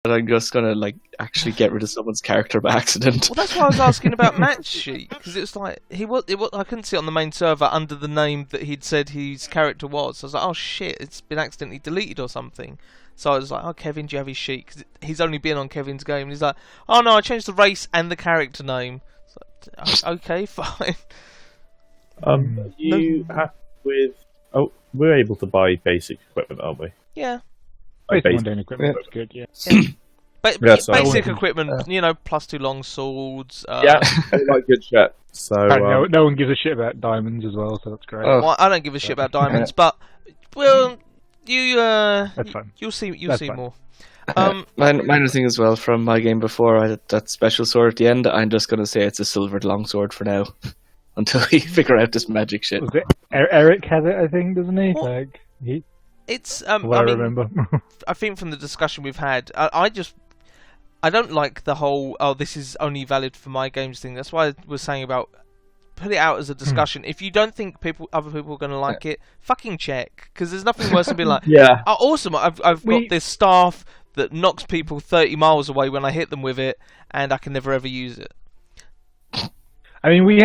that I'm just gonna like actually get rid of someone's character by accident. Well, that's why I was asking about match sheet, because it was like I couldn't see it on the main server under the name that he'd said his character was. So I was like, oh shit, it's been accidentally deleted or something. So I was like, oh Kevin, do you have his sheet? Because he's only been on Kevin's game. And he's like, oh no, I changed the race and the character name. So, okay, fine. You have with... Oh, we're able to buy basic equipment, aren't we? Yeah. Basic equipment, that's good, yeah. But Yeah, so basic equipment, you know, +2 long swords. Yeah, I like good shit. So no one gives a shit about diamonds as well, so that's great. Well, I don't give a shit about diamonds, but well, that's fine. You'll see Fine. more. Minor thing as well from my game before, that special sword at the end, I'm just going to say it's a silvered longsword for now. Until we figure out this magic shit. Was it Eric has it, I think, doesn't he? Well, He it's I remember. I think from the discussion we've had, I don't like the whole this is only valid for my games thing. That's why I was saying about put it out as a discussion. If you don't think other people are going to like it, fucking check, because there's nothing worse than being like, yeah, oh, awesome, I've got this staff that knocks people 30 miles away when I hit them with it, and I can never ever use it. I mean, we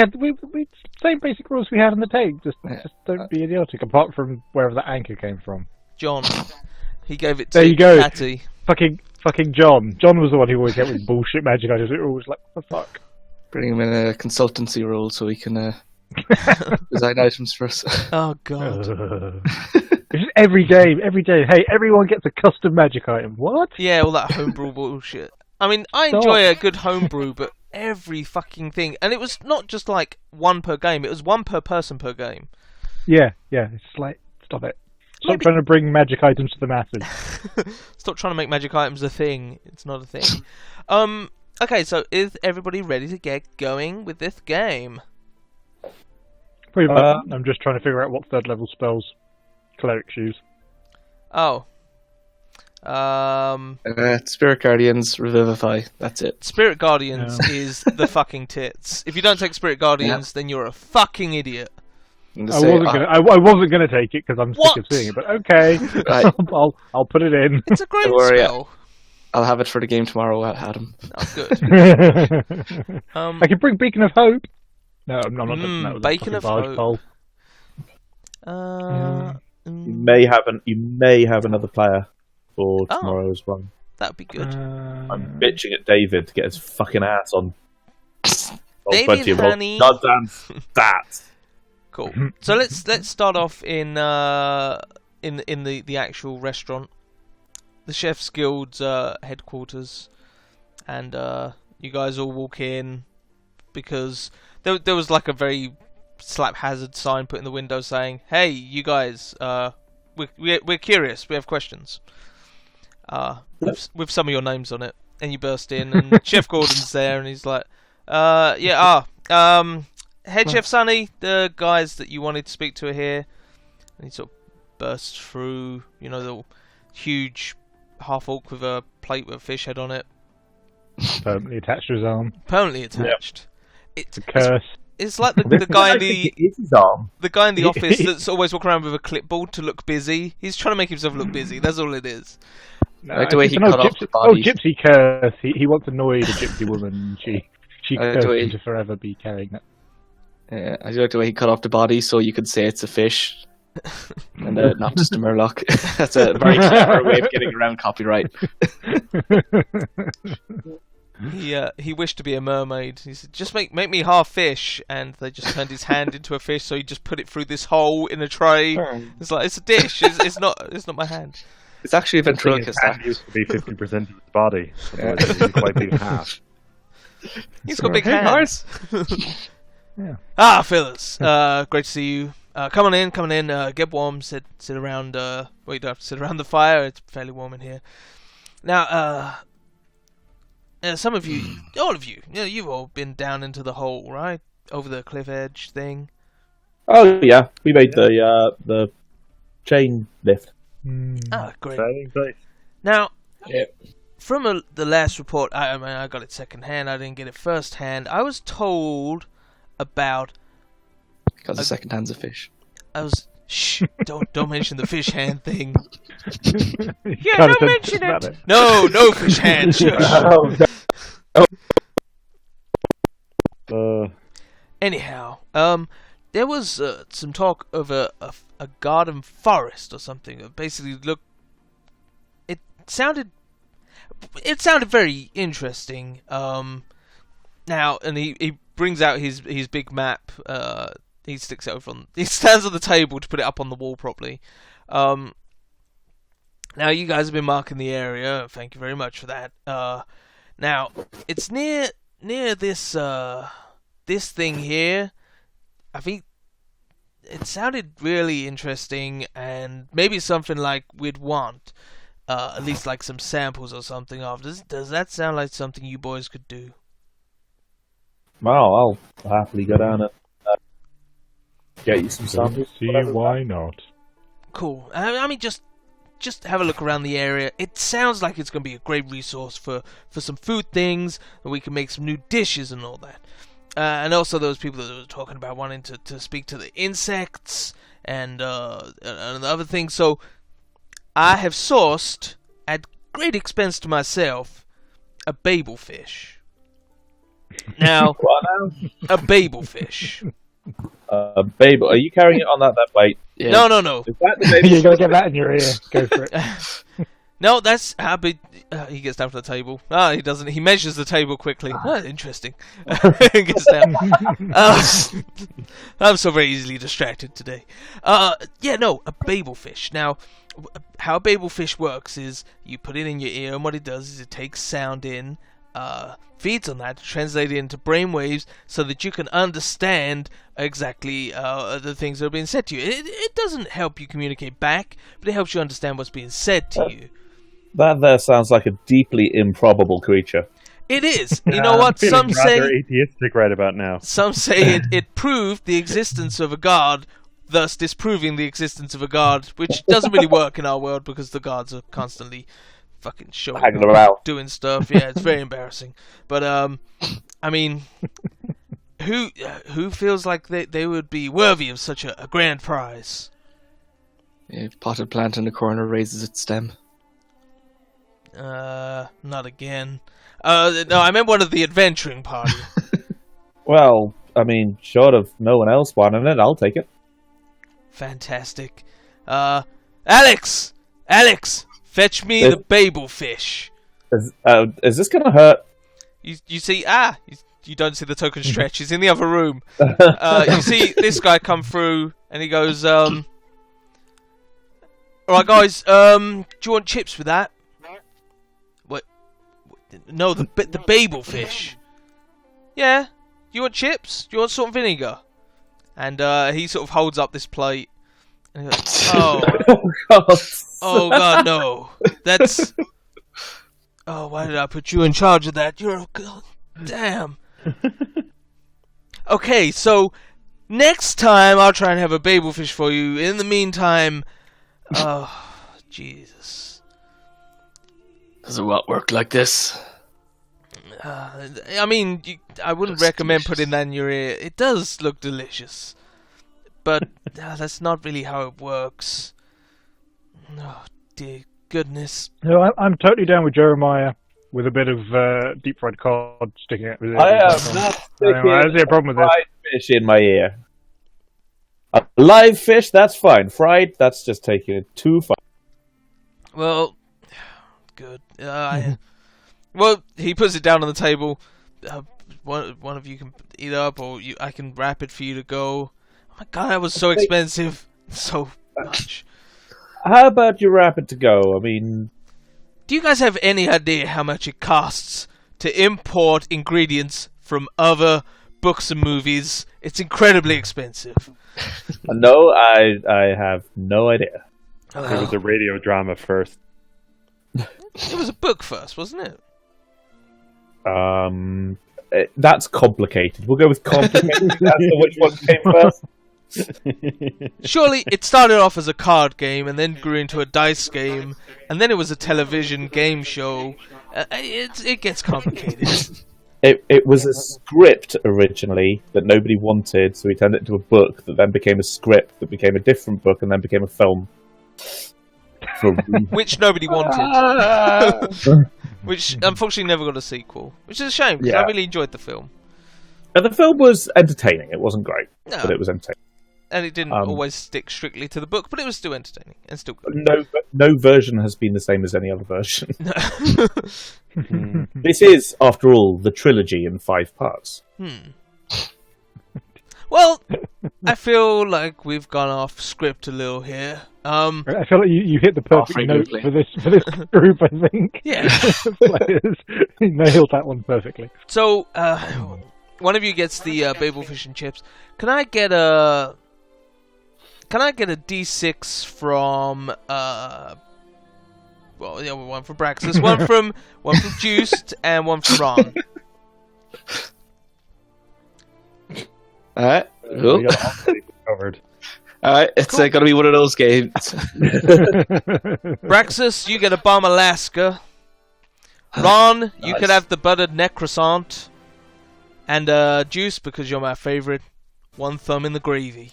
same basic rules we had in the tape. Just don't be idiotic. Apart from wherever that anchor came from. John, he gave it to there you go. Patty. Fucking John. John was the one who always kept with bullshit magic items. We were always like, what the fuck? Bring him in a consultancy role so he can design items for us. Oh god. It's just every day. Hey, everyone gets a custom magic item. What? Yeah, all that homebrew bullshit. I mean, I enjoy a good homebrew, but every fucking thing, and it was not just like one per game; it was one per person per game. Yeah. It's like, stop it. Stop trying to bring magic items to the masses. Stop trying to make magic items a thing. It's not a thing. Okay, so is everybody ready to get going with this game? Pretty much. I'm just trying to figure out what third level spells clerics use. Oh. Spirit Guardians, Revivify. That's it. Spirit Guardians is the fucking tits. If you don't take Spirit Guardians, then you're a fucking idiot. I wasn't gonna take it because I'm sick of seeing it, but okay, Right. I'll put it in. It's a great Don't worry, spell. I'll have it for the game tomorrow, Adam. Oh, good. I can bring Beacon of Hope. No, I'm not. That was Beacon a of barge Hope. pole. you may have another player for tomorrow as well. That'd be good. I'm bitching at David to get his fucking ass on. David, honey. Goddamn that. Cool. So let's start off in the actual restaurant, the Chef's Guild's headquarters, and you guys all walk in because there was like a very slap hazard sign put in the window saying, "Hey, you guys, we're curious. We have questions." With some of your names on it, and you burst in, and Chef Gordon's there, and he's like, Head Chef Sonny, the guys that you wanted to speak to are here. And he sort of bursts through, the huge half-orc with a plate with a fish head on it. Permanently attached to his arm. Permanently attached. Yep. It's a curse. It's like the guy in the guy in the office that's always walking around with a clipboard to look busy. He's trying to make himself look busy. That's all it is. I like the way he cut off the body. Gypsy curse. He once annoyed a gypsy woman. She cursed him to forever be carrying that. Yeah, I like the way he cut off the body so you could say it's a fish and not just a murloc. That's a very clever way of getting around copyright. He wished to be a mermaid. He said, "Just make me half fish," and they just turned his hand into a fish. So he just put it through this hole in a tray. It's like it's a dish. It's not my hand. It's actually a ventriloquist. His hand used to be 50% of his body. Otherwise it would quite be half. He's got big hands. Yeah. Fellas, great to see you. Come on in. Get warm. Sit around. Well, you don't have to sit around the fire. It's fairly warm in here. Now, some of you, all of you, you've all been down into the hole, right? Over the cliff edge thing. Oh yeah, we made the chain lift. Great. Great. Now, from the last report, I got it secondhand. I didn't get it firsthand. I was told about because the second hand's a fish. Shh! Don't mention the fish hand thing. Yeah, don't mention it. No fish hand. Shush. Anyhow, there was some talk of a garden forest or something. Basically, it sounded very interesting. Now, and he brings out his big map. He sticks it over he stands on the table to put it up on the wall properly. Now, you guys have been marking the area. Thank you very much for that. Now, it's near this this thing here. I think it sounded really interesting, and maybe something like we'd want. At least like some samples or something of. Does that sound like something you boys could do? Well, I'll happily go down and get you some samples. See why not? Cool. I mean, just have a look around the area. It sounds like it's going to be a great resource for some food things, and we can make some new dishes and all that. And also those people that were talking about wanting to speak to the insects and other things. So I have sourced, at great expense to myself, a babel fish. Now, a babel fish. Babel, are you carrying it on that weight? Yeah. No. Is that the babel? You gotta get that in your ear. Go for it. No, that's how big. He gets down from the table. He doesn't. He measures the table quickly. Interesting. He gets down. I'm so very easily distracted today. A babel fish. Now, how a babel fish works is you put it in your ear, and what it does is it takes sound in, feeds on that, translates it into brainwaves, so that you can understand exactly the things that are being said to you. It doesn't help you communicate back, but it helps you understand what's being said to you. That there sounds like a deeply improbable creature. It is. You know what? Some say rather atheistic right about now. Some say it proved the existence of a god, thus disproving the existence of a god, which doesn't really work in our world because the gods are constantly fucking showing Hanging around, doing stuff. Yeah, it's very embarrassing. But I mean, who feels like they would be worthy of such a grand prize? A potted plant in the corner raises its stem. Not again. No, I meant one of the adventuring party. Well, I mean, short of no one else wanting it, I'll take it. Fantastic. Alex, fetch me the babel fish. Is this gonna hurt? You see, you don't see the token stretch. He's in the other room. You see this guy come through, and he goes, "All right, guys. Do you want chips with that?" What? No, the babel fish. Yeah. You want chips? Do you want salt and vinegar? And he sort of holds up this plate. And he goes, oh god, no. That's. Oh, why did I put you in charge of that? You're a god. Damn. Okay, so next time I'll try and have a babel fish for you. In the meantime, oh, Jesus. Does it not work like this? I mean, I wouldn't recommend putting that in your ear. It does look delicious, but that's not really how it works. Oh, dear goodness. No, I'm totally down with Jeremiah with a bit of deep fried cod sticking out. I am not sticking I don't see a problem with this. fried fish in my ear. A live fish, that's fine. Fried, that's just taking it too far. Well, good. Well, he puts it down on the table. One of you can eat up, or I can wrap it for you to go. Oh my god, that was so expensive. So much. How about you wrap it to go? I mean... Do you guys have any idea how much it costs to import ingredients from other books and movies? It's incredibly expensive. No, I have no idea. Oh. It was a radio drama first. It was a book first, wasn't it? That's complicated. We'll go with complicated as to which one came first. Surely it started off as a card game and then grew into a dice game, and then it was a television game show. It gets complicated. It was a script originally that nobody wanted, so we turned it into a book that then became a script that became a different book and then became a film. Which nobody wanted. Which unfortunately never got a sequel. Which is a shame, because I really enjoyed the film. And the film was entertaining. It wasn't great, but it was entertaining. And it didn't always stick strictly to the book, but it was still entertaining and still good. No version has been the same as any other version. This is, after all, the trilogy in 5 parts. Well, I feel like we've gone off script a little here. I feel like you hit the perfect note for this group, I think. Yeah. Players. You nailed that one perfectly. So, one of you gets the Babel fish and chips. Can I get a D6 from one from Braxis, one from Juiced, and one from Ron. Alright, cool. We got all three covered. Alright, it's gonna be one of those games. Braxis, you get a Bomb Alaska. Ron, you could have the buttered neck croissant. And Juice, because you're my favourite, one thumb in the gravy.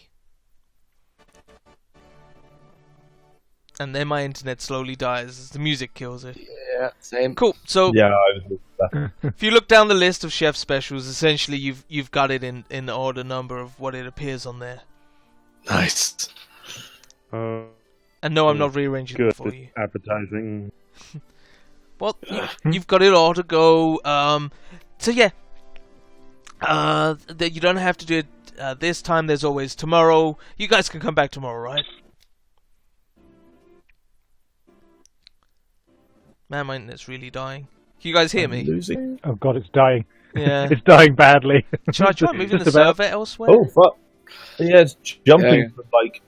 And then my internet slowly dies as the music kills it. Yeah, same. Cool. So Yeah, if you look down the list of chef specials, essentially you've got it in the order number of what it appears on there. Nice. And no, I'm not rearranging it for you. Advertising. Well, you've got it all to go. So yeah, you don't have to do it this time. There's always tomorrow. You guys can come back tomorrow, right? Man, my internet's really dying. Can you guys hear me? losing. Oh god, it's dying. Yeah. It's dying badly. Should I try moving the Just about. server elsewhere? Oh fuck! Yeah, it's jumping for like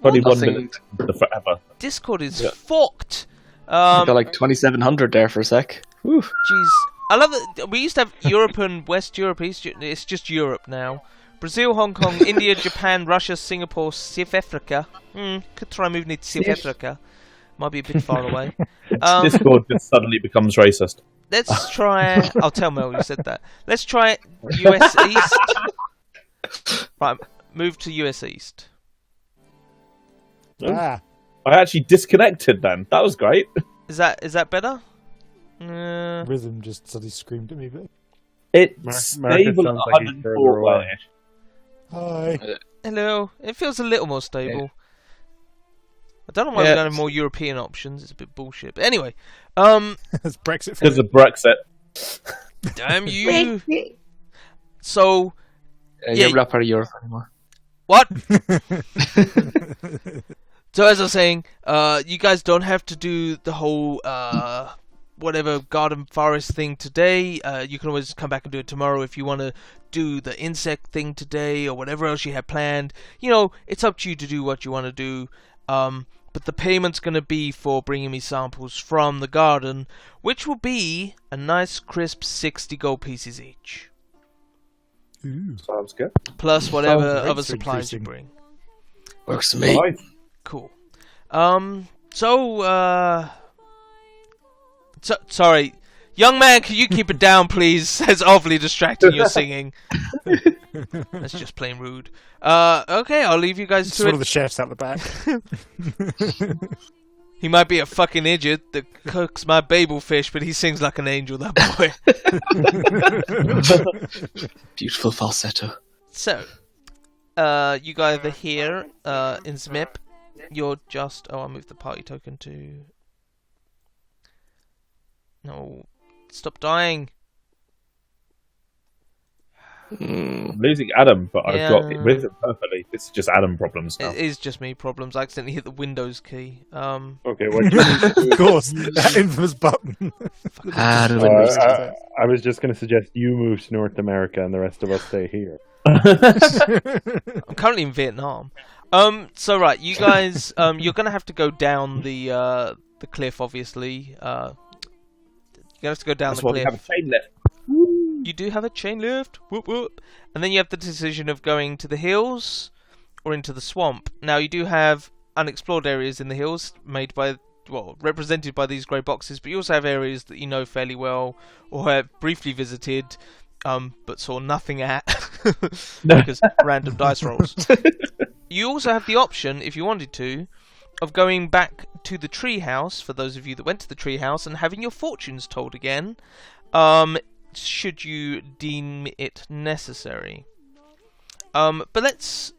21 Nothing. minutes forever. Discord is fucked. I got like 2,700 there for a sec. Whew. Jeez. I love that we used to have Europe and West Europe. It's just Europe now. Brazil, Hong Kong, India, Japan, Russia, Singapore, South Africa. Could try moving it to South Africa. Might be a bit far away. Discord just suddenly becomes racist. Let's try... I'll tell Mel you said that. Let's try US East. Right, move to US East. I actually disconnected then. That was great. Is that better? Rhythm just suddenly screamed at me, but... It's Marcus stable at sounds like he's further 104 away. Hi. Hello. It feels a little more stable. I don't know why we don't have more European options. It's a bit bullshit. But anyway, It's Brexit for Because of Brexit. damn you. So, You're not part of Europe anymore. what? So as I was saying, you guys don't have to do the whole whatever garden forest thing today. You can always come back and do it tomorrow if you want to do the insect thing today or whatever else you have planned. You know, it's up to you to do what you want to do. But the payment's going to be for bringing me samples from the garden, which will be a nice crisp 60 gold pieces each. Ooh. Sounds good. Plus whatever Sounds other rates supplies you increasing. bring. Works for me. Right. Cool. Sorry. Young man, can you keep it down, please? It's awfully distracting, your singing. That's just plain rude. Okay, I'll leave you guys It's to one it. of the chefs out the back. He might be a fucking idiot that cooks my babel fish, but he sings like an angel, that boy. Beautiful falsetto. So, you guys are here in Zmip. You're just... Oh, I moved the party token to... No. Stop dying. I'm losing Adam, but I've got it with him perfectly. It's just Adam problems now. It is just me problems. I accidentally hit the Windows key. Okay, what you need to do Of course, that infamous button. The Windows. I was just going to suggest you move to North America and the rest of us stay here. I'm currently in Vietnam. So right, you guys, you're gonna have to go down the cliff, obviously. You're gonna have to go down That's the why cliff. we have a chain lift. You do have a chain lift. Whoop whoop. And then you have the decision of going to the hills or into the swamp. Now you do have unexplored areas in the hills made by represented by these grey boxes, but you also have areas that you know fairly well or have briefly visited, but saw nothing at because random dice rolls. You also have the option, if you wanted to, of going back to the treehouse, for those of you that went to the treehouse, and having your fortunes told again, should you deem it necessary. But let's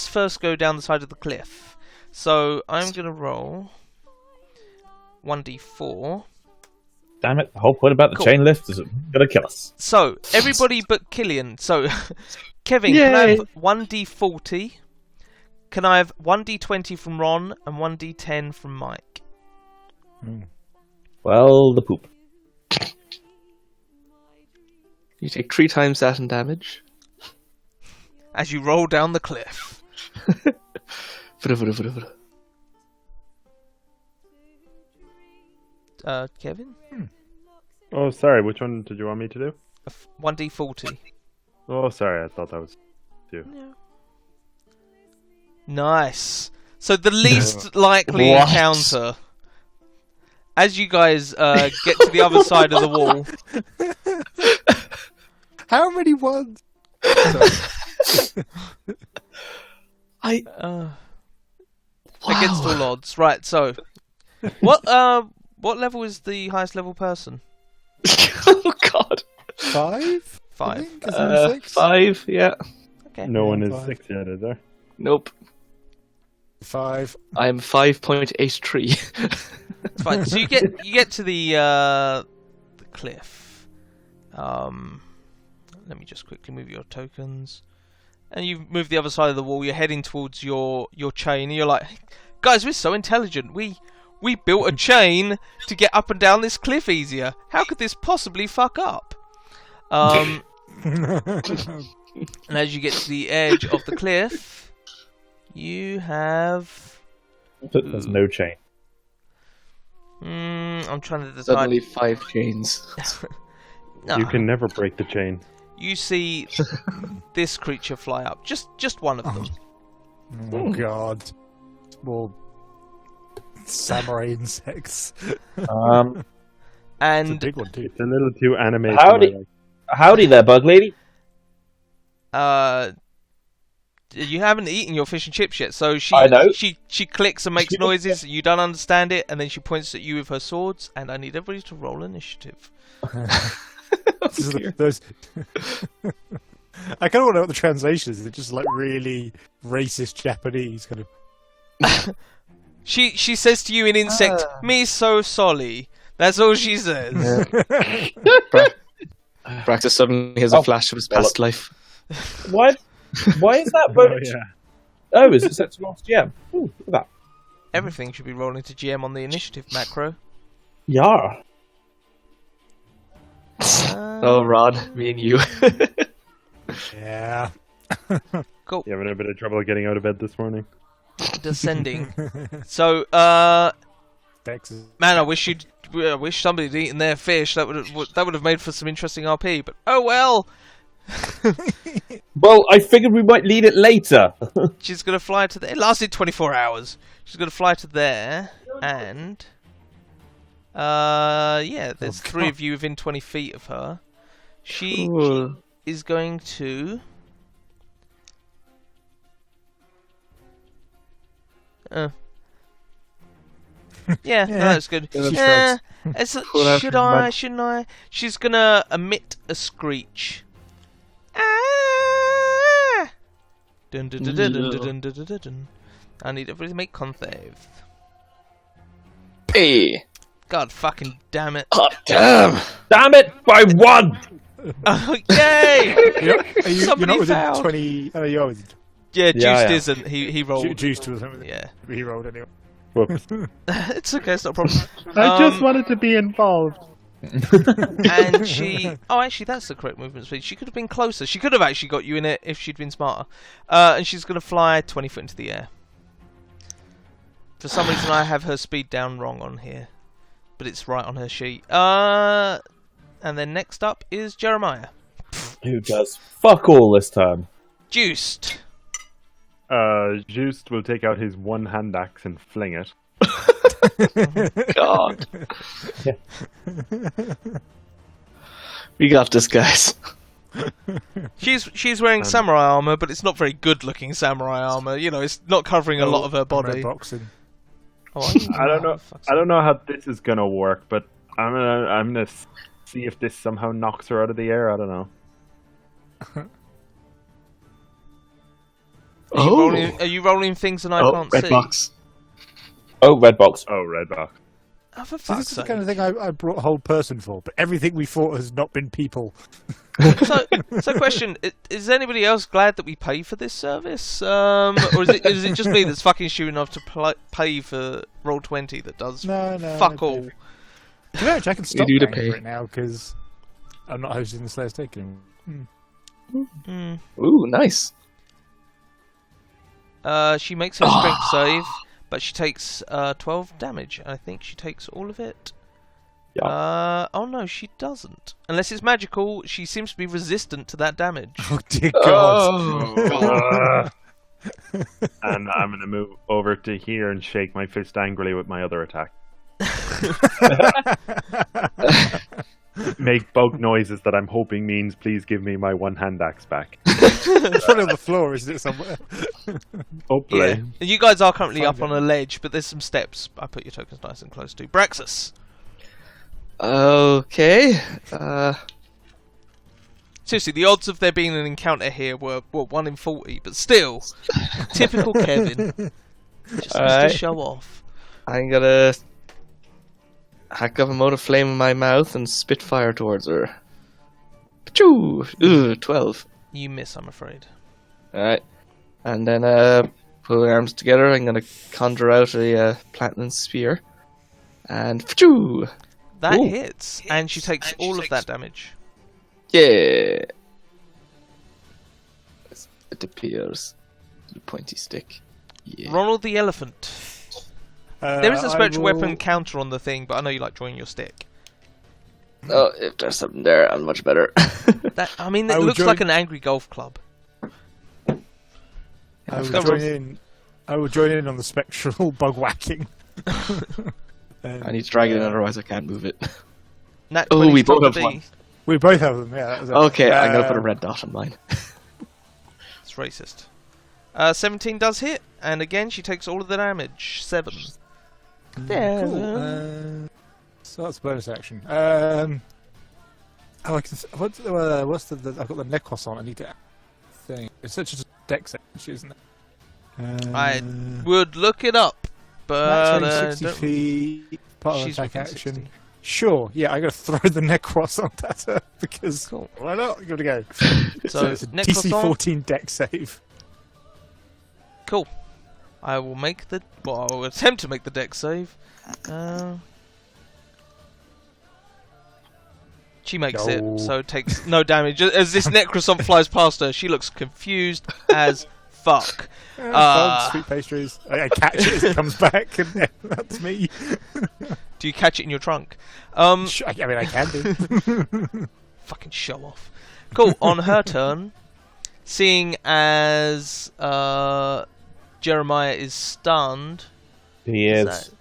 first go down the side of the cliff. So I'm going to roll 1d4. Damn it, the whole point about the chain lift is gonna kill us. So, everybody but Killian. So, Kevin, can I have 1d40? Can I have 1d20 from Ron and 1d10 from Mike? Well, the poop. You take 3 times that in damage. As you roll down the cliff. Kevin? Oh, sorry. Which one did you want me to do? 1d40. Oh, sorry. I thought that was you. Yeah. Nice. So the least likely encounter. As you guys get to the other side of the wall. How many ones? Against all odds. Right, so what level is the highest level person? Oh God. 5? 5. I think? Is there 6? 5, yeah. Okay. No one is 5. 6 yet, is there? Nope. 5. I'm 5.83. Fine. So you get to the cliff. Let me just quickly move your tokens. And you've moved the other side of the wall. You're heading towards your chain. And you're like, guys, we're so intelligent. We built a chain to get up and down this cliff easier. How could this possibly fuck up? And as you get to the edge of the cliff, you have... There's no chain. I'm trying to decide. Suddenly 5 chains. Nah. You can never break the chain. You see this creature fly up. Just one of them. Oh God. More samurai insects. It's a And big one too. It's a little too animated. Howdy there, bug lady. you haven't eaten your fish and chips yet, so I know. she clicks and makes noises. You don't understand it, and then she points at you with her swords. And I need everybody to roll initiative. Those... I kind of want to know what the translation is. It's just like really racist Japanese kind of. She says to you in insect, "Me so sorry." That's all she says. Braxis suddenly has a flash of his past life. What? Why is that bonus? Is it set to last GM? Ooh, look at that. Everything should be rolling to GM on the initiative macro. Yeah. Oh, Rod, me and you. Yeah. Cool. You having a bit of trouble getting out of bed this morning? Descending. So, Texas. man, I wish somebody had eaten their fish. That would have made for some interesting RP. But oh well. Well, I figured we might lead it later. She's gonna fly to there. It lasted 24 hours. She's gonna fly to there, and there's 3 of you within 20 feet of her. She is going to. Yeah, no, that's good. Shouldn't I? Shouldn't I? She's gonna emit a screech. Ah! Dun, dun, dun, dun, dun, dun, dun, dun, dun, dun. I need everybody to make con save. Hey! God fucking damn it! Oh, damn! Damn it! By 1! Oh, yay! You're not within found. 20. Oh, you're within. Yeah, Juiced Yeah. isn't. He rolled. Juiced was something. Yeah. He rolled anyway. Whoops. It's okay, it's not a problem. I just wanted to be involved. And she... Oh, actually, that's the correct movement speed. She could have been closer. She could have actually got you in it if she'd been smarter. And she's going to fly 20 foot into the air. For some reason, I have her speed down wrong on here. But it's right on her sheet. And then next up is Jeremiah. Who does fuck all this time? Juiced. Juiced will take out his one-hand axe and fling it. God. We got this, guys. She's wearing samurai armor, but it's not very good looking samurai armor. You know, it's not covering a lot of her body. Boxing. Oh, I don't know. I don't know how this is gonna work, but I'm gonna see if this somehow knocks her out of the air. I don't know. Are you rolling things and I can't red see? box. Oh, red box. Oh, red box. Oh, for So fuck's this is the sake. kind of thing I brought a whole person for, but everything we fought has not been people. So question: is anybody else glad that we pay for this service, or is it just me that's fucking shooting off to pay for Roll20 that does No, fuck all? To be honest, I can stop do the paying for pay. it now because I'm not hosting the Slayer Stake anymore. Ooh, nice. She makes her strength save, but she takes 12 damage. I think she takes all of it. Yeah. Oh no, she doesn't. Unless it's magical, she seems to be resistant to that damage. Oh dear God! Oh. And I'm gonna move over to here and shake my fist angrily with my other attack. Make bug noises that I'm hoping means please give me my one-hand axe back. It's probably on the floor, isn't it, somewhere? Hopefully. Yeah. And you guys are currently up on a ledge, but there's some steps. I put your tokens nice and close to. Braxus! Okay. Seriously, the odds of there being an encounter here were 1 in 40, but still, typical Kevin. Just Alright. to show off. I'm gonna hack up a mote of flame in my mouth and spit fire towards her. Pachoo! Ooh, 12. You miss, I'm afraid. Alright. And then, put my arms together, I'm gonna conjure out a platinum spear. And pachoo! That Ooh. hits, and she takes all of that damage. Yeah! It appears. The pointy stick. Yeah. Ronald the Elephant. There is a spiritual weapon counter on the thing, but I know you like drawing your stick. Oh, if there's something there, I'm much better. It I looks will like join- an angry golf club. I will join in on the spectral bug whacking. I need to drag it in, otherwise I can't move it. Nat Oh, 20's we both top have B. one. We both have them, yeah. That was it. Okay, I'm gonna put a red dot on mine. It's racist. 17 does hit, and again she takes all of the damage. 7. Cool. So that's a bonus action. I can. What's the? I've got the Necros on. I need to thing. It's such a dex action, isn't it? I would look it up, but That's 60 feet. Part of she's attack within action. 60. Sure. Yeah, I got to throw the Necros on that because why not? Give it a go. So it's a Necros DC on. 14 dex save. Cool. I will make the. Well, I will attempt to make the dex save. She makes it, No. so takes no damage. As this Necrosomp flies past her, she looks confused as fuck. Bugs, sweet pastries. I catch it as it comes back, and that's me. Do you catch it in your trunk? I mean, I can do. Fucking show off. Cool. On her turn, seeing as Jeremiah is stunned, He is.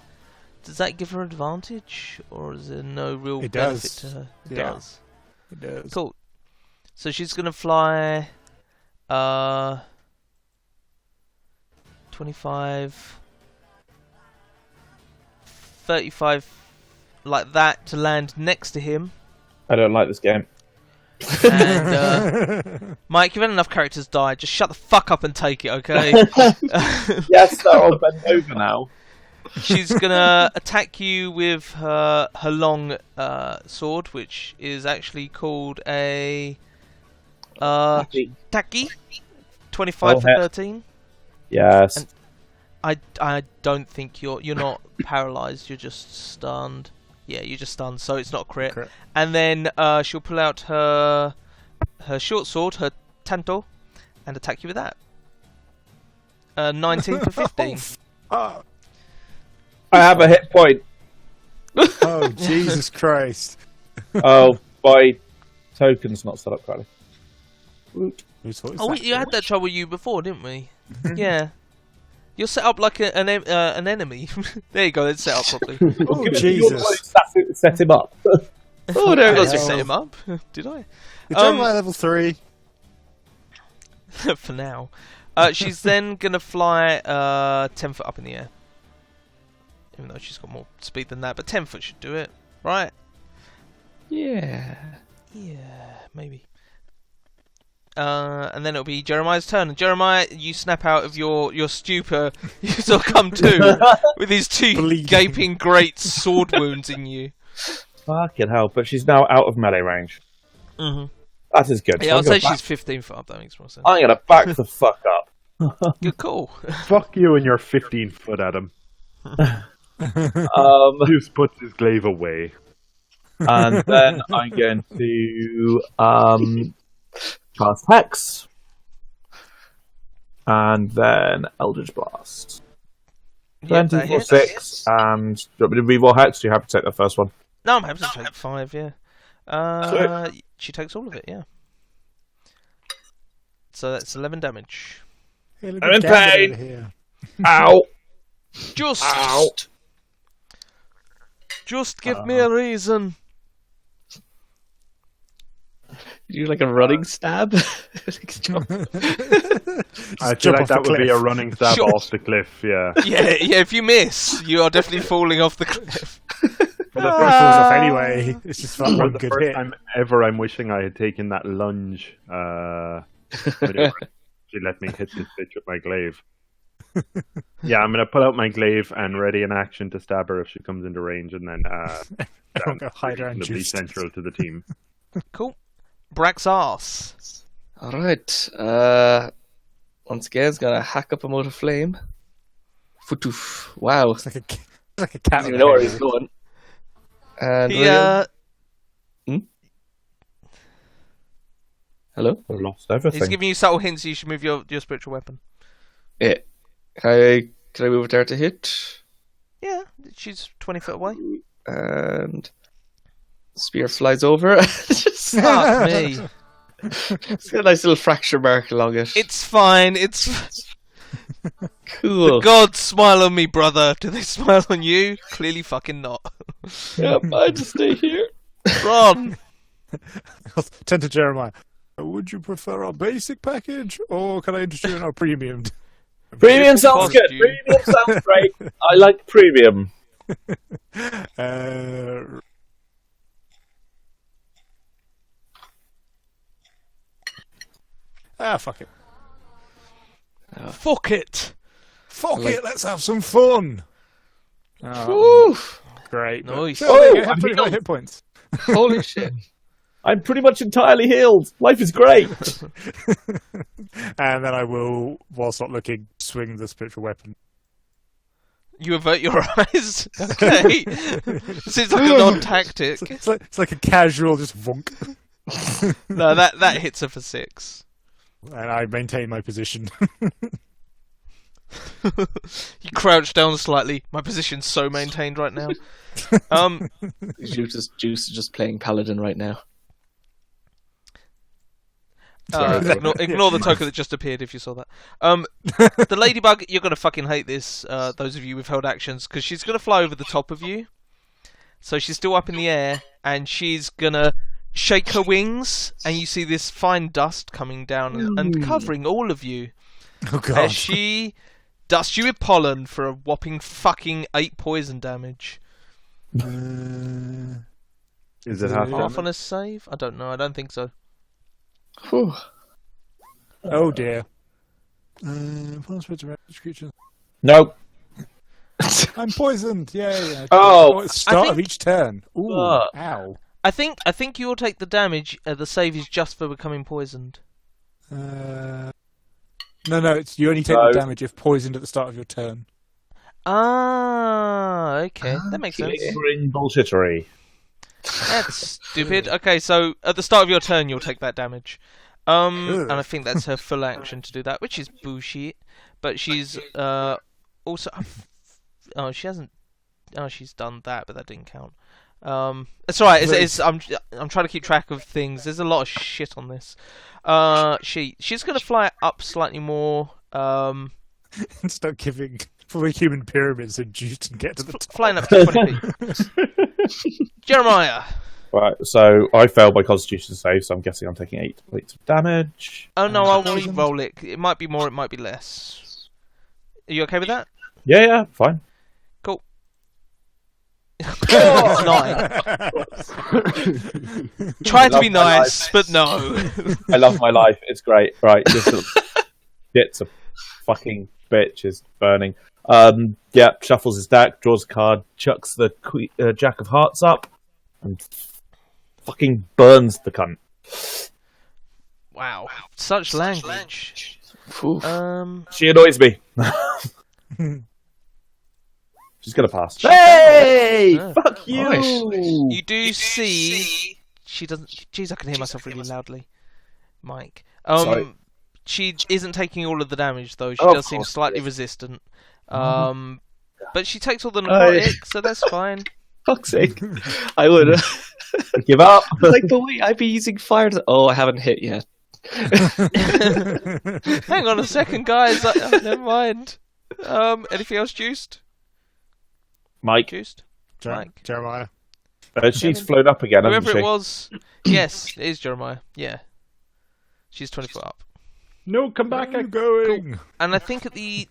does that give her advantage, or is there no real It benefit does. to her? It Yeah. does. It does. Cool. So she's gonna fly 25 35 like that to land next to him. I don't like this game. And Mike, you've had enough characters die. Just shut the fuck up and take it, okay? Yes, I'll bend over now. She's gonna attack you with her long sword, which is actually called a Taki. 25 Oh, for heck. 13. Yes. And- I don't think you're not paralyzed. You're just stunned. Yeah, you're just stunned, so it's not a crit. And then she'll pull out her short sword, her tanto, and attack you with that. 19 for 15. Oh, I have a hit point. oh, Jesus Christ. Oh, my token's not set up correctly. Whose fault is Oh, that? you had that trouble you before, didn't we? Yeah. You're set up like an enemy. There you go. Let's set up properly. Oh, You're Jesus. the one who set him up. Oh, there I goes didn't your set him up. Did I? You're Jeremiah level 3. For now. She's then gonna fly 10 foot up in the air. Even though she's got more speed than that, but 10 foot should do it, right? Yeah. Yeah, maybe. And then it'll be Jeremiah's turn. And Jeremiah, you snap out of your stupor. You sort of come to with these two Bleeding. gaping great sword wounds in you. Fucking hell! But she's now out of melee range. Mm-hmm. That is good. Yeah, So I'll I'm say gonna she's 15 foot up. That makes more sense. I'm gonna back the fuck up. Good call. Fuck you and your 15 foot, Adam. Zeus puts his glaive away. And then I'm going to cast Hex, and then Eldritch Blast. Yep, that 20 for hits. 6, and do you want me to reroll Hex? Do you have to take the first one? No, I'm happy to take 5. Yeah. She takes all of it. Yeah. So that's 11 damage. Hey, look I'm at in Gambit pain. over here. Ow! Just Ow! give me a reason. You do like a running stab? I Jump feel like off that the would be a cliff. running stab Sure. off the cliff, yeah. Yeah. If you miss, you are definitely falling off the cliff. Well, the first falls off anyway. It's just for For one the good first hit. time ever, I'm wishing I had taken that lunge. She let me hit this bitch with my glaive. Yeah, I'm going to pull out my glaive and ready an action to stab her if she comes into range, and then Everyone go hide around reasonably juice. central to the team. Cool. Brack's arse. Alright. Once again, it's gonna hack up a mote of flame. Futoof. Wow. It's like a cat. I don't even with know a where hair. he's going. And He, William- Hello? I lost he's everything. giving you subtle hints. You should move your spiritual weapon. Yeah. Can I move it there to hit? Yeah, she's 20 foot away. And spear flies over. Just Fuck me. it's got a nice little fracture mark along it. It's fine. It's cool. the gods smile on me, brother. Do they smile on you? Clearly, fucking not. Yep, I just stay here. Ron. Turn to Jeremiah. Would you prefer our basic package, or can I interest you in our premium? Premium sounds good. Costume. Premium sounds great. I like premium. Fuck it. Fuck it. Fuck like- it, let's have some fun. Oh, Oof. great. Nice. So, there you Oh, go, have I'm 25 healed. hit points. Holy shit. I'm pretty much entirely healed. Life is great. And then I will, whilst not looking, swing the spiritual weapon. You avert your eyes. Okay. Seems like an odd tactic. It's like a casual, just vonk. No, that hits her for 6. And I maintain my position. You crouch down slightly. My position's so maintained right now. Juice is just playing Paladin right now. Ignore the token that just appeared if you saw that. The ladybug, you're gonna fucking hate this. Those of you with held actions, because she's gonna fly over the top of you. So she's still up in the air, and she's gonna shake her wings, and you see this fine dust coming down and covering all of you. Oh god. As she dusts you with pollen for a whopping fucking 8 poison damage. Is it half Half damage? on a save? I don't know. I don't think so. Whew. Oh dear. Creature. No. I'm poisoned. Yay. Oh, It's start of think- each turn. Ooh. Ah. Ow. I think you'll take the damage. The save is just for becoming poisoned. No, it's you only take No. the damage if poisoned at the start of your turn. Ah, okay, that makes sense. Lingering bullshittery. That's stupid. Okay, so at the start of your turn, you'll take that damage. And I think that's her full action to do that, which is bullshit. But she's also. Oh, she hasn't. Oh, she's done that, but that didn't count. It's alright. I'm trying to keep track of things. There's a lot of shit on this. She's gonna fly up slightly more. and start giving fully human pyramids a juice and get to the top. Flying up to 20 feet. Jeremiah. Right, so I failed my Constitution save, so I'm guessing I'm taking 8 points of damage. Oh no, I'll re-roll it. It might be more, it might be less. Are you okay with that? Yeah, fine. Cool. It's 9. Try to be nice, but no. I love my life. It's great. Right, this little shit's a fucking bitch is burning. Shuffles his deck, draws a card, chucks the Jack of Hearts up, and fucking burns the cunt. Wow, such language. She annoys me. She's gonna pass. Hey! Fuck you! You do see she doesn't. Jeez, I can hear myself really loudly, Mike. Sorry. She isn't taking all of the damage though. She Oh, does of seem course, slightly yes. resistant. But she takes all the necrotic, so that's fine. Fuck's sake. I would Give up. like the way I'd be using fire. Oh, I haven't hit yet. Hang on a second, guys. Never mind. Anything else juiced? Mike, Juiced? Jeremiah. she's flown up again, hasn't Whoever she? it was. Yes, it is Jeremiah. Yeah. She's 20 foot up. No, come back. I'm going. And I think at the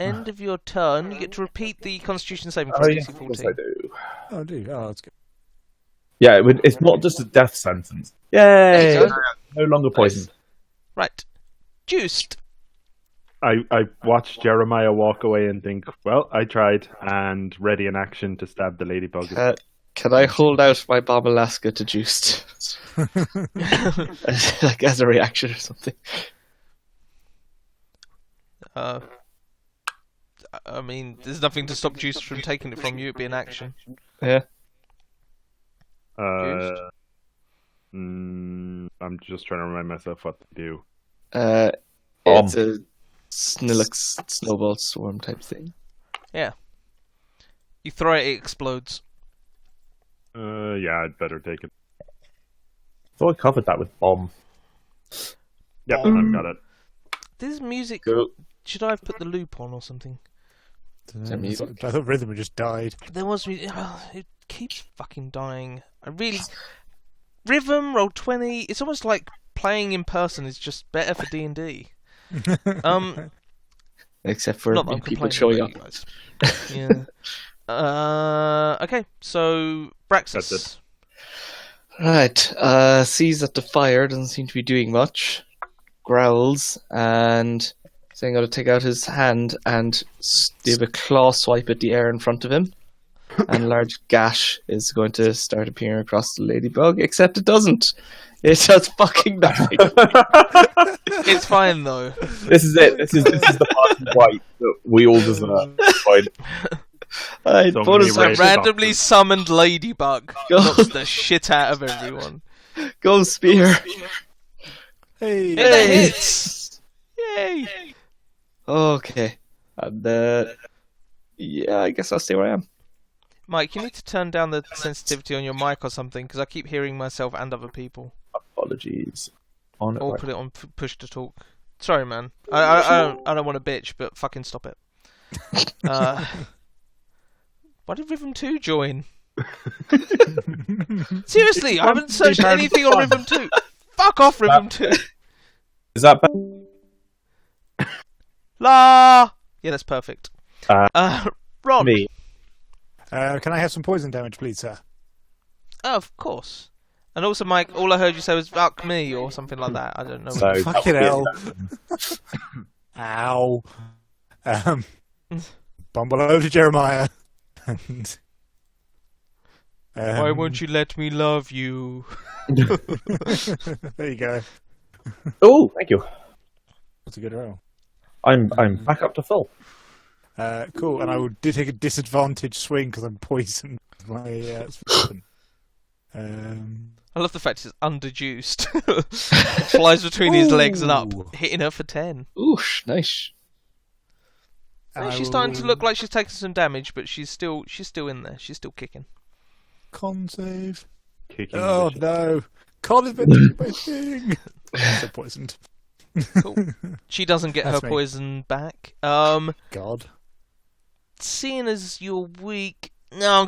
end of your turn, you get to repeat the Constitution saving Oh, throw yeah, DC of course 14. I do. Oh, do you? Oh, that's good. Yeah, it's not just a death sentence. Yay! There you go. No longer poisoned. Right. Juiced. I watch Jeremiah walk away and think, well, I tried, and ready in action to stab the ladybug. Can I hold out my Bomb Alaska to Juiced? Like as a reaction or something. I mean, there's nothing to stop Juiced from taking it from you. It'd be an action. Yeah. I'm just trying to remind myself what to do. It's a Snillix snowball storm type thing. Yeah. You throw it, it explodes. Yeah, I'd better take it. Thought I covered that with bomb. Yep, I've got it. This music. Cool. Should I have put the loop on or something? Is there music? I thought Rhythm had just died. There was music. It keeps fucking dying. Rhythm, roll 20. It's almost like playing in person is just better for D&D. Except for Not that I'm people complaining showing up. about you guys. Yeah. Okay, so Braxis. That's it. Right. Sees that the fire doesn't seem to be doing much. Growls and saying got to take out his hand and give a claw swipe at the air in front of him. And a large gash is going to start appearing across the ladybug, except it doesn't. It does fucking nothing. It's fine though. This is it. This is the part of white that we all deserve. Fine. Right, So bonus many action. Randomly summoned ladybug knocks the shit out of everyone. Go spear. Hey. And that hits! Yay! Okay. And yeah, I guess I'll stay where I am. Mike, you need to turn down the sensitivity on your mic or something, because I keep hearing myself and other people. Apologies. On it. Or put it on push to talk. Sorry, man. I don't want to bitch, but fucking stop it. Why did Rhythm 2 join? Seriously, I haven't searched anything on Rhythm 2. Fuck off, Rhythm 2. Is that bad? La. Yeah, that's perfect. Ron. Me? Can I have some poison damage, please, sir? Oh, of course. And also, Mike, all I heard you say was "fuck me" or something like that. I don't know. So, Fucking hell. Ow. Bumble over to Jeremiah. And, Why won't you let me love you? There you go. Oh, thank you. That's a good roll. I'm back up to full. Cool, and I did take a disadvantage swing because I'm poisoned. My weapon. I love the fact it's underjuiced. It flies between his legs and up, hitting her for 10. Oosh, nice. She's starting to look like she's taking some damage, but she's still in there. She's still kicking. Con save. Kicking Oh the shit. no! Con is meant to be my thing. I'm so poisoned. Cool. She doesn't get That's her me. poison back. God. Seeing as you're weak, no,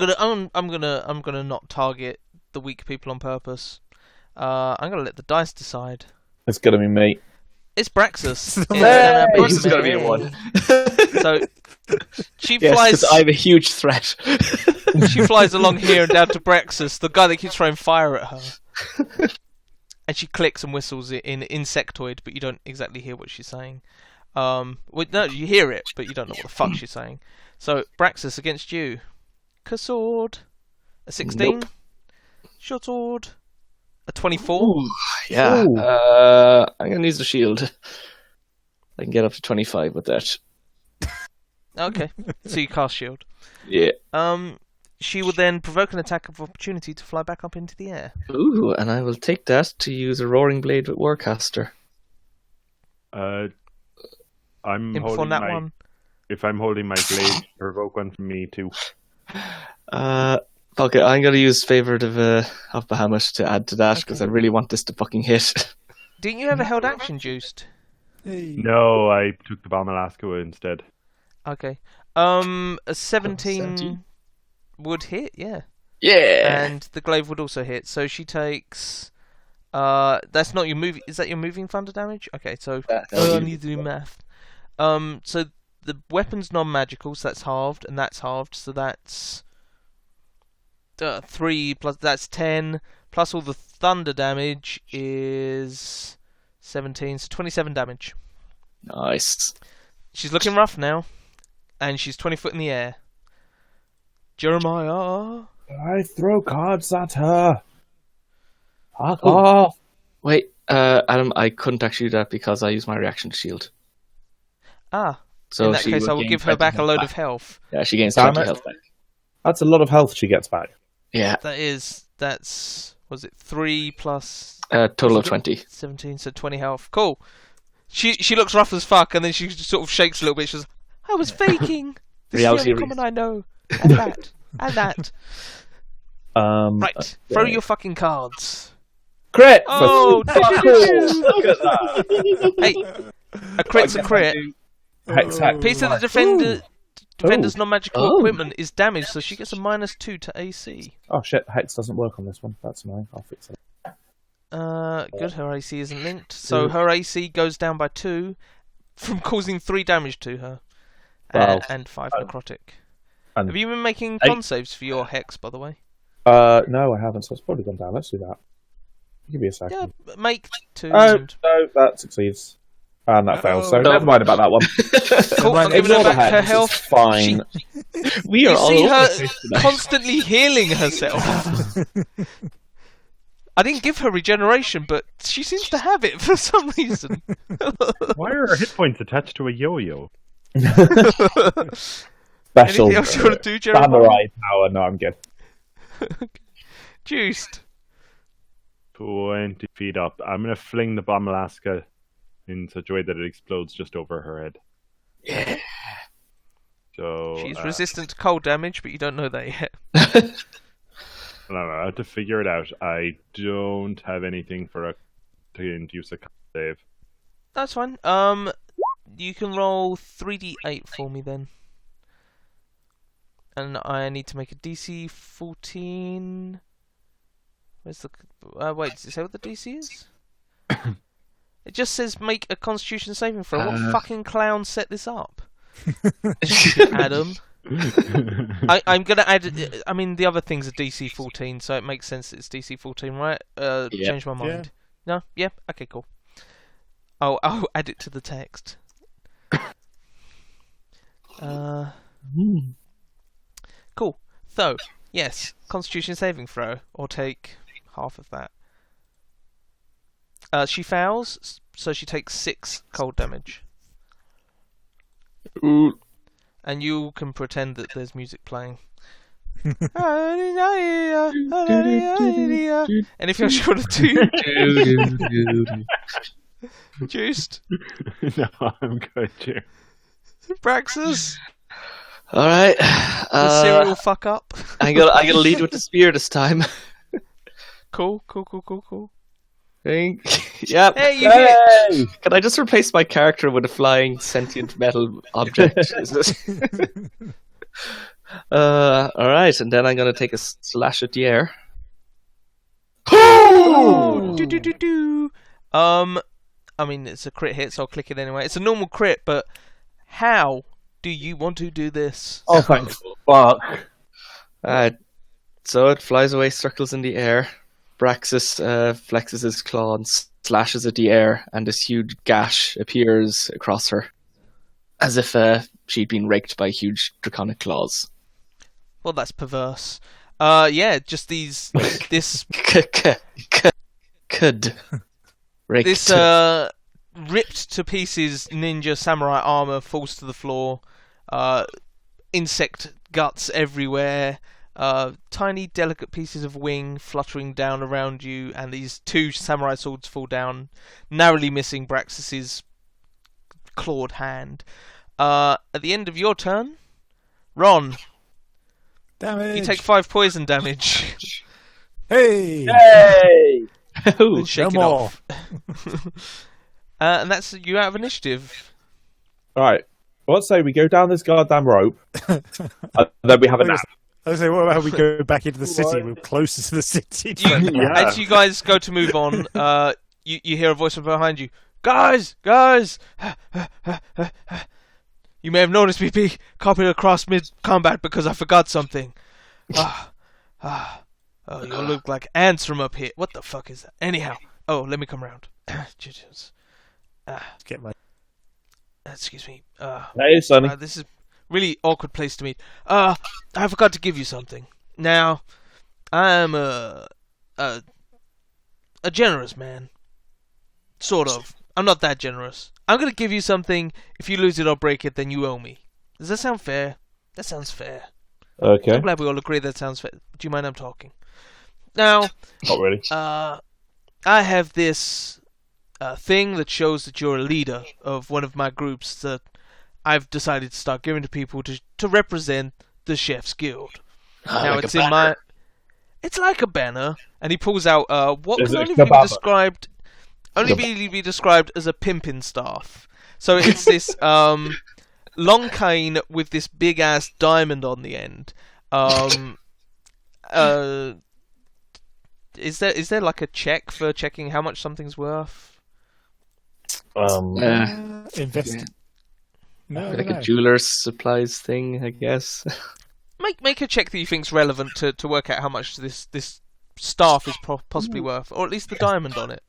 I'm gonna not target the weak people on purpose. I'm gonna let the dice decide. It's gonna be me. It's Braxis. It's Hey! gonna This is going to be a me. 1. So she Yes, flies. because I'm a huge threat. She flies along here and down to Braxis, the guy that keeps throwing fire at her. And she clicks and whistles it in insectoid, but you don't exactly hear what she's saying. Well, no, you hear it, but you don't know what the fuck she's saying. So Braxis against you. Sword. A 16. Nope. Short sword. A 24. Ooh, yeah. Ooh. I'm going to use the shield. I can get up to 25 with that. Okay, so you cast shield. Yeah. She will then provoke an attack of opportunity to fly back up into the air. Ooh, and I will take that to use a roaring blade with Warcaster. I'm In before holding that my. one. If I'm holding my blade, provoke one from me too. Okay, I'm going to use Favourite of Bahamut to add to that because I really want this to fucking hit. Didn't you have a held action juiced? Hey. No, I took the bomb Alaska instead. Okay. A 17 17? would hit, yeah. Yeah. And the glaive would also hit. So she takes. That's not your moving. Is that your moving thunder damage? Okay, so I need to do math. So the weapon's non-magical, so that's halved, and that's halved, so that's 3 plus that's 10 plus all the thunder damage is 17, so 27 damage. Nice. She's looking rough now, and she's 20 foot in the air. Jeremiah. I throw cards at her. Fuck Oh. off. Wait, Adam, I couldn't actually do that because I used my reaction to shield. Ah, So in that she case, would I will gain give her 20 back a health load back. of health. Yeah, she gains Damn 20 it. health back. That's a lot of health she gets back. Yeah, That's was it 3 plus total of 20. 17, so 20 health. Cool. She looks rough as fuck, and then she just sort of shakes a little bit. She goes, "I was faking. This Reality is the only comment I know, and that, and that." Right, throw your fucking cards. Crit! Oh, Fuck off. Look at that. Hey, a crit's a crit. Hex hack. Piece of the defender's non-magical Oh. equipment is damaged, so she gets a -2 to AC. Oh shit, Hex doesn't work on this one. That's annoying. I'll fix it. Good, her AC isn't linked, so her AC goes down by 2 from causing 3 damage to her. Wow. And 5 necrotic. And Have you been making Eight. con saves for your hex, by the way? no, I haven't, so it's probably gone down. Let's do that. Give me a second. Yeah, make 2. Oh, and... no, that succeeds. And that fails, so No. never mind about that one. Cool, I'm giving her Ignore the back her Hex, health. it's fine. We are You all see over her the place tonight. constantly healing herself. I didn't give her regeneration, but she seems to have it for some reason. Why are her hit points attached to a yo-yo? Special Anything else you want to do, Jeremiah? samurai power. No, I'm good. Juiced. 20 feet up. I'm going to fling the bomb Alaska in such a way that it explodes just over her head. Yeah. So She's resistant to cold damage, but you don't know that yet. I have to figure it out. I don't have anything to induce a con save. That's fine. You can roll 3d8 for me then. And I need to make a DC 14. Where's the... wait, does it say what the DC is? It just says make a Constitution saving throw. What fucking clown set this up? Adam. I'm gonna add... I mean, the other thing's a DC 14, so it makes sense that it's DC 14, right? Change my mind. No? Yeah? Okay, cool. I'll add it to the text. Cool. So, yes, Constitution saving throw, or take half of that. She fails, so she takes 6 cold damage. Ooh. And you can pretend that there's music playing. And if you're sure to do juiced, No, I'm good, Jim. Braxis, All right. the serial fuck up. I'm gonna lead with the spear this time. Cool. Yeah. Hey, you hit! Hey! Can I just replace my character with a flying sentient metal object? Is it? All right, and then I'm gonna take a slash at the air. Oh, do. I mean, it's a crit hit, so I'll click it anyway. It's a normal crit, but how do you want to do this? Oh, thank fuck. So it flies away, circles in the air. Braxis flexes his claw and slashes at the air, and this huge gash appears across her, as if she'd been raked by huge draconic claws. Well, that's perverse. Yeah, just this Could. Raked. this ripped to pieces ninja samurai armor falls to the floor. Insect guts everywhere. Tiny delicate pieces of wing fluttering down around you, and these two samurai swords fall down, narrowly missing Braxis's clawed hand. At the end of your turn, Ron, Damage. you take 5 poison damage. Hey! Hey! And shake no it more. off. And that's you out of initiative. Right. Let's say we go down this goddamn rope, and then we have a nap. I was saying, what about we go back into the city? We're closer to the city. Yeah. As you guys go to move on, you hear a voice from behind you. Guys! You may have noticed me be copied across mid-combat because I forgot something. Oh, you look like ants from up here. What the fuck is that? Anyhow, let me come around. Get my... Excuse me. Hey, Sonny. This is really awkward place to meet. I forgot to give you something. Now, I'm a generous man. Sort of. I'm not that generous. I'm gonna give you something. If you lose it or break it, then you owe me. Does that sound fair? That sounds fair. Okay. I'm glad we all agree that sounds fair. Do you mind I'm talking? Now, Not really. I have this thing that shows that you're a leader of one of my groups that I've decided to start giving to people to represent the Chef's Guild. Now like it's a in banner. it's like a banner, and he pulls out what Is can it only really be kebab? described as a pimpin' staff. So it's this long cane with this big ass diamond on the end. Is there like a check for checking how much something's worth? Invest. No, Like no. a jeweler's supplies thing, I guess. Make a check that you think's relevant to work out how much this staff is possibly worth, or at least the diamond on it.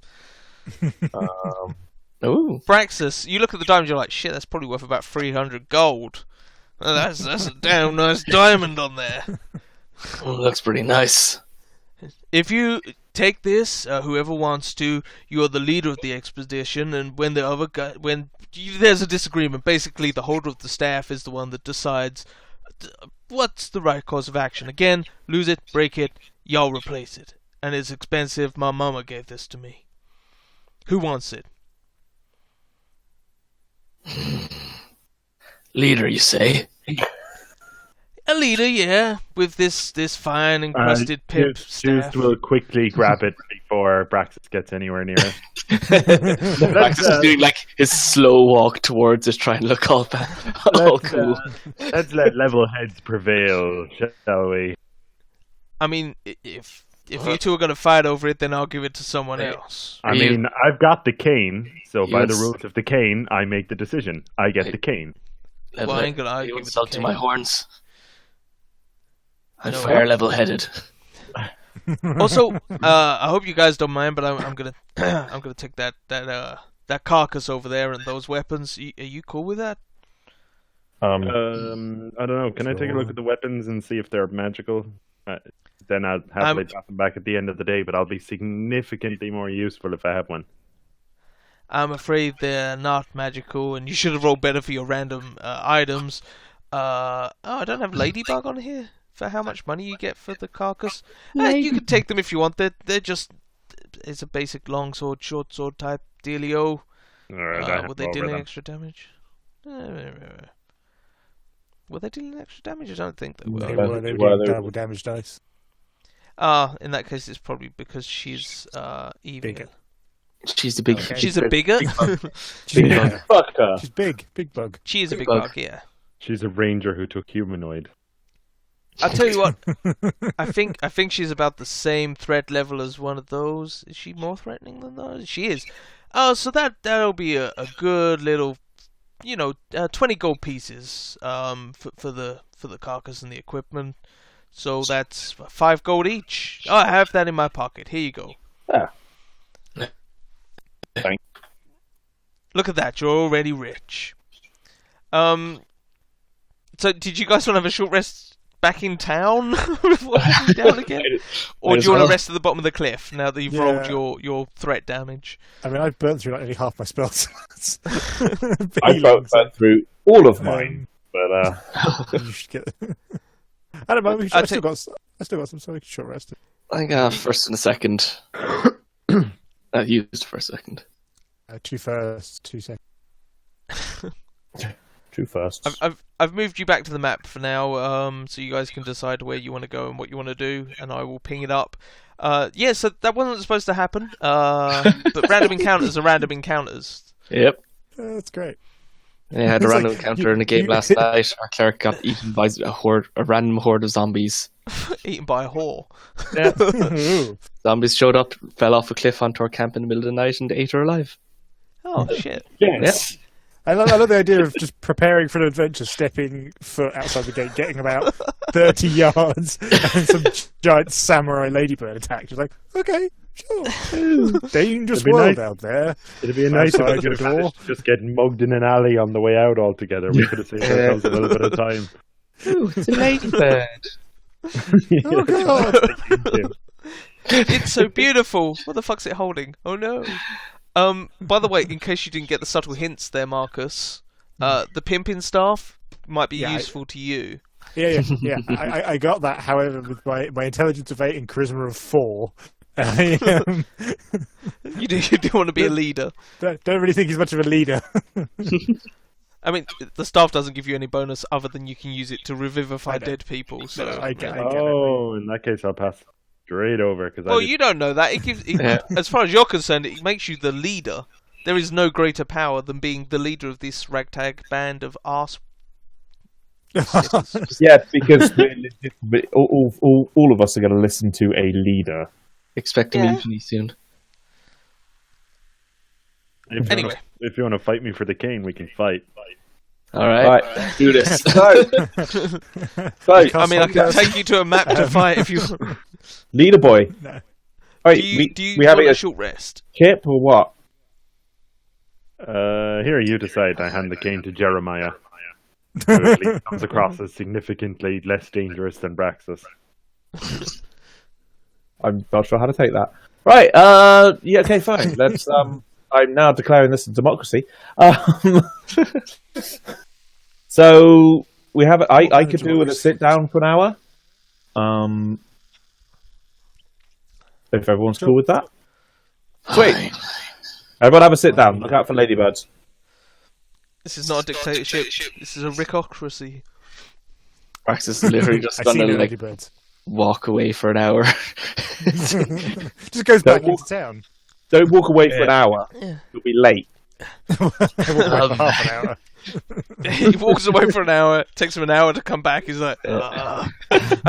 Oh, Braxis, you look at the diamond, you're like, shit, that's probably worth about 300 gold. That's a damn nice diamond on there. looks pretty nice. If you take this, whoever wants to, you're the leader of the expedition, and when there's a disagreement, basically the holder of the staff is the one that decides what's the right course of action. Again, lose it, break it, y'all replace it. And it's expensive, my mama gave this to me. Who wants it? Leader, you say? A leader, yeah, with this fine encrusted pimp staff. Juice will quickly grab it before Braxis gets anywhere near it. Braxis is doing like his slow walk towards it, trying to look all cool. Let's let level heads prevail, shall we? I mean, if you two are going to fight over it, then I'll give it to someone else. I mean, I've got the cane, so by the Yes. rules of the cane, I make the decision. I get the cane. Well, I ain't gonna argue You with the insulting king. my horns. I'm know fair level-headed. Also, I hope you guys don't mind, but I'm gonna I'm gonna take that carcass over there and those weapons. Are you cool with that? I don't know. Can I take a look at the weapons and see if they're magical? Then I'll happily drop them back at the end of the day, but I'll be significantly more useful if I have one. I'm afraid they're not magical, and you should have rolled better for your random items. I don't have Ladybug on here for how much money you get for the carcass. You can take them if you want. They're just it's a basic long sword, short sword type dealio. Alright, I have Would they over deal them. extra damage? Were they dealing extra damage? I don't think they were. They Well, were, they well, were they- double damage dice. In that case, it's probably because she's evil. Bigger. She's the big. Okay. She's a bigger. Yeah. Fuck her. She's big bug. She is a big bug. bug. Yeah. She's a ranger who took humanoid. I'll tell you what. I think she's about the same threat level as one of those. Is she more threatening than those? She is. Oh, so that'll be a good little, 20 gold pieces for the carcass and the equipment. So that's 5 gold each. Oh, I have that in my pocket. Here you go. Yeah. Thanks. Look at that. You're already rich. So did you guys want to have a short rest back in town before heading down again? Or do you want to rest at the bottom of the cliff now that you've rolled your threat damage? I mean, I've burnt through like nearly half my spell slots. I burnt through all of mine, but you should get. I don't know. I still got some, so we can short rest. I think first and a second. Used for a second. 2 firsts, 2 seconds. true first. I've moved you back to the map for now, so you guys can decide where you want to go and what you want to do, and I will ping it up. So that wasn't supposed to happen, but random encounters are random encounters. Yep. That's great. I had a It's random like, encounter in a game last night. Our cleric got eaten by a random horde of zombies. Eaten by a whore. Ooh. Zombies showed up, fell off a cliff onto our camp in the middle of the night, and ate her alive. Oh shit! Yes. I love the idea of just preparing for an adventure, stepping foot outside the gate, getting about 30 yards, and some giant samurai ladybird attack. She's like, okay, sure. Dangerous It'd be world nice. out there. It'd be nice if Outside we your could have door. managed to just get mugged in an alley on the way out altogether. We could have saved ourselves a little bit of time. Ooh, it's a ladybird. Oh god! It's so beautiful. What the fuck's it holding? Oh no. By the way, in case you didn't get the subtle hints there, Marcus, the pimping staff might be useful to you. Yeah. I got that. However, with my intelligence of 8 and charisma of 4, You do want to be a leader. don't really think he's much of a leader. I mean, the staff doesn't give you any bonus other than you can use it to revivify dead people. So, I get it. In that case, I'll pass straight over because well, you don't know that. It gives, as far as you're concerned, it makes you the leader. There is no greater power than being the leader of this ragtag band of arse. Yeah, because all of us are going to listen to a leader. Expect a mutiny soon. Anyway. If you want to fight me for the cane, we can fight. All right, do this. So, I mean, I can take you to a map to fight if you. leader boy. No. Right, Do you we want having a short rest? chip or what? Here, you decide. I hand the cane to Jeremiah. Who at least comes across as significantly less dangerous than Braxis. I'm not sure how to take that. Right. Yeah. Okay. Fine. Let's. I'm now declaring this a democracy. So we have. I could do with a sit down for an hour. If everyone's cool with that. Sweet. Everyone have a sit down. Look out for ladybirds. This is not a dictatorship. This is a rickocracy. Prax is literally just I see gonna no like ladybirds. walk away for an hour. Just goes back into town. Don't walk away for an hour. Yeah. You'll be late. Walk away for half an hour. He walks away for an hour. Takes him an hour to come back. He's like, I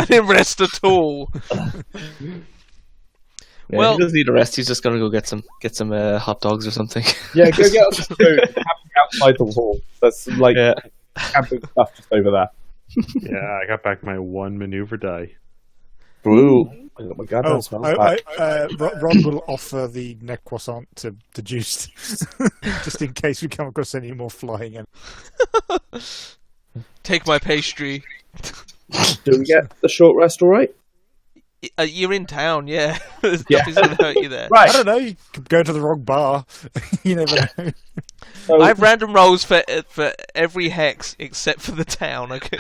didn't rest at all. Yeah, Well- he doesn't need a rest. He's just gonna go get some hot dogs or something. Yeah, go get us some food. Outside the wall. That's like camping stuff just over there. Yeah, I got back my 1 maneuver die. Ooh. I got my goddamn Oh, smells back. Ron will offer the neck croissant to Juice, just in case we come across any more flying in. Take my pastry. Do we get the short rest all right? You're in town, yeah. Nothing's going to hurt you there. Right. I don't know, you could go to the wrong bar. You never know. So, I have random rolls for every hex except for the town. Okay.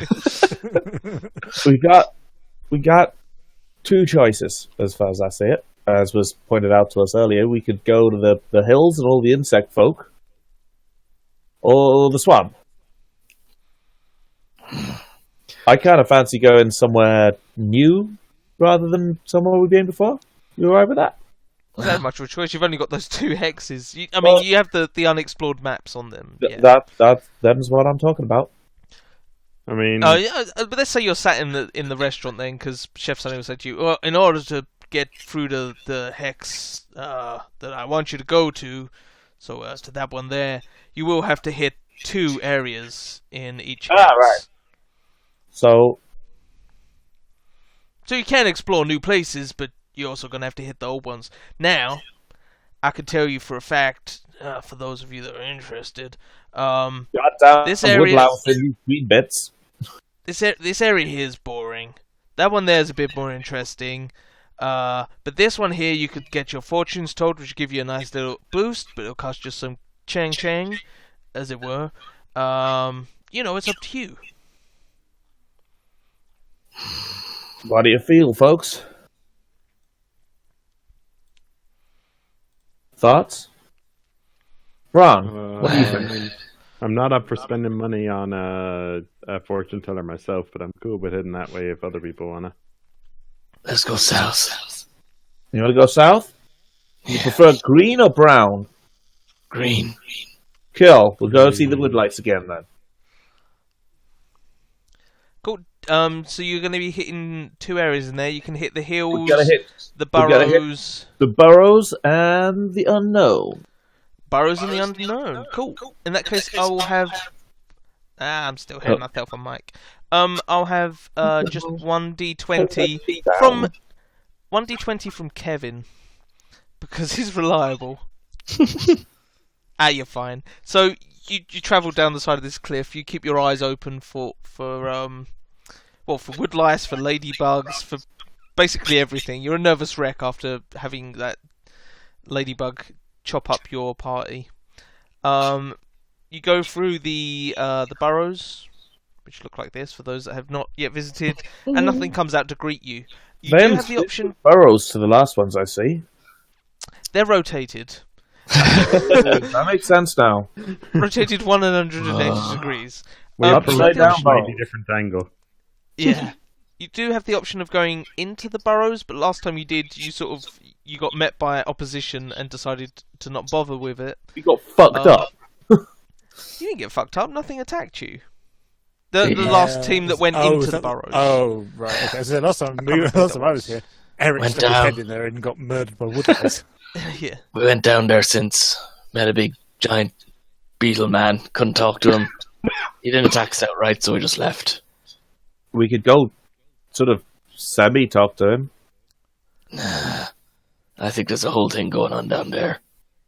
we got 2 choices as far as I see it. As was pointed out to us earlier, we could go to the hills and all the insect folk, or the swamp. I kind of fancy going somewhere new rather than somewhere we've been before. You alright with that? Is that much of a choice? You've only got those 2 hexes. You have the unexplored maps on them. Yeah. That's what I'm talking about. I mean, but let's say you're sat in the restaurant then, because Chef Sunny will say to you, well, in order to get through to the hex that I want you to go to, so as to that one there, you will have to hit 2 areas in each hex. Right. So you can explore new places, but you're also going to have to hit the old ones. Now, I can tell you for a fact, for those of you that are interested, this area, bits. this area here is boring. That one there is a bit more interesting. But this one here, you could get your fortunes told, which will give you a nice little boost, but it'll cost you some chang, as it were. It's up to you. What do you feel, folks? Thoughts? Ron, what do you think? I'm not up for spending money on a fortune teller myself, but I'm cool with heading that way if other people wanna. Let's go south. You want to go south? You prefer green or brown? Green. Cool. We'll go see the woodlights again then. Cool. So you're going to be hitting 2 areas in there. You can hit the hills, the burrows. The burrows and the unknown. Burrows and the unknown. Cool. In that case, I will have... I'm still hearing myself on mic. I'll have just 1d20 from... 1d20 from Kevin. Because he's reliable. You're fine. So, you travel down the side of this cliff. You keep your eyes open for wood lice, for ladybugs, for basically everything. You're a nervous wreck after having that ladybug chop up your party. You go through the burrows, which look like this for those that have not yet visited, and nothing comes out to greet you. You do have the option. Burrows to the last ones I see. They're rotated. That makes sense now. Rotated 180 degrees. Upside down, slightly different angle. Yeah. You do have the option of going into the burrows, but last time you did, you got met by opposition and decided to not bother with it. You got fucked up. You didn't get fucked up. Nothing attacked you. The last team that went into the burrows. Oh, right. Okay. So last time I was here, Eric stuck his head in there and got murdered by woodlice. Yeah. We went down there since. Met a big, giant beetle man. Couldn't talk to him. He didn't attack us outright, so we just left. We could go sort of semi-talk to him. Nah. I think there's a whole thing going on down there.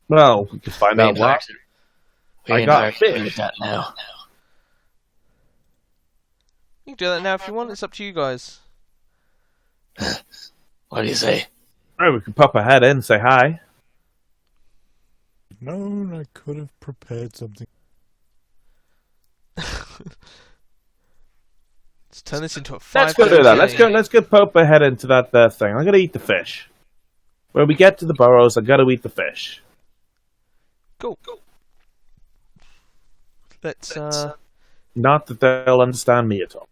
Well, we could find out what. I got fish. That now. You can do that now if you want. It's up to you guys. What do you say? Right, we could pop our head in and say hi. No, I could have prepared something. Let's turn this into a 5. Let's go do that. Let's go poke our head into that thing. I'm gonna eat the fish. When we get to the burrows, I gotta eat the fish. Cool. Let's Not that they'll understand me at all.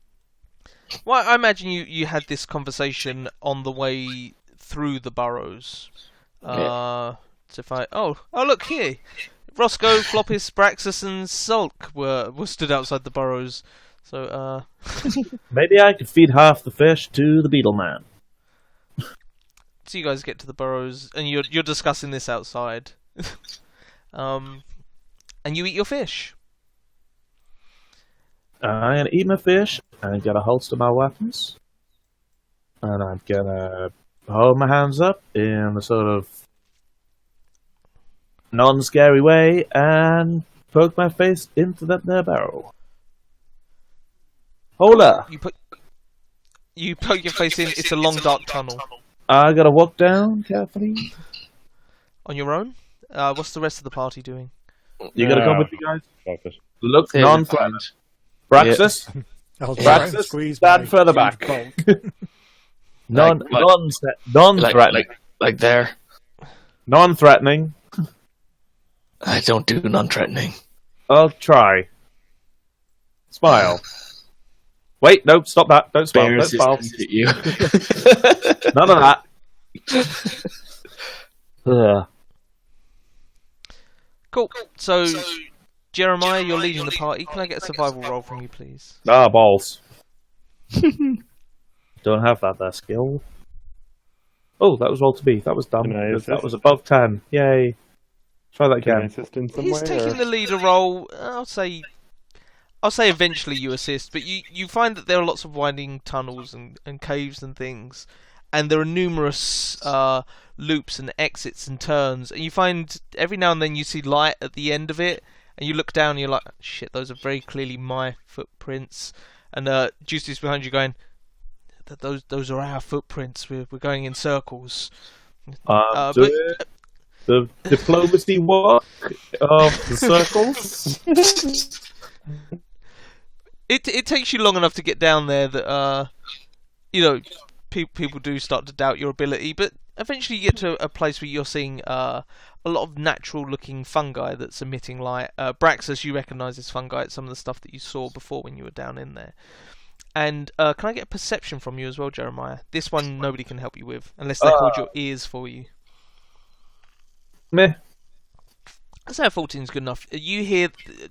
Well, I imagine you had this conversation on the way through the burrows. So if look here, Roscoe, Floppis, Braxis, and Sulk were stood outside the burrows. So maybe I could feed half the fish to the beetle man. So you guys get to the burrows, and you're discussing this outside. And you eat your fish. I'm gonna eat my fish, and I'm gonna holster my weapons, and I'm gonna hold my hands up in a sort of non-scary way, and poke my face into that there barrel. Hola! You poke your face in. It's a long, dark tunnel. I gotta walk down carefully. On your own? What's the rest of the party doing? You gotta come with me, guys. Focus. Look non-threatening. Braxis? Braxis, stand further back. Non-threatening. Like there. Non-threatening. I don't do non-threatening. I'll try. Smile. Wait, no, stop that. Don't smile. Don't smile. You. None of that. Ugh. Cool. So, Jeremiah, you're leading the party. Can I get a survival roll from you, please? Ah, balls. Don't have that skill. Oh, that was roll to be. That was dumb. Can I assist? That was above 10. Yay. Try that Can I again. assist in some He's way? taking the leader role. I'll say eventually you assist, but you find that there are lots of winding tunnels and caves and things, and there are numerous loops and exits and turns, and you find every now and then you see light at the end of it, and you look down and you're like, shit, those are very clearly my footprints, and Juicy's behind you going, those are our footprints, we're going in circles. But the diplomacy work of the circles. It takes you long enough to get down there that people do start to doubt your ability, but eventually you get to a place where you're seeing a lot of natural-looking fungi that's emitting light. Braxus, you recognise as fungi. It's some of the stuff that you saw before when you were down in there. And can I get a perception from you as well, Jeremiah? This one nobody can help you with, unless they hold your ears for you. Meh. I'd say a 14 is good enough. You hear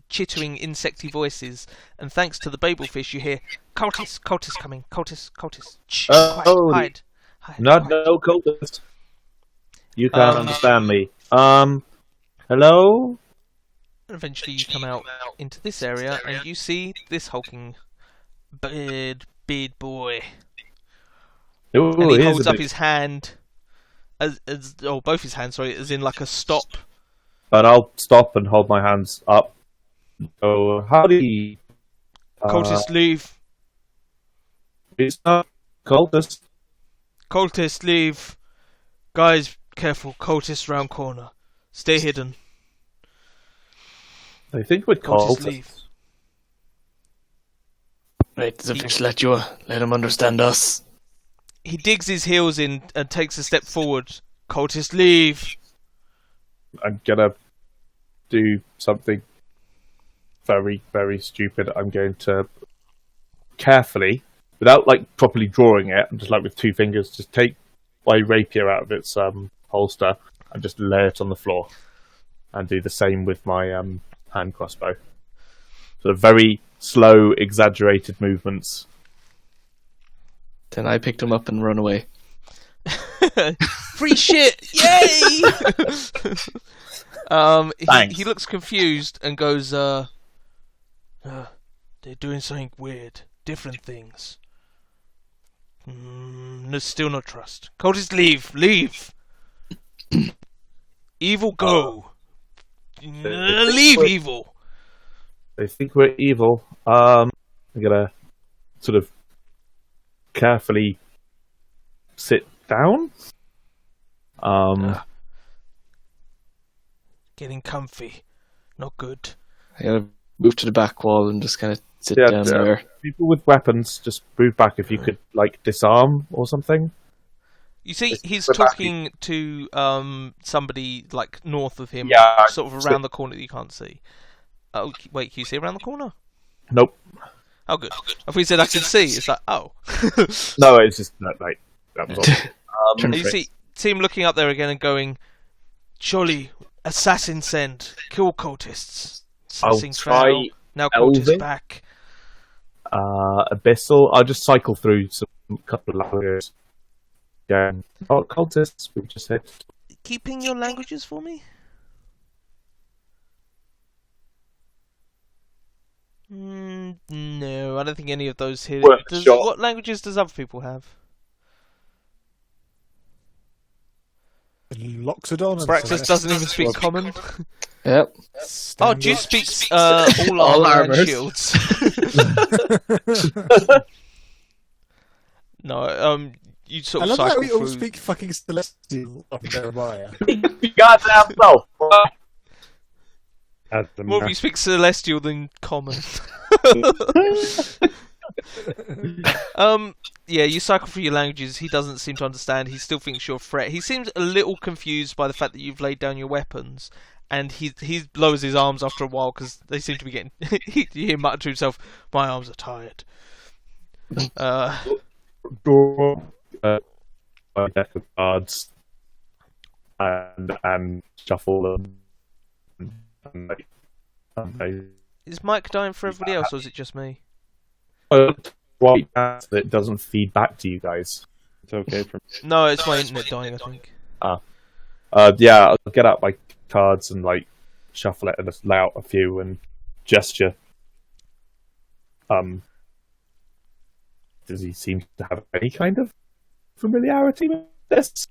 chittering insecty voices, and thanks to the babelfish, you hear cultists coming, cultists. Shh, quiet, hide. Not no cultist. You can't understand me. Hello? Eventually you come out into this area, and you see this hulking beard boy. Ooh, And he here's holds a up bit- his hand, both his hands, sorry, as in like a stop. But I'll stop and hold my hands up. Oh, howdy. Cultists leave. It's not cultist. Cultists leave. Guys, careful. Cultists round corner. Stay hidden. I think we're Cultists leave. cultists. Right, the fish let him understand us. He digs his heels in and takes a step forward. Cultists leave. I'm gonna do something very, very stupid. I'm going to carefully, without like properly drawing it, I'm just like with two fingers, just take my rapier out of its holster and just lay it on the floor, and do the same with my hand crossbow. Sort of very slow, exaggerated movements. Then I picked him up and run away. Free shit! Yay! Thanks. He looks confused and goes, they're doing something weird. Different things. No, still no trust. Cultists leave! Evil go! Leave evil! They think we're evil. I'm gonna sort of carefully sit down. Getting comfy. Not good. I gotta move to the back wall and just kind of sit Yeah, down yeah. there. People with weapons, just move back if you could, like, disarm or something. You see, he's we're back. talking to somebody like north of him, Yeah, sort of around the corner that you can't see. Oh, wait, can you see around the corner? Nope. Oh, good. If we said I can see, it's like, oh. No, it's just that, like, that was all. And you see him looking up there again and going, surely, assassin send, kill cultists. I'll Assassin try fail, now cultists Elvish. back. Abyssal. I'll just cycle through some couple of languages. Yeah. Oh, cultists. We just said. Keeping your languages for me? No, I don't think any of those here. Worth a shot. What languages does other people have? Loxodon. and Braxis doesn't even speak common. Yep. Oh, Standard. Juice speaks all All armor and armors. shields. No, you I sort of love how cycle we all through. speak fucking Celestial of Jeremiah. Goddamn self. As the More of you speak celestial than common. Yeah, you cycle through your languages. He doesn't seem to understand. He still thinks you're a threat. He seems a little confused by the fact that you've laid down your weapons, and he lowers his arms after a while because they seem to be getting. You hear him mutter to himself, "My arms are tired." My deck of cards. and shuffle and Is Mike dying for everybody else, or is it just me? right that it doesn't feed back to you guys. It's okay for me. No, it's my internet dying, I think. Yeah, I'll get out my cards and like shuffle it and just lay out a few and gesture. Does he seem to have any kind of familiarity with this?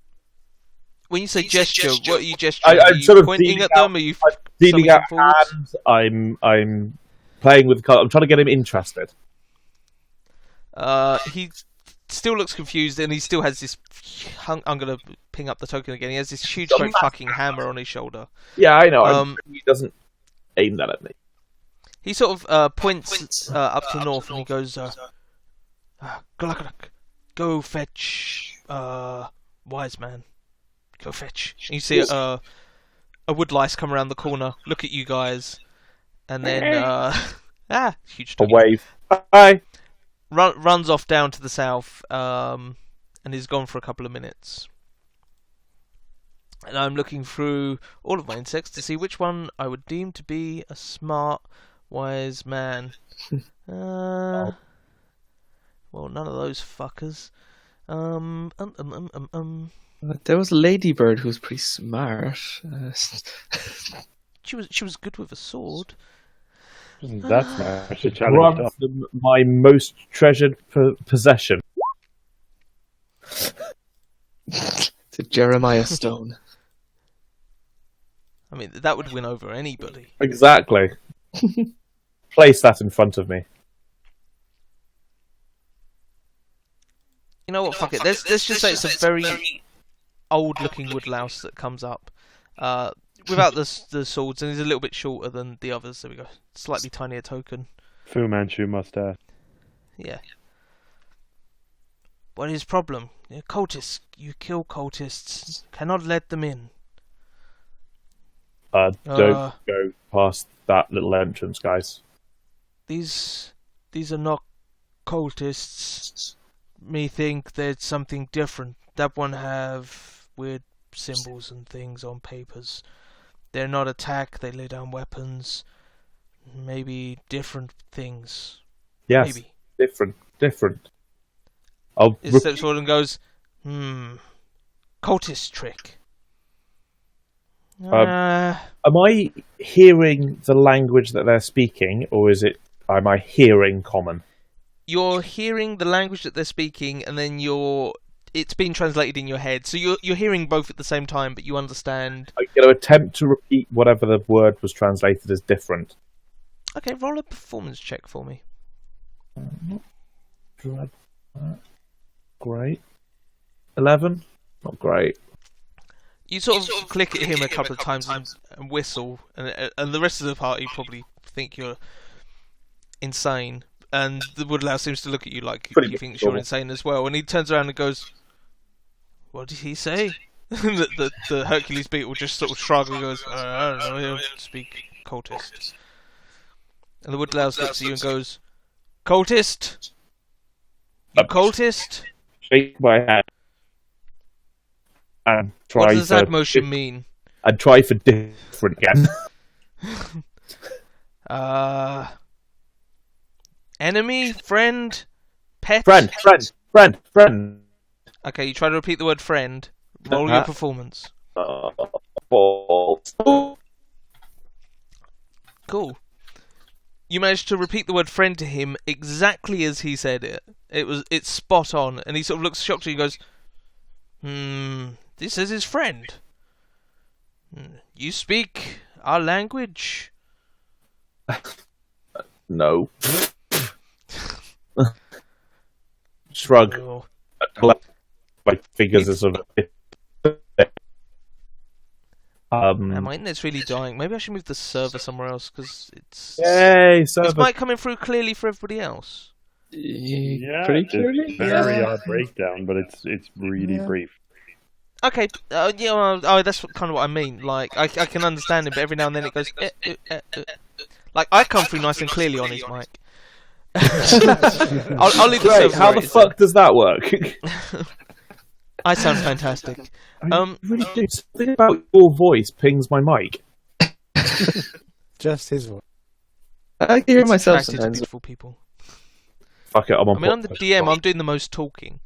When you say gesture, what are you gesturing? I'm are you sort of pointing at them? Are you dealing summoning out forwards? hands. I'm playing with the card. I'm trying to get him interested. He still looks confused, and he still has this. I'm gonna ping up the token again. He has this huge, great fucking hammer on his shoulder. Yeah, I know. He doesn't aim that at me. He sort of points up to the north, and he goes, "Gluk, go fetch, wise man. Go fetch." And you see a woodlice come around the corner, look at you guys, and then huge A token. wave. Hi. Runs off down to the south, and is gone for a couple of minutes. And I'm looking through all of my insects to see which one I would deem to be a smart, wise man. Well, none of those fuckers. There was a ladybird who was pretty smart. She was good with a sword. That's nice. I should challenge Grabs my most treasured possession. The Jeremiah Stone. I mean, that would win over anybody. Exactly. Place that in front of me. You know what? Fuck it. Let's just say it's a very old-looking woodlouse that comes up, without the swords, and he's a little bit shorter than the others. There we go. Slightly tinier token. Fu Manchu mustache. Yeah. What is his problem? Cultists. You kill cultists. Cannot let them in. Don't go past that little entrance, guys. These are not cultists. Me think there's something different. That one have weird symbols and things on papers. They're not attack. They lay down weapons. Maybe different things. Yes, Maybe. different. I'll He steps forward and goes, cultist trick. Am I hearing the language that they're speaking, or am I hearing common? You're hearing the language that they're speaking, and then it's being translated in your head. So you're hearing both at the same time, but you understand. I'm going to attempt to repeat whatever the word was translated as different. Okay, roll a performance check for me. Great. 11? Not great. You sort of click at him a couple of times and whistle, and the rest of the party probably think you're insane. And the woodlouse seems to look at you like he thinks you're insane as well. And he turns around and goes, "What did he say?" the Hercules beetle just sort of shrugs and goes, "I don't know, he'll speak cultist." And the woodlouse looks at you and goes, "Cultist? You cultist?" Shake my head. And try What does that motion mean? And try for different again. Enemy? Friend? Pet? Friend. Okay, you try to repeat the word friend. Roll your performance. Balls. Cool. You managed to repeat the word friend to him exactly as he said it. It's spot on, and he sort of looks shocked and he goes, this is his friend. You speak our language? No. Shrug. Oh. My fingers are sort of... Man, my internet's really dying. Maybe I should move the server somewhere else, because it's... Yay, server. Is Mike coming through clearly for everybody else? Yeah, Pretty it's clearly. very odd breakdown, but it's really brief. Okay, that's kind of what I mean. Like, I can understand it, but every now and then it goes... Like, I come through nice and clearly on his mic. I'll leave the server. How the fuck does that work? I sound fantastic. Really do. Something about your voice pings my mic. Just his voice. I can hear myself Attracted to sometimes. beautiful people. Fuck it, I'm on. I'm the DM. I'm doing the most talking.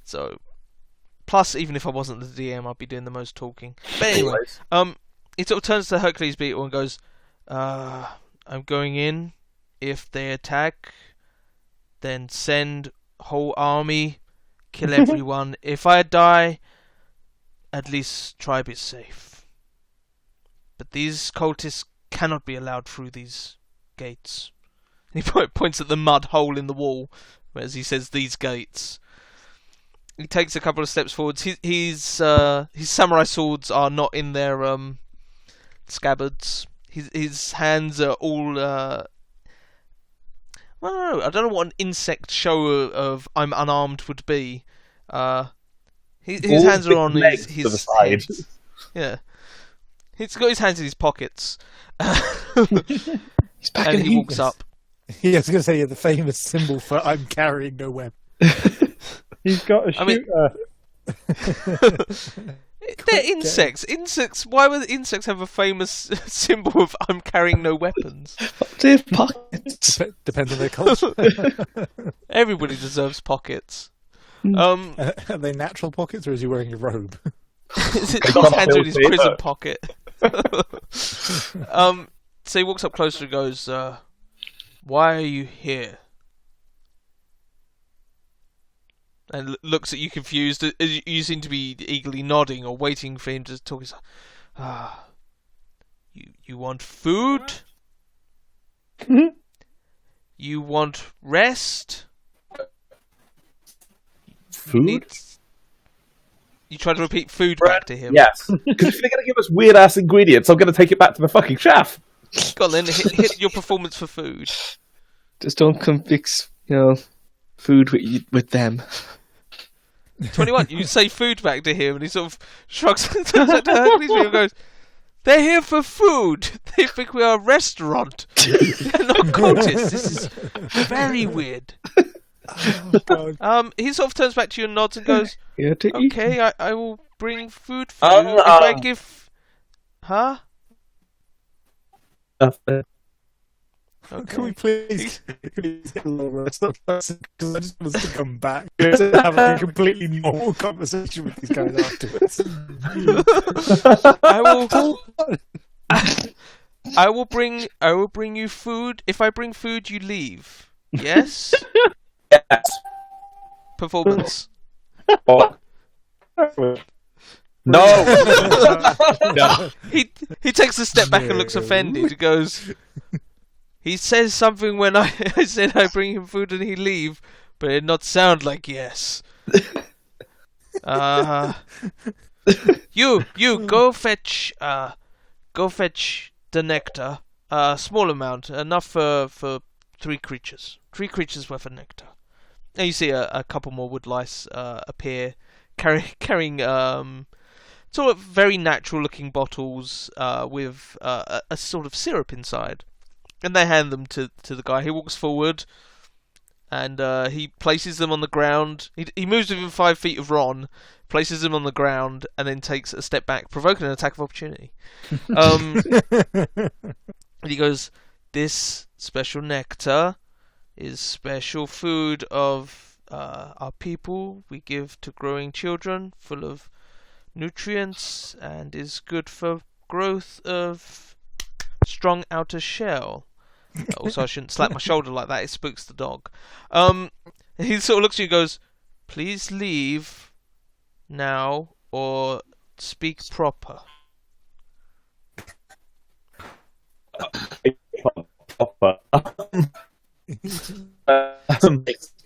So, plus, even if I wasn't the DM, I'd be doing the most talking. But anyway, he sort of turns to Hercules Beetle and goes, "I'm going in. If they attack, then send whole army, kill everyone. If I die, at least tribe is safe. But these cultists cannot be allowed through these gates." He points at the mud hole in the wall as he says these gates. He takes a couple of steps forwards. His samurai swords are not in their scabbards. His hands are all well, I don't know what an insect show of I'm unarmed would be. His hands are on his to the side. head. Yeah. He's got his hands in his pockets. He's back And in he walks up. Yeah, I was going to say, the famous symbol for I'm carrying no weapon. He's got a shooter. They're insects. Insects. Why would insects have a famous symbol of "I'm carrying no weapons"? They have pockets. Depends on their culture. Everybody deserves pockets. Are they natural pockets, or is he wearing a robe? His hands are in his prison pocket. So he walks up closer and goes, "Why are you here?" And looks at you confused. You seem to be eagerly nodding or waiting for him to talk. He's like, you want food? You want rest? Food? You try to repeat food back to him. Yes. Because if they're going to give us weird ass ingredients, I'm going to take it back to the fucking chef. Go on then, hit your performance for food. Just don't come fix, food with them. 21. You say food back to him, and he sort of shrugs and turns back to Hercules and goes, "They're here for food. They think we are a restaurant. They're not cultists. This is very weird." Oh, God. He sort of turns back to you and nods and goes, Yeah, to eat. "Okay, I will bring food for you. If I give, huh? Can we please get a little rest of us? Because I just want us to come back to have a completely normal conversation with these guys afterwards. I will bring you food. If I bring food, you leave. Yes? Yes. Performance. Oh. No. He takes a step back and looks offended. He goes, he says something when I said I bring him food and he leave, but it did not sound like yes. You go fetch the nectar. Small amount, enough for 3 creatures. 3 creatures worth of nectar. And you see a couple more wood lice appear, carrying sort of very natural looking bottles with a sort of syrup inside. And they hand them to the guy. He walks forward and he places them on the ground. He moves within 5 feet of Ron, places them on the ground, and then takes a step back, provoking an attack of opportunity. And he goes, "This special nectar is special food of our people. We give to growing children, full of nutrients, and is good for growth of strong outer shell." Also, I shouldn't slap my shoulder like that. It spooks the dog. He sort of looks at you and goes, "Please leave now or speak proper."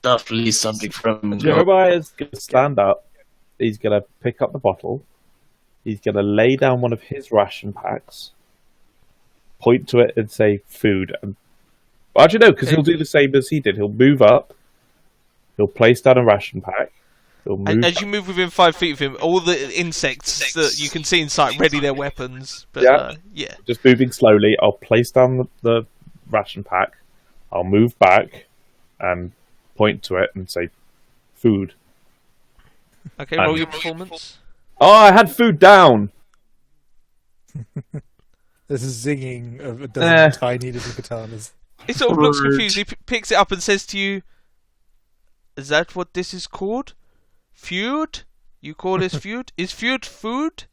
Definitely something from Jeremiah is going to stand up. He's going to pick up the bottle. He's going to lay down one of his ration packs, point to it, and say "food." And actually, no, because he'll do the same as he did. He'll move up. He'll place down a ration pack. He'll move. And as you move within 5 feet of him, all the insects that you can see in sight ready their weapons. But, Yeah. Just moving slowly. I'll place down the ration pack. I'll move back and point to it and say "food." Okay, roll your performance. Oh, I had food down. There's a zinging of a dozen tiny little katanas. He sort of looks confused. He picks it up and says to you, "Is that what this is called? Feud? You call this feud? Is feud food?"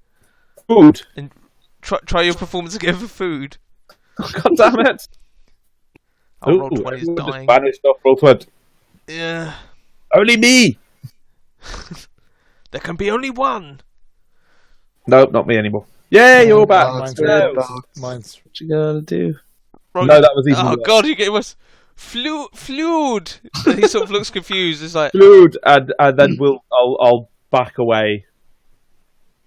Food. And try your performance again for food. Oh, God damn it. Oh, roll 20 is dying. Vanished off roll 20. Yeah. Only me. There can be only one. Nope, not me anymore. Yeah, you're back. Mine's What you gonna do? Roll No, that was even Oh worse. God, you get worse. Fluid. He sort of looks confused. It's like, Food, and then I'll back away.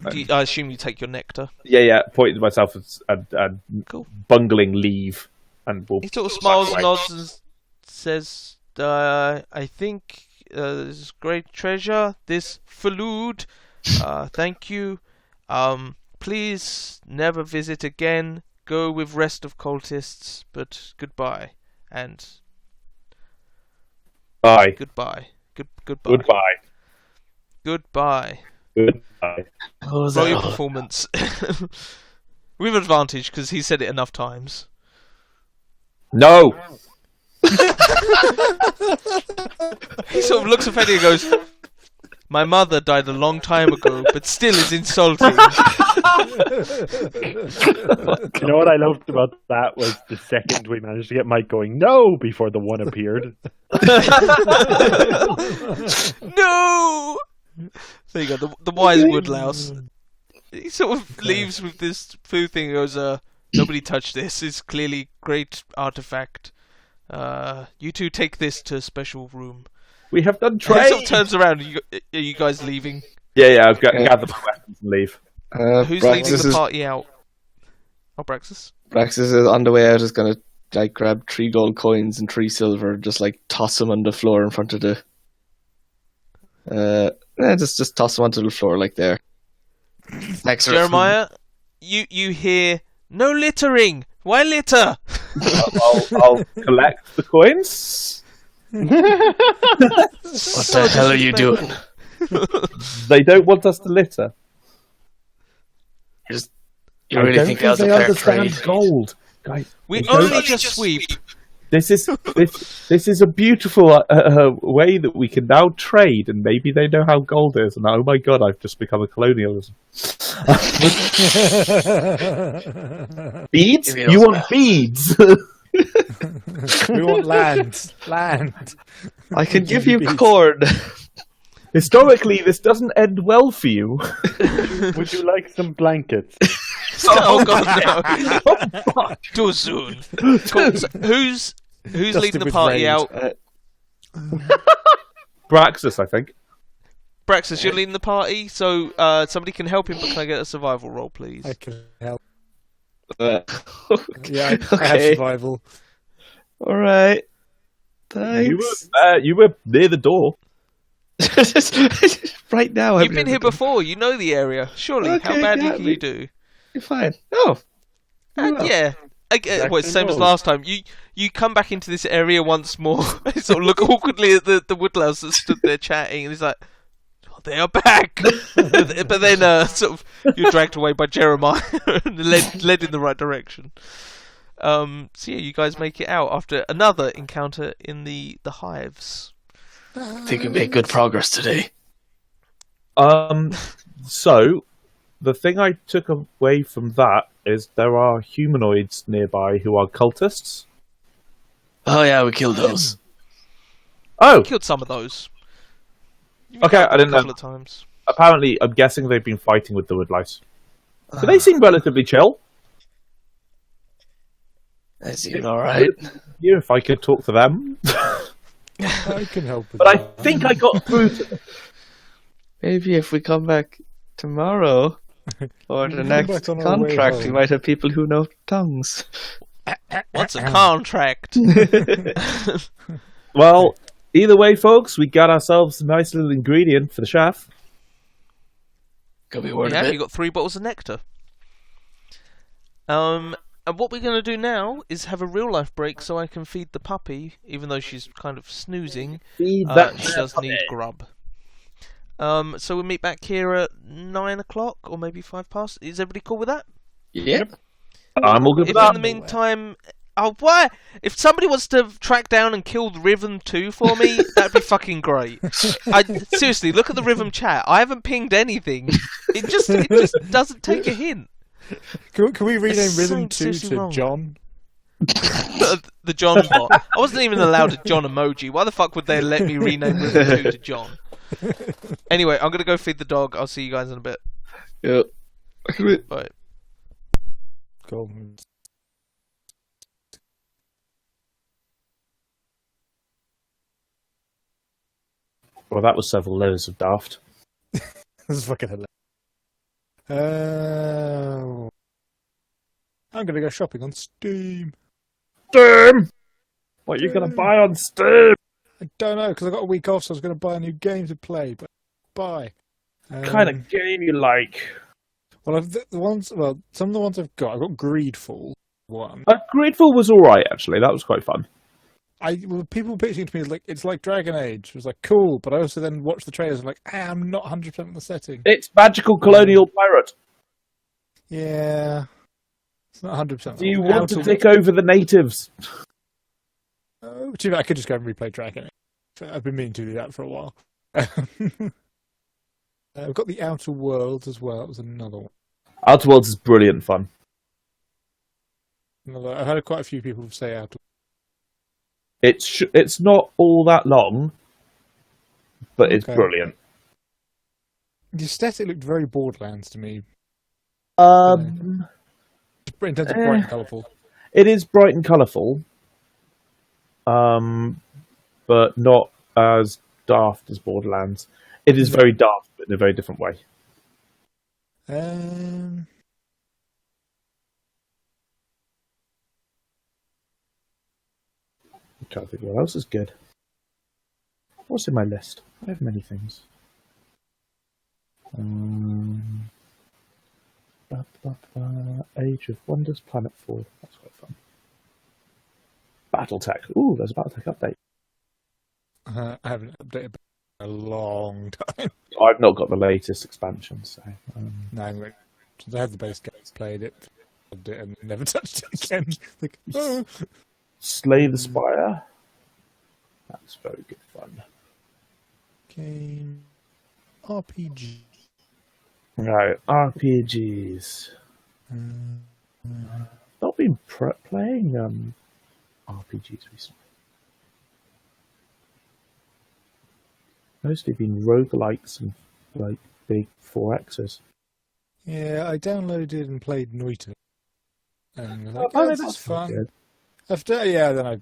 I assume you take your nectar. Yeah, pointing to myself and Cool. bungling leave, and we'll. He sort of smiles, nods, and says, "I think this is great treasure. This food. Thank you. Please never visit again. Go with rest of cultists. But goodbye and Bye. goodbye. Goodbye. Goodbye. Goodbye. Goodbye. Roll your performance with advantage because he said it enough times. No. He sort of looks offended and goes, "My mother died a long time ago, but still is insulting." You know what I loved about that was the second we managed to get Mike going no before the one appeared. No! There you go, the wise woodlouse. He sort of leaves with this food thing and goes, "Nobody touch this. It's clearly great artifact. You two take this to a special room." We have done He sort trade. of turns around. Are you guys leaving? Yeah, I've gathered my weapons and leave. Who's leading the party out? Oh, Braxis. Braxis is on the way out. Is gonna grab 3 gold coins and 3 silver, just toss them on the floor in front of the. Just toss them onto the floor there. Thanks, Jeremiah, you hear no littering. Why litter? I'll collect the coins. What the hell are you doing? They don't want us to litter. You really think that's a they fair understand trade? gold, guys? We They don't- only just sweep. This is a beautiful way that we can now trade, and maybe they know how gold is. And oh my God, I've just become a colonialism. Beads? You want beads? We want land. Land. I can give you corn. Historically, this doesn't end well for you. Would you like some blankets? Oh God, no! Too soon. Cool. So who's leading the with party rage. out? Braxis, I think. Braxis, you're leading the party, so somebody can help him. But can I get a survival roll, please? I can help. Okay. Yeah, I have survival. All right. Thanks. You were near the door. Right now, You've been here before. You know the area. Surely, how Okay, badly yeah, can you do? You're fine. Oh. Yeah. Well, it's same as last time. You come back into this area once more. Sort of look awkwardly at the woodlouse that stood there chatting, and he's like, "Oh, they are back." But then, sort of, you're dragged away by Jeremiah and led in the right direction. So yeah, you guys make it out after another encounter in the hives. I think we made good progress today. So the thing I took away from that is there are humanoids nearby who are cultists. Oh yeah, we killed those. Oh, Killed some of those. okay, I didn't A couple know. of times. Apparently, I'm guessing they've been fighting with the woodlice. So they seem relatively chill. They seem all right. You, if I could talk to them. I can help with But I that. think I got through to them. Maybe if we come back tomorrow or the Come next back on our way contract, we home. might have people who know tongues. What's a contract? Well, either way, folks, we got ourselves a nice little ingredient for the chef. Could be worth Yeah, it. you got 3 bottles of nectar. And what we're going to do now is have a real life break so I can feed the puppy, even though she's kind of snoozing. Feed She does need grub. So we'll meet back here at 9 o'clock or maybe 5 past. Is everybody cool with that? Yep. I'm all good If with in that. the meantime, why? If somebody wants to track down and kill the Rhythm 2 for me, that'd be fucking great. Seriously, look at the Rhythm chat. I haven't pinged anything. It just doesn't take a hint. Can we rename There's Rhythm something 2 seriously to wrong. John? The John bot. I wasn't even allowed a John emoji. Why the fuck would they let me rename Rhythm 2 to John? Anyway, I'm gonna go feed the dog. I'll see you guys in a bit. Yep. Bye. Cool. Well, that was several layers of daft. This is fucking hilarious. I'm gonna go shopping on Steam. Steam! What are you going to buy on Steam? I don't know, because I got a week off, so I was going to buy a new game to play, but buy. What kind of game you like? Well, some of the ones I've got Greedfall 1. Greedfall was alright, actually. That was quite fun. People were pitching to me like it's like Dragon Age. It was like cool, but I also then watched the trailers and like, I'm not 100% in the setting. It's magical colonial pirate. Yeah, it's not 100%. Do you want to take over the natives? I could just go and replay Dragon Age. I've been meaning to do that for a while. We've got the Outer Worlds as well. That was another one. Outer Worlds is brilliant fun. I've had quite a few people say Outer. It's not all that long, but it's brilliant. The aesthetic looked very Borderlands to me. In terms of bright and colourful. It is bright and colourful, but not as daft as Borderlands. It is very daft, but in a very different way. I'm trying to think what else is good. What's in my list? I have many things. Age of Wonders, Planet 4. That's quite fun. Battletech. Ooh, there's a Battletech update. I haven't updated in a long time. I've not got the latest expansion, so... No, since I had the base game, played it, and never touched it again. Like, oh. Slay the Spire. That's very good fun. Game... RPG. Right, RPGs. Not been playing RPGs recently. Mostly been roguelikes and like big 4Xs. Yeah, I downloaded and played Noita. And I was like, that's this is fun. good. After, then I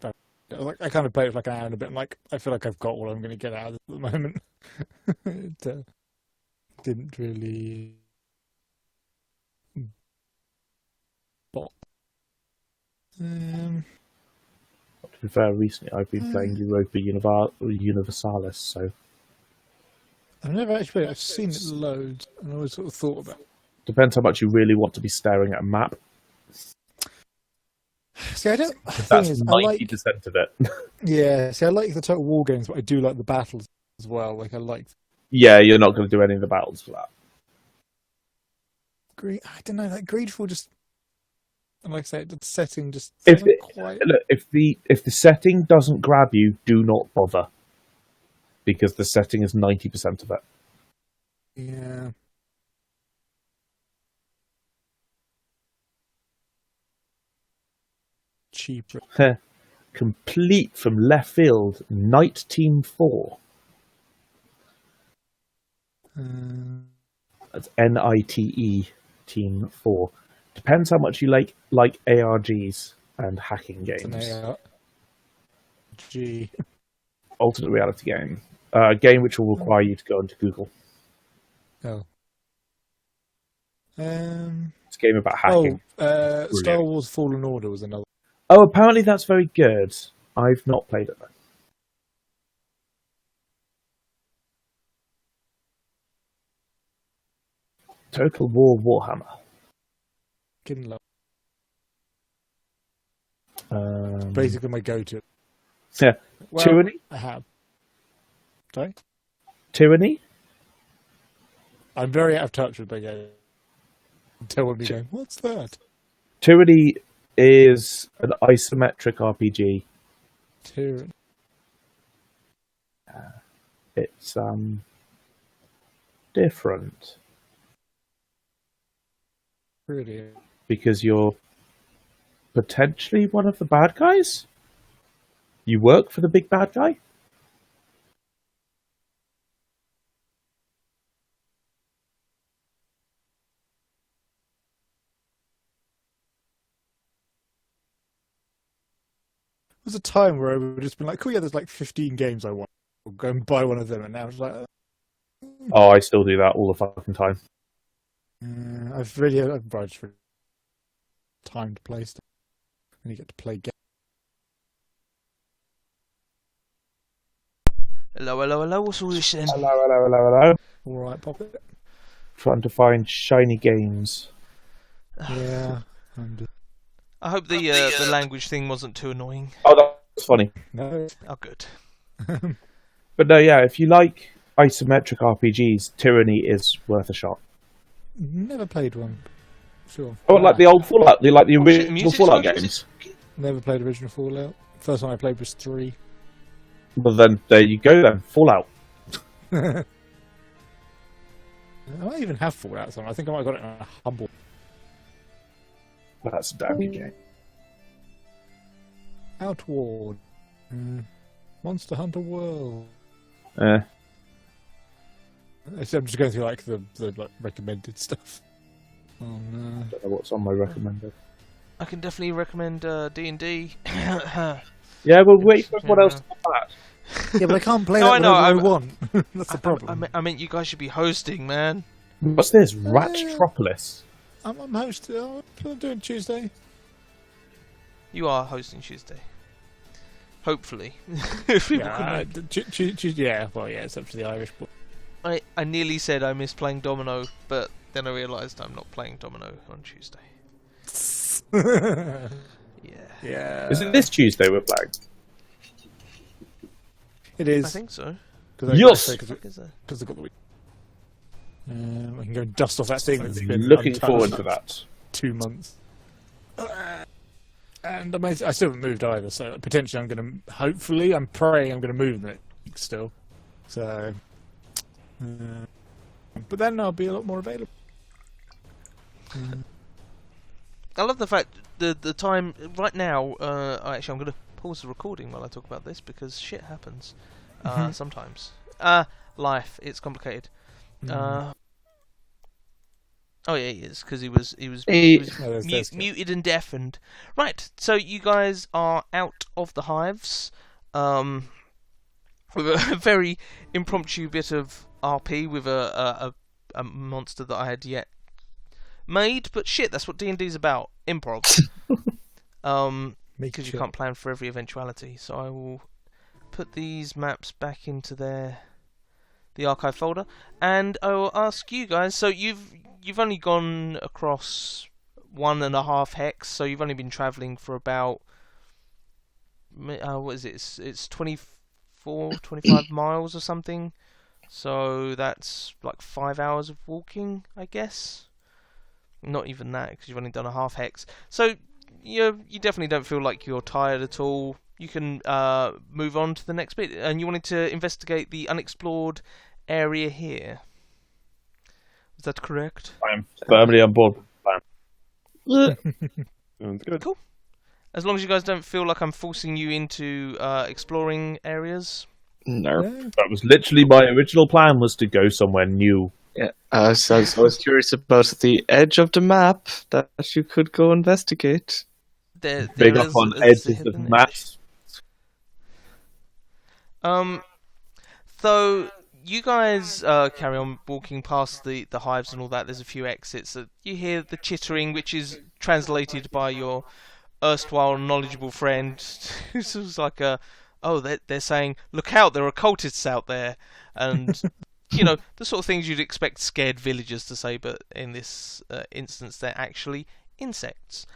kind of played it for like an hour and a bit. And like, I feel like I've got what I'm going to get out of it at the moment. It didn't really bop. To be fair, recently I've been playing Europa Universalis, so... I've never actually played it. I've seen it loads, and I always sort of thought about it. Depends how much you really want to be staring at a map. See, I don't... That's 90% of it. Yeah, see, I like the Total War games, but I do like the battles as well. Like, I like... Yeah, you're not going to do any of the battles for that. I don't know, like, Greedfall just... And like I say, the setting just... If the setting doesn't grab you, do not bother. Because the setting is 90% of it. Yeah. Cheaper. Complete from left field, Night Team 4. That's NITE Team 4. Depends how much you like ARGs and hacking games. ARG. Alternate reality game. A game which will require you to go into Google. Oh. It's a game about hacking. Star Wars Fallen Order was another. Oh, apparently that's very good. I've not played it though. Total War Warhammer. Getting low. Um, Basically my go-to. Yeah. Well, Tyranny? I have. Sorry? Tyranny? I'm very out of touch with the game. Until when we go, what's that? Tyranny is an isometric RPG. Tyranny. It's different Really? because you're potentially one of the bad guys. You work for the big bad guy. There was a time where I would just been like, cool, yeah, there's like 15 games I want. I'll go and buy one of them, and now it's like, Oh, I still do that all the fucking time. I've just really time to play stuff. And you get to play games. Hello, what's all this then? Hello. All right, pop it. Trying to find shiny games. Yeah. I hope the language thing wasn't too annoying. Oh, that's funny. No. Oh, good. But no, yeah, if you like isometric RPGs, Tyranny is worth a shot. Never played one. Sure. Oh, like the old Fallout, like the original music's Fallout good, games. Never played original Fallout. First one I played was 3. Well, then there you go. Then Fallout. I might even have Fallout somewhere. I think I might have got it in a Humble. That's a damn good game. Outward. Monster Hunter World. Eh. I'm just going through like the like, recommended stuff. Oh no. I don't know what's on my recommended. I can definitely recommend D&D. Yeah, well, wait for everyone else to come back. Yeah, but I can't play No, that I know, whenever I want. That's the problem. I meant you guys should be hosting, man. What's this? Rattropolis. I'm hosting. I'm doing Tuesday. You are hosting Tuesday. Hopefully. If people can make- Yeah, well, yeah, it's up to the Irish boy. I nearly said I miss playing Domino, but then I realised I'm not playing Domino on Tuesday. Yeah. Yeah. Is it this Tuesday we're playing? It is. I think so. Yes! Is there? Because they've got the week. I can go and dust off that thing that's been Looking untouched forward for to that. 2 months. And I still haven't moved either, so potentially I'm going to, hopefully, I'm praying I'm going to move next week still. So, but then I'll be a lot more available. I love the fact the time right now. Actually, I'm going to pause the recording while I talk about this because shit happens sometimes. Life, it's complicated. Oh yeah, he is because he was muted and deafened. Right, so you guys are out of the hives. With a very impromptu bit of RP with a monster that I had yet made, but shit, that's what D&D's about, improv. Because you can't plan for every eventuality. So I will put these maps back into the archive folder, and I will ask you guys. So you've only gone across 1.5 hex, so you've only been travelling for about what is it? It's 25 miles or something. So that's like 5 hours of walking, I guess. Not even that, because you've only done a half hex. So you definitely don't feel like you're tired at all. You can move on to the next bit, and you wanted to investigate the unexplored area here. Is that correct? I am firmly on board with the plan. Sounds good. Cool. As long as you guys don't feel like I'm forcing you into exploring areas. No. That was literally my original plan, was to go somewhere new. Yeah. I was curious about the edge of the map that you could go investigate. There Big is up on a edges hidden of edge. maps. So you guys carry on walking past the hives and all that. There's a few exits. You hear the chittering, which is translated by your erstwhile knowledgeable friend. This was like they're saying, "Look out! There are cultists out there," and you know the sort of things you'd expect scared villagers to say, but in this instance, they're actually insects.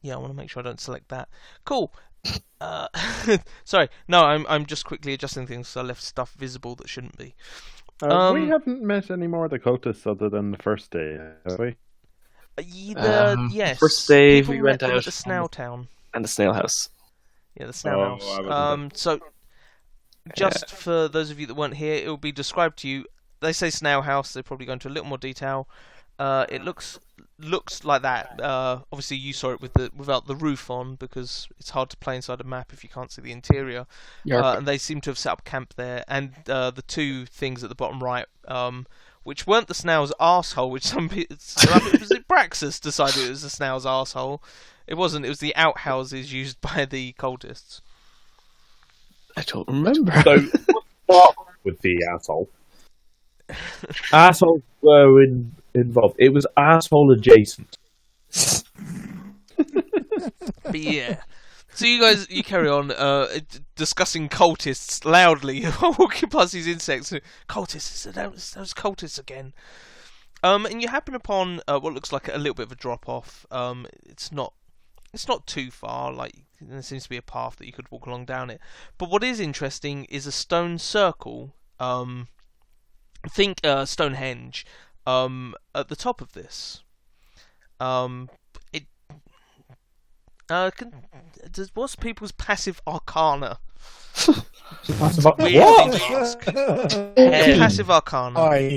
Yeah, I want to make sure I don't select that. Cool. Sorry, no, I'm just quickly adjusting things because I left stuff visible that shouldn't be. We haven't met any more of the cultists other than the first day, have we? Yes. First day People we met went them out at the Snail Town. and the snail house. Yeah, the Snail I House. wasn't So, just for those of you that weren't here, it will be described to you. They say Snail House. They probably go into a little more detail. It looks like that. Obviously, you saw it without the roof on because it's hard to play inside a map if you can't see the interior. And they seem to have set up camp there. And the two things at the bottom right, which weren't the snail's arsehole, which some people... Braxus decided it was the snail's arsehole. It wasn't. It was the outhouses used by the cultists. I don't remember. So, start with the asshole. Assholes were involved. It was asshole adjacent. But yeah. So you carry on discussing cultists loudly, walking past these insects. Cultists, those cultists again. And you happen upon what looks like a little bit of a drop off. It's not too far. Like there seems to be a path that you could walk along down it. But what is interesting is a stone circle. Think Stonehenge. At the top of this. What's people's passive arcana? What? Passive arcana.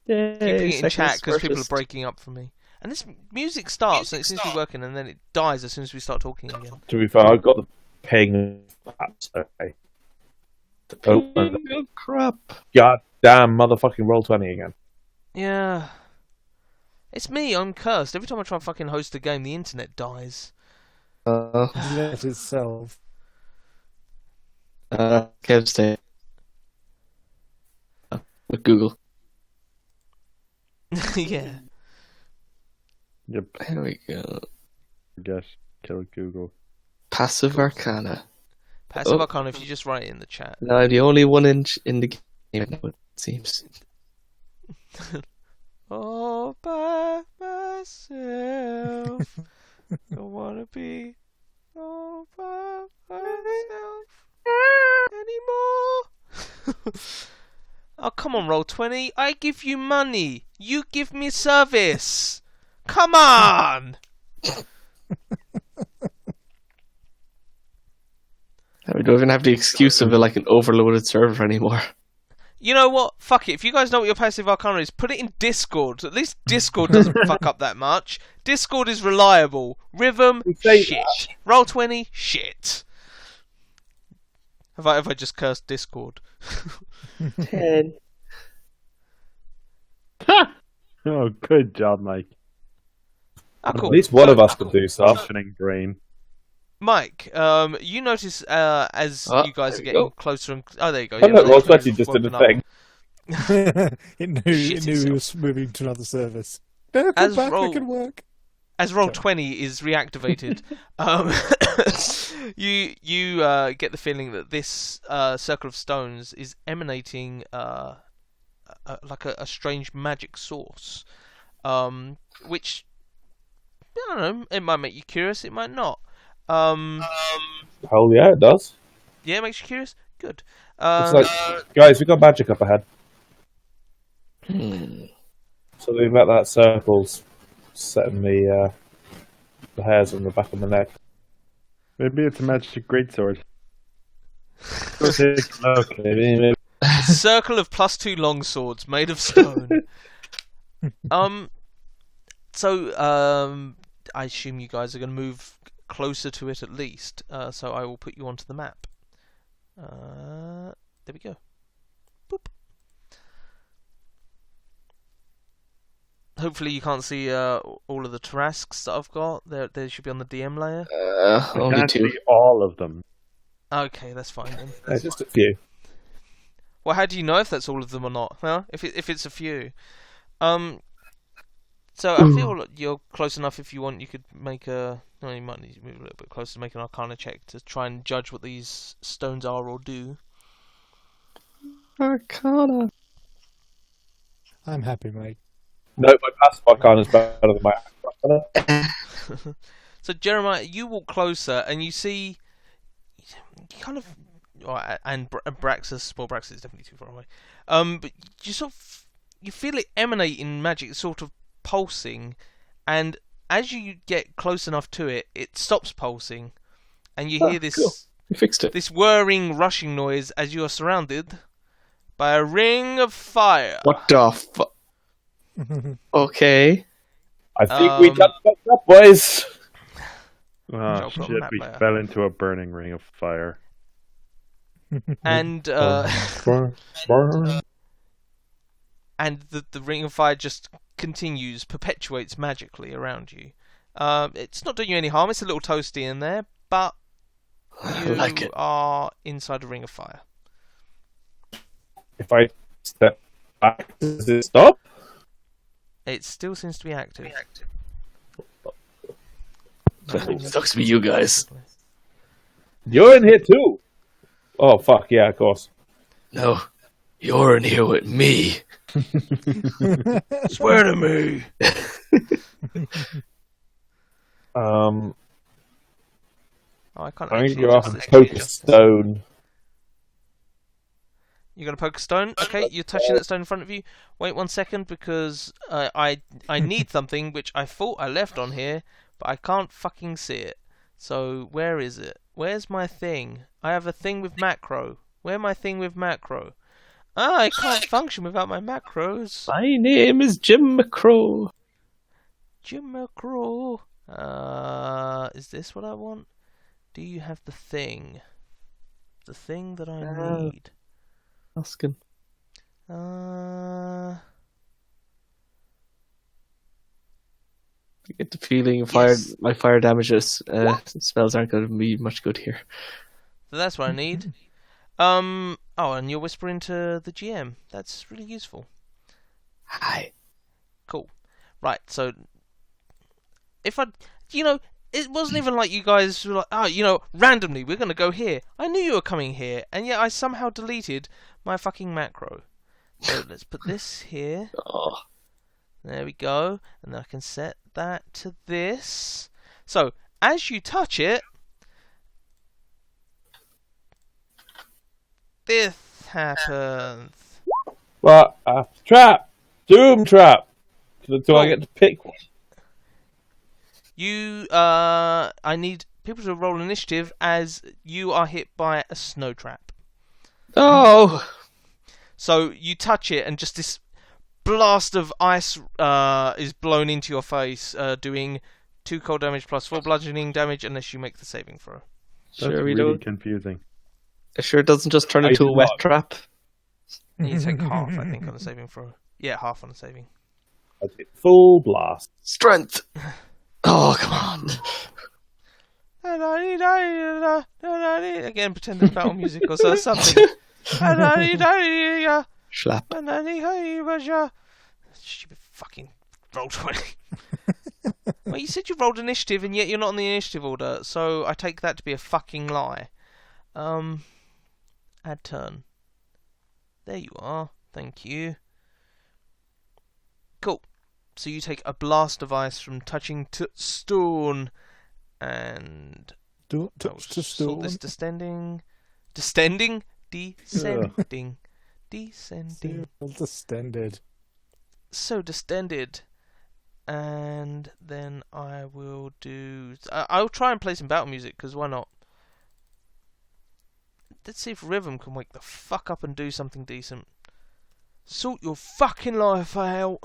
Keeping it in chat because people are breaking up for me. And this music starts and it seems to be working, and then it dies as soon as we start talking again. To be fair, I got the ping. That's okay. Oh, crap! God damn, motherfucking roll 20 again. Yeah. It's me, I'm cursed. Every time I try and fucking host a game, the internet dies. Let itself. Kev stay. With Google. Yeah. Yep. Here we go. Forget. Kill Google. Passive Arcana. Passive Arcana, if you just write it in the chat. No, I'm the only one in the game now, it seems. All by myself. Don't wanna be all by myself anymore. Oh, come on, roll 20. I give you money. You give me service. Come on. We don't even have the excuse of like an overloaded server anymore. You know what? Fuck it. If you guys know what your passive arcana is, put it in Discord. At least Discord doesn't fuck up that much. Discord is reliable. Rhythm, shit. Roll 20, shit. Have I just cursed Discord? 10. Oh, good job, Mike. Oh, cool. At least one of us can do stuff. Functioning brain. Mike, you notice as you guys are getting closer and... Oh, there you go. I know, roll 20 just did a thing. It knew he was moving to another service. Come As back, roll- I can work. As roll 20 is reactivated, you get the feeling that this circle of stones is emanating like a strange magic source, which I don't know. It might make you curious. It might not. Hell yeah, it does. Yeah, it makes you curious. Good. It's like, guys, we got magic up ahead. So we've got that circles setting the hairs on the back of the neck. Maybe it's a magic greatsword. Okay, maybe. Circle of +2 longswords made of stone. So I assume you guys are going to move closer to it at least. So I will put you onto the map. There we go. Boop. Hopefully you can't see all of the Tarasques that I've got. They should be on the DM layer. Only Can't 2. see all of them. Okay, that's fine then. Just a few. Well, how do you know if that's all of them or not? Huh? If it's a few. So I feel like you're close enough. If you want, you could make a... No, you might need to move a little bit closer to make an Arcana check to try and judge what these stones are or do. Arcana. I'm happy, mate. No, my passive arcana is better than my arcana. So Jeremiah, you walk closer and you see... You kind of and Braxis. Well, Braxis is definitely too far away. But you feel it emanating magic, sort of pulsing, and as you get close enough to it, it stops pulsing, and you hear this. Cool. You fixed it. This whirring, rushing noise as you are surrounded by a ring of fire. What the fuck? Okay. I think we got fucked up, boys. Oh shit! We fell into a burning ring of fire. And and the ring of fire just continues, perpetuates magically around you. It's not doing you any harm. It's a little toasty in there, but you are inside a ring of fire. If I step back, does it stop? It still seems to be active. Sucks to be you guys. You're in here too. Oh fuck yeah, of course. No, you're in here with me. Swear to me. I can't. I'm gonna go off and poke a stone. You're gonna poke a stone. Okay, you're touching that stone in front of you. Wait 1 second, because I need something which I thought I left on here, but I can't fucking see it. So where is it? Where's my thing? I have a thing with macro. Where's my thing with macro? I can't function without my macros. My name is Jim McCrow. Jim McCraw. Is this what I want? Do you have the thing? The thing that I need. Asking. I get the feeling my fire damages spells aren't going to be much good here. So that's what I need. Oh, and you're whispering to the GM. That's really useful. Hi. Cool. Right, so if it wasn't even like you guys were like, randomly we're going to go here. I knew you were coming here, and yet I somehow deleted my fucking macro. So let's put this here. Oh. There we go. And then I can set that to this. So, as you touch it, this happens. What? Trap! Doom trap! Do I get to pick one? I need people to roll initiative as you are hit by a snow trap. Oh! So you touch it and just this blast of ice is blown into your face, doing 2 cold damage plus 4 bludgeoning damage unless you make the saving throw. That's really confusing. It sure doesn't just turn into a wet trap. You take half, I think, on the saving throw. Yeah, half on the saving. I take full blast. Strength! Oh, come on. Again, pretending battle music or something. Schlap. Stupid fucking roll 20. Well, you said you rolled initiative and yet you're not on the initiative order, so I take that to be a fucking lie. Add turn. There you are. Thank you. Cool. So you take a blast of ice from touching stone, and Don't touch the stone. This descending. Distended. So distended. And then I will do. I'll try and play some battle music, because why not? Let's see if Rhythm can wake the fuck up and do something decent. Sort your fucking life out.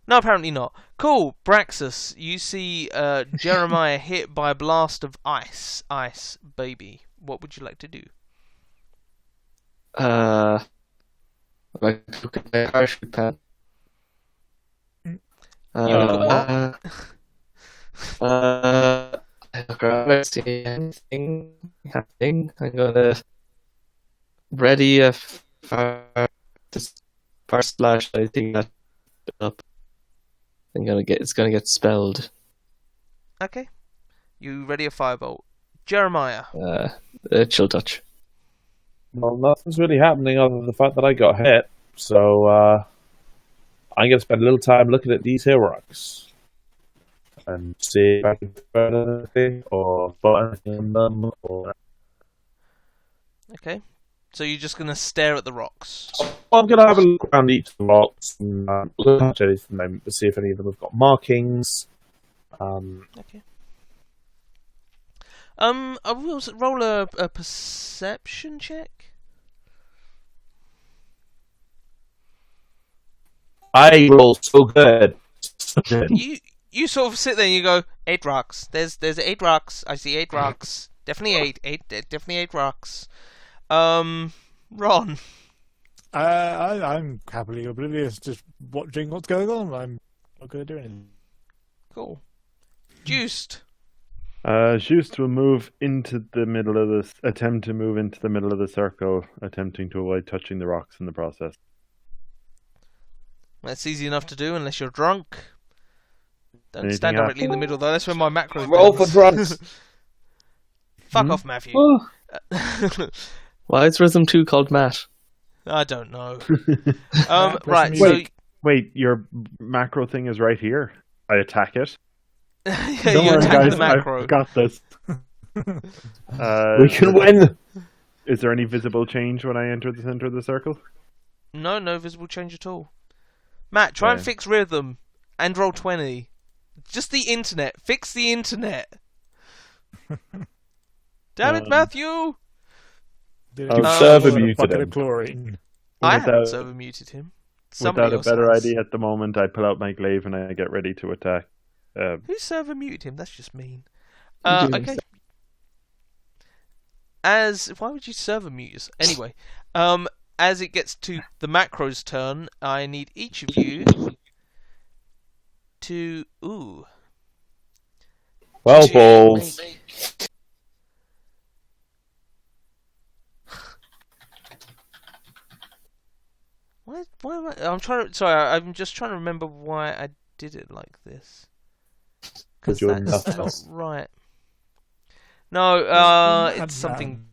No, apparently not. Cool, Braxis. You see Jeremiah hit by a blast of ice. Ice, baby. What would you like to do? Like look at my parachute pad. I look around, I see anything happening. I'm gonna ready a fire splash. I think that up. It's gonna get spelled. Okay. You ready a firebolt. Jeremiah. Chill touch. Well, nothing's really happening other than the fact that I got hit. So I'm gonna spend a little time looking at these here rocks. and see if I can burn anything or spot anything on them. Or... Okay. So you're just going to stare at the rocks. I'm going to have a look around each of the rocks and look at any for the moment to see if any of them have got markings. Okay. I will roll a perception check. I roll so good. You sort of sit there and you go, 8 rocks. There's 8 rocks. I see 8 rocks. Definitely 8. Definitely 8 rocks. Ron. I'm happily oblivious, just watching what's going on. I'm not going to do anything. Cool. Juiced. Just will move into the middle of this. Attempt to move into the middle of the circle, attempting to avoid touching the rocks in the process. That's easy enough to do unless you're drunk. Don't Anything stand else? directly in the middle though. That's where my macro. Roll for drunks. Fuck off, Matthew. Why is Rhythm 2 called Matt? I don't know. Right, Right. So Wait, your macro thing is right here. I attack it. yeah, Don't you worry, attack guys. the macro. I've got this. We can win. Is there any visible change when I enter the center of the circle? No visible change at all. Matt, try and Okay. fix rhythm and roll 20. Just the internet. Fix the internet. Damn it, Matthew! Server muted bucket him. of chlorine. I haven't Without- server muted him. Somebody Without a else better has. idea at the moment, I pull out my glaive and I get ready to attack. Who server muted him? That's just mean. You do Okay. Why would you server mute us? Anyway, as it gets to the macro's turn, I need each of you to Well, balls. Why am I? I'm just trying to remember why I did it like this. Because you're that's not nuts. right. No, it's Man. something.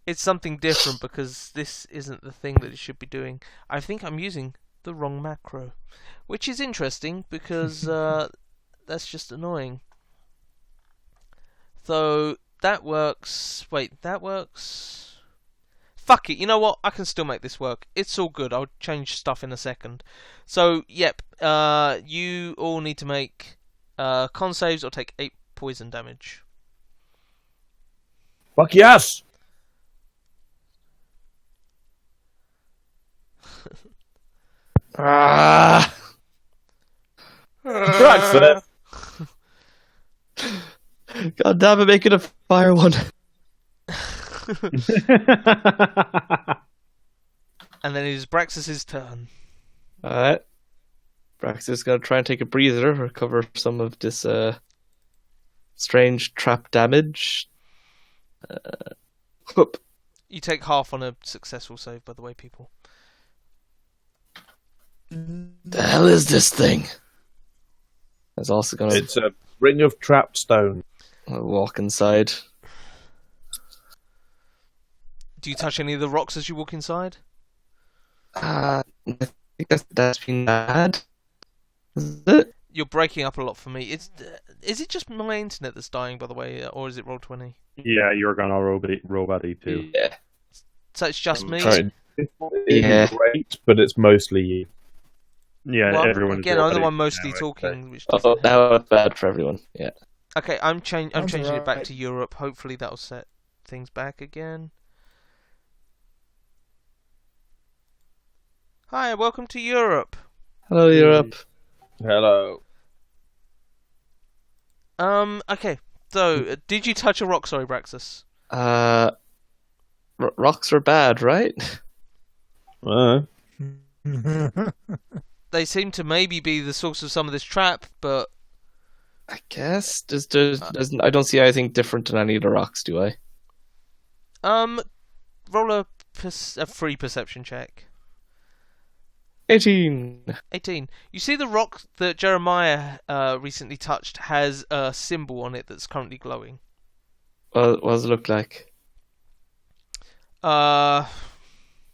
It's something different because this isn't the thing that it should be doing. I think I'm using the wrong macro, which is interesting because that's just annoying. So that works. Wait, that works. Fuck it, you know what? I can still make this work. It's all good. I'll change stuff in a second. So, yep, you all need to make con saves or take 8 poison damage. Fuck yes! Ah! Right, God damn it, make it a fire one. And then it is Braxis's turn. Alright. Brax is going to try and take a breather, recover some of this strange trap damage. Whoop. You take half on a successful save, by the way, people. The hell is this thing? It's also going to It's a ring of trapped stone. walk inside. Do you touch any of the rocks as you walk inside? I think that's been bad. Is it? You're breaking up a lot for me. Is it just my internet that's dying, by the way, or is it Roll20? Yeah, you're gonna robot-y too. Yeah. So it's just me? Trying. Yeah. Great, but it's mostly you. Yeah, Well, everyone. again, I'm the one mostly talking. Which Oh, doesn't help. now it's bad for everyone. Yeah. Okay, I'm changing it back alright. to Europe. Hopefully that'll set things back again. Hi, welcome to Europe. Hello, Europe. Hello. Okay. So, did you touch a rock? Sorry, Braxis. Rocks are bad, right? They seem to maybe be the source of some of this trap, but I guess. I don't see anything different in any of the rocks, do I? roll a free perception check. 18. 18. You see the rock that Jeremiah recently touched has a symbol on it that's currently glowing. What does it look like? Or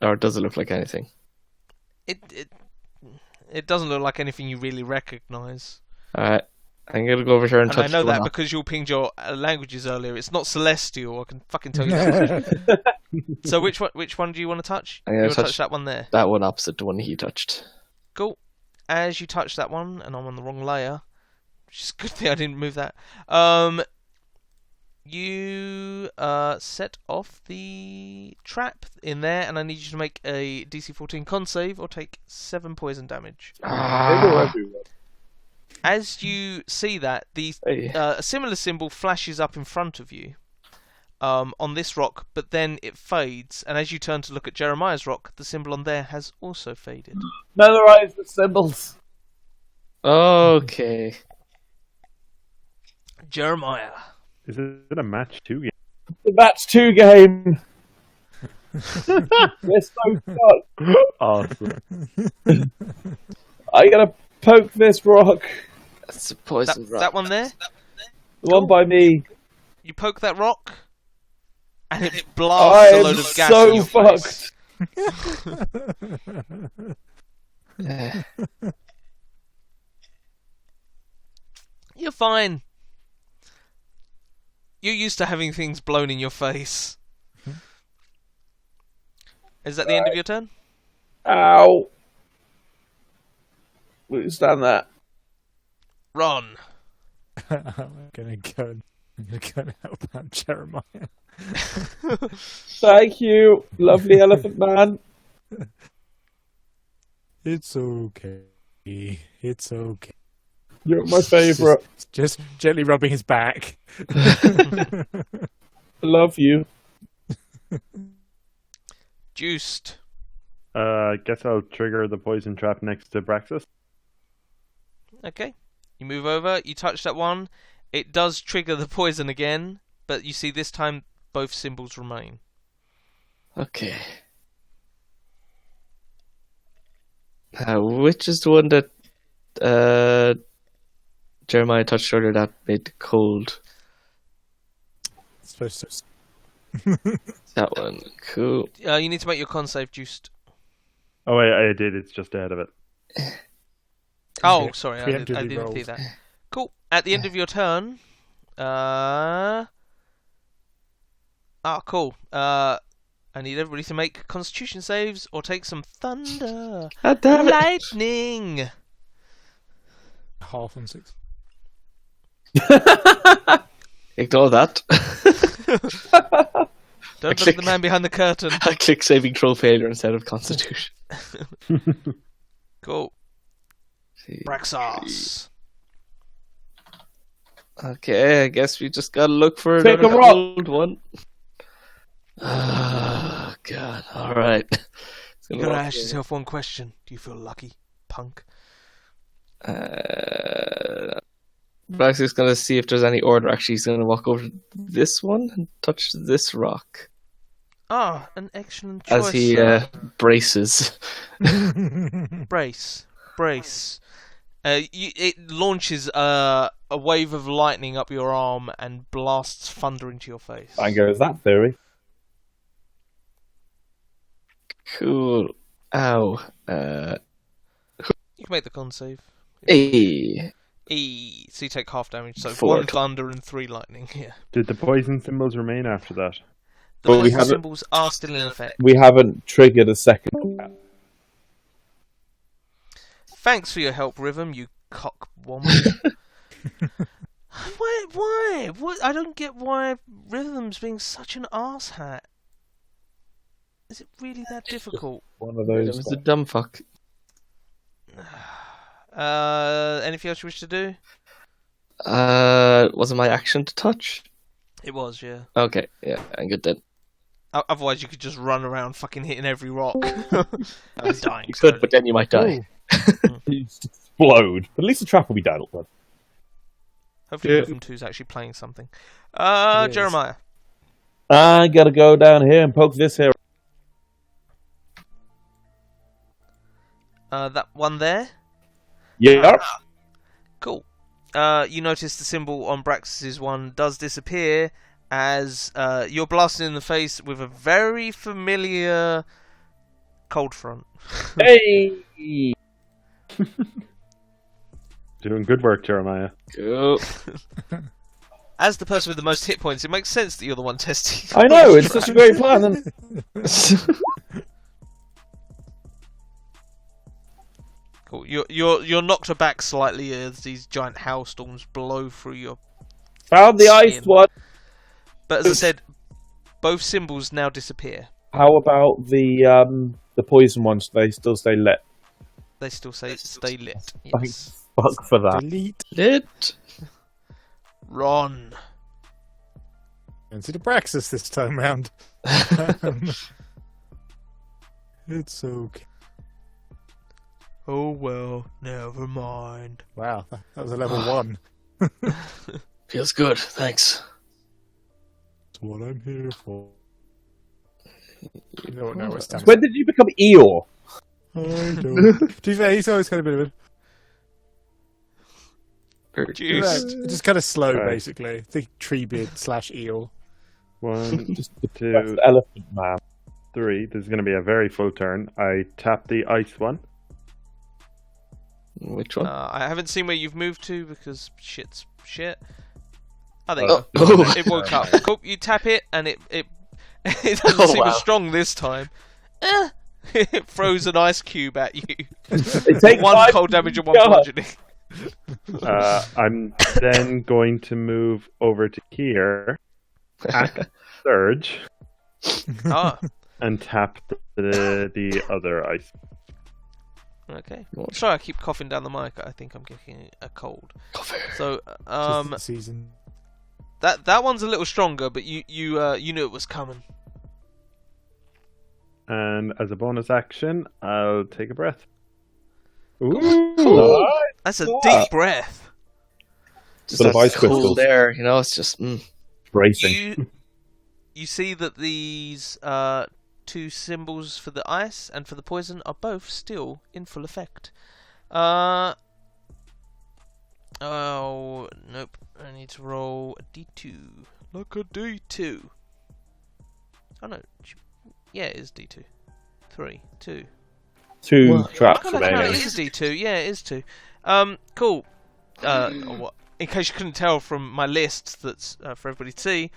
does it look like anything? It doesn't look like anything you really recognise. Alright. I'm gonna go over here and And touch I know the that rock. because you all pinged your languages earlier. It's not celestial. I can fucking tell you that. So which one do you want to touch? I'm You gonna want to touch touch that one there. that one opposite the one he touched. Cool. As you touch that one, and I'm on the wrong layer, which is a good thing I didn't move that. You set off the trap in there, and I need you to make a DC 14 con save or take 7 poison damage. As you see that, a similar symbol flashes up in front of you on this rock, but then it fades, and as you turn to look at Jeremiah's rock, the symbol on there has also faded. Memorize the symbols. Okay. Jeremiah. Is it a match 2 game? The match 2 game. We're so stuck. Awesome. I gotta poke this rock. That's a poison rock. That one there? The one by me. You poke that rock, and it blasts a load of gas in your face. You're fine. You're used to having things blown in your face. Is that the end of your turn? Ow. Who's done that? Ron. I'm gonna go and help out Jeremiah. Thank you, lovely elephant man. It's okay. It's okay. You're my favourite. Just gently rubbing his back. I love you. Juiced. Guess I'll trigger the poison trap next to Braxis. Okay. You move over, you touch that one. It does trigger the poison again, but you see this time both symbols remain. Okay. Which is the one that Jeremiah touched earlier that made cold? It's supposed to. That one. Cool. You need to make your con save, Juiced. Oh, I did. It's just ahead of it. Oh, sorry, I Preemptively didn't rolled. see that. Cool. At the end of your turn, cool. I need everybody to make Constitution saves or take some thunder, Ah, damn it. lightning. Half on 6. Ignore that. Don't look at the man behind the curtain. I click saving throw failure instead of Constitution. Cool. Braxos. Okay, I guess we just gotta look for Take another a rock. old one. Oh, God. Alright. You gotta ask yourself one question. Do you feel lucky, punk? Brax is gonna see if there's any order. Actually, he's gonna walk over to this one and touch this rock Ah, an excellent choice. as he braces. Brace. It launches a wave of lightning up your arm and blasts thunder into your face. And goes that theory. Cool. Ow. You can make the con save. Hey. So you take half damage. So 4. 1 thunder and 3 lightning. Yeah. Did the poison symbols remain after that? The Well, we poison haven't- symbols are still in effect. We haven't triggered a second. Thanks for your help, Rhythm, you cockwomp. Why? What? I don't get why Rhythm's being such an arsehat. Is it really that difficult? One of It those. was a dumb fuck. Anything else you wish to do? Was it my action to touch? It was, yeah. Okay, yeah, I'm good then. Otherwise, you could just run around fucking hitting every rock. I'm dying. You could, but then you might die. You just explode. But at least the trap will be dealt with. Hopefully, Yeah. Rhythm 2's actually playing something. Yes. Jeremiah. I gotta go down here and poke this here. That one there. Yeah. Cool. You notice the symbol on Brax's one does disappear as you're blasted in the face with a very familiar cold front. Hey. Doing good work, Jeremiah. Go. As the person with the most hit points, it makes sense that you're the one testing. I know, it's such a great plan. Cool. You're knocked aback slightly as these giant hailstorms blow through your. Found the Skin. iced one. But as I said, both symbols now disappear. How about the poison ones? They still stay lit. They still say stay lit. Thank Yes. fuck for that. Delete. Lit. Ron. And see the Braxis this time round. It's okay. Oh well, never mind. Wow, that was a level 1. Feels good. Thanks. That's what I'm here for. You don't know what's down. When did you become Eeyore? I don't. To be fair, he's always kind of a bit of a... Juice. Just kind of slow, Right. basically. Think Treebeard / eel. 1, That's 2, the elephant man. 3. This is going to be a very full turn. I tap the ice one. Which one? I haven't seen where you've moved to because shit's shit. Oh, there Oh. you go. It woke up. Cool. You tap it and it doesn't Oh, seem wow. as strong this time. It throws an ice cube at you. It takes 1 5 cold damage and 1 God. bludgeoning. I'm then going to move over to here, act surge, Ah, and tap the other ice. okay. What? Sorry, I keep coughing down the mic. I think I'm getting a cold. Coffee. So, Season. that one's a little stronger, but you knew it was coming. And as a bonus action, I'll take a breath. Ooh. That's a Wow. deep breath. Just Full of that ice cold crystals. air, you know. It's just. Bracing. You see that these 2 symbols for the ice and for the poison are both still in full effect. Oh nope! I need to roll a d2. Like a d2. Oh no! Yeah, it is d2. 3, 2. 2 What? traps Oh, no, remaining. it is d2. Yeah, it is 2. Cool. In case you couldn't tell from my list that's for everybody to see,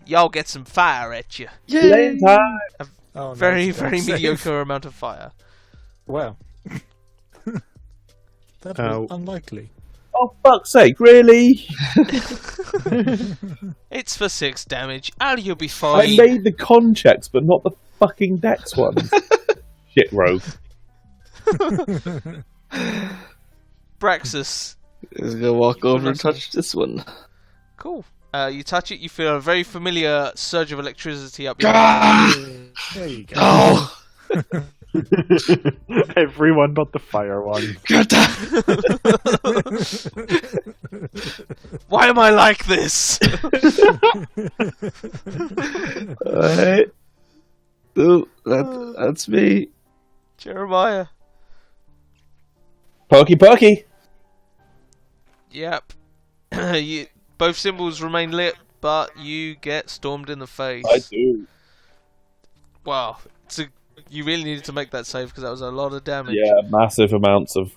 y'all get some fire at you. Playing time. Oh, Very, nice. very Save. mediocre amount of fire. Wow. That was unlikely. Oh, fuck's sake, really? It's for 6 damage. You'll be I fine. made the con checks, but not the fucking dex ones. Shit, rogue. Braxis. Is gonna walk over and touch this one. Cool. You touch it, you feel a very familiar surge of electricity up your There you go. Oh, Everyone but the fire one. get that! Why am I like this? Alright. Oh, that's me. Jeremiah. Pokey. Yep. Both symbols remain lit, but you get stormed in the face. I do. Wow. You really needed to make that save because that was a lot of damage. Yeah, massive amounts of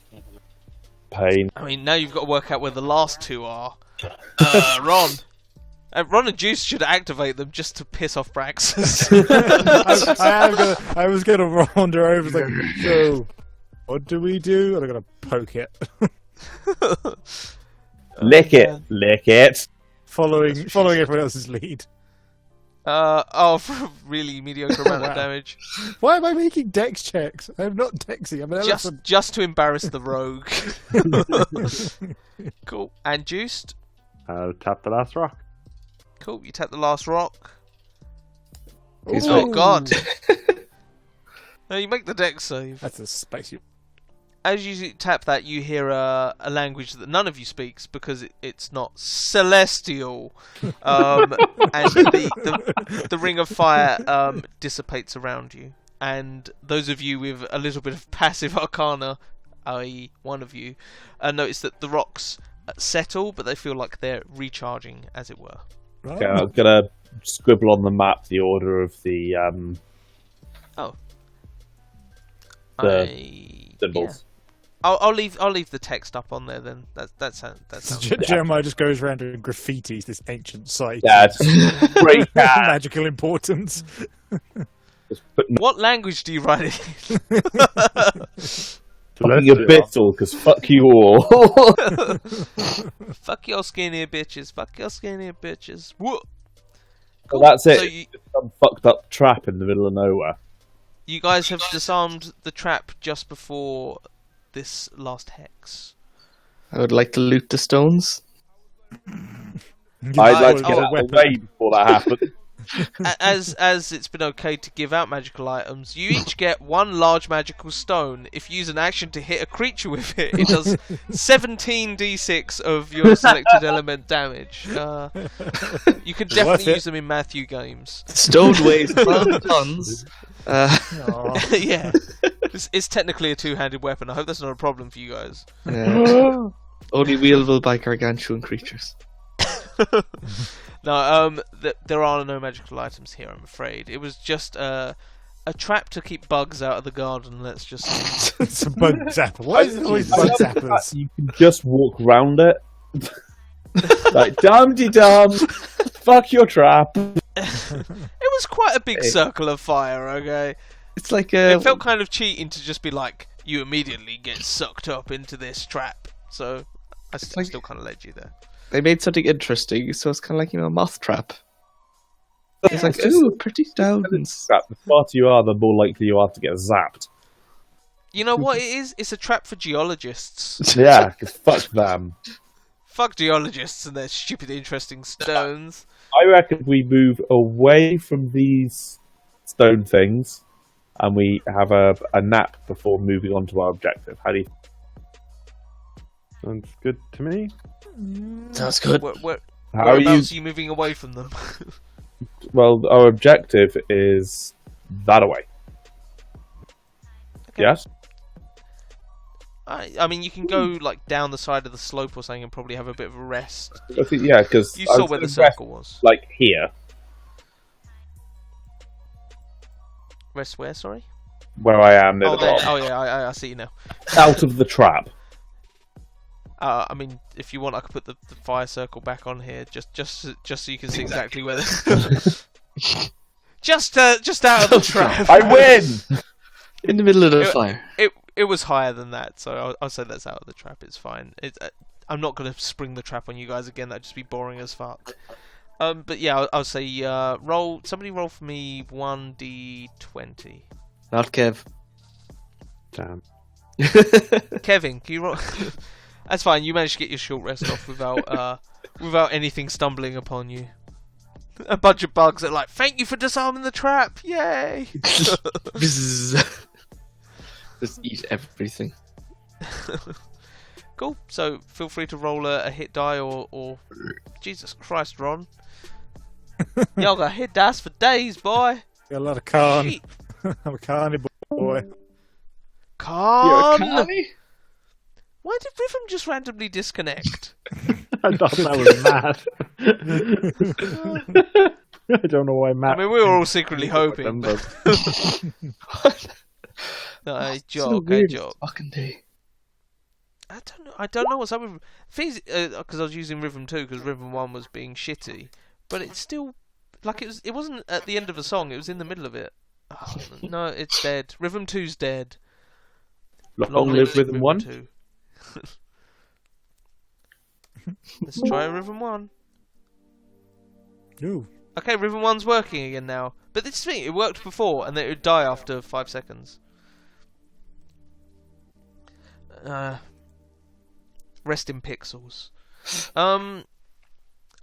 pain. I mean, now you've got to work out where the last 2 are. Ron. Ron and Juice should activate them just to piss off Braxis. I was gonna wander over, like, so what do we do? And I'm gonna poke it, Lick it. following everyone else's lead. For a really mediocre amount of Wow. damage. Why am I making dex checks? I'm not dexing. I'm an elephant. Just to embarrass the rogue. Cool. And Juiced. I'll tap the last rock. Cool. You tap the last rock. He's Oh right. god. No, you make the dex save. That's a spicy. As you tap that, you hear a language that none of you speaks because it's not celestial. And the ring of fire dissipates around you. And those of you with a little bit of passive arcana, i.e. one of you, notice that the rocks settle, but they feel like they're recharging, as it were. Okay, I'm gonna scribble on the map the order of the Oh. The symbols. I'll leave the text up on there then. That sounds Jeremiah just goes around and graffitis this ancient site. Yeah, it's great cat. Magical importance. What language do you write it in? Fucking abyssal, because fuck you all. Fuck your skinny bitches. Fuck your skinny bitches. Whoa. Well, that's it. So It's some fucked up trap in the middle of nowhere. you guys have disarmed the trap just before this last hex. I would like to loot the stones. I'd like to get out of the way before that happens. As it's been okay to give out magical items, you each get one large magical stone. If you use an action to hit a creature with it, it does 17d6 of your selected element damage. You can definitely use them in Matthew games. Stone weighs 12 tons. Yeah, it's technically a two-handed weapon. I hope that's not a problem for you guys. Only wieldable by gargantuan creatures. No, there are no magical items here, I'm afraid. It was just a trap to keep bugs out of the garden. Let's just say. It's a bug zapper. Why is it always bug zappers? You can just walk round it. Like, dum-de-dum. Fuck your trap. It was quite a big circle of fire, okay? It's like It felt kind of cheating to just be like, you immediately get sucked up into this trap. So, I still kind of led you there. they made something interesting, so it's kind of like, a moth trap. It's like, ooh, pretty stones. The smarter you are, the more likely you are to get zapped. You know what it is? It's a trap for geologists. Yeah, because fuck them. Fuck geologists and their stupid, interesting stones. I reckon we move away from these stone things and we have a nap before moving on to our objective. How do you... Sounds good to me. Sounds good. Whereabouts are you moving away from them? Well, our objective is that away. Okay. Yes? I mean, you can go like down the side of the slope or something and probably have a bit of a rest. I think, yeah, because You saw where the circle was. like here, Rest where? Sorry. where I am near Oh, the there. bottom, Oh yeah, I see you now. out of the trap. I mean, if you want, I could put the fire circle back on here, just so you can see exactly where. Just out of the trap. I win. In the middle of the fire. It was higher than that, so I'll say that's out of the trap. It's fine. I'm not gonna spring the trap on you guys again. That'd just be boring as fuck. But yeah, I'll say somebody roll for me 1d20. Not Kev. Damn. Kevin, can you roll? That's fine. You managed to get your short rest off without anything stumbling upon you. A bunch of bugs that are like, thank you for disarming the trap, yay! Just eat everything. Cool. So feel free to roll a hit die or Jesus Christ, Ron. Y'all got hit dice for days, boy. Got a lot of con. Shit. I'm a carny boy. Con. Why did Rhythm just randomly disconnect? I thought that was Matt. I don't know why Matt. I mean, we were all secretly hoping. But... no, a joke, a joke. Fucking day. I don't know what's up with because I was using Rhythm 2 because Rhythm 1 was being shitty, but it's still like it wasn't at the end of a song. It was in the middle of it. Oh, no, it's dead. Rhythm 2's dead. Long live Rhythm 1. 2. Let's try Rhythm 1. Ooh. Okay, Rhythm 1's working again now. But this thing, it worked before, and then it would die after 5 seconds. Rest in pixels.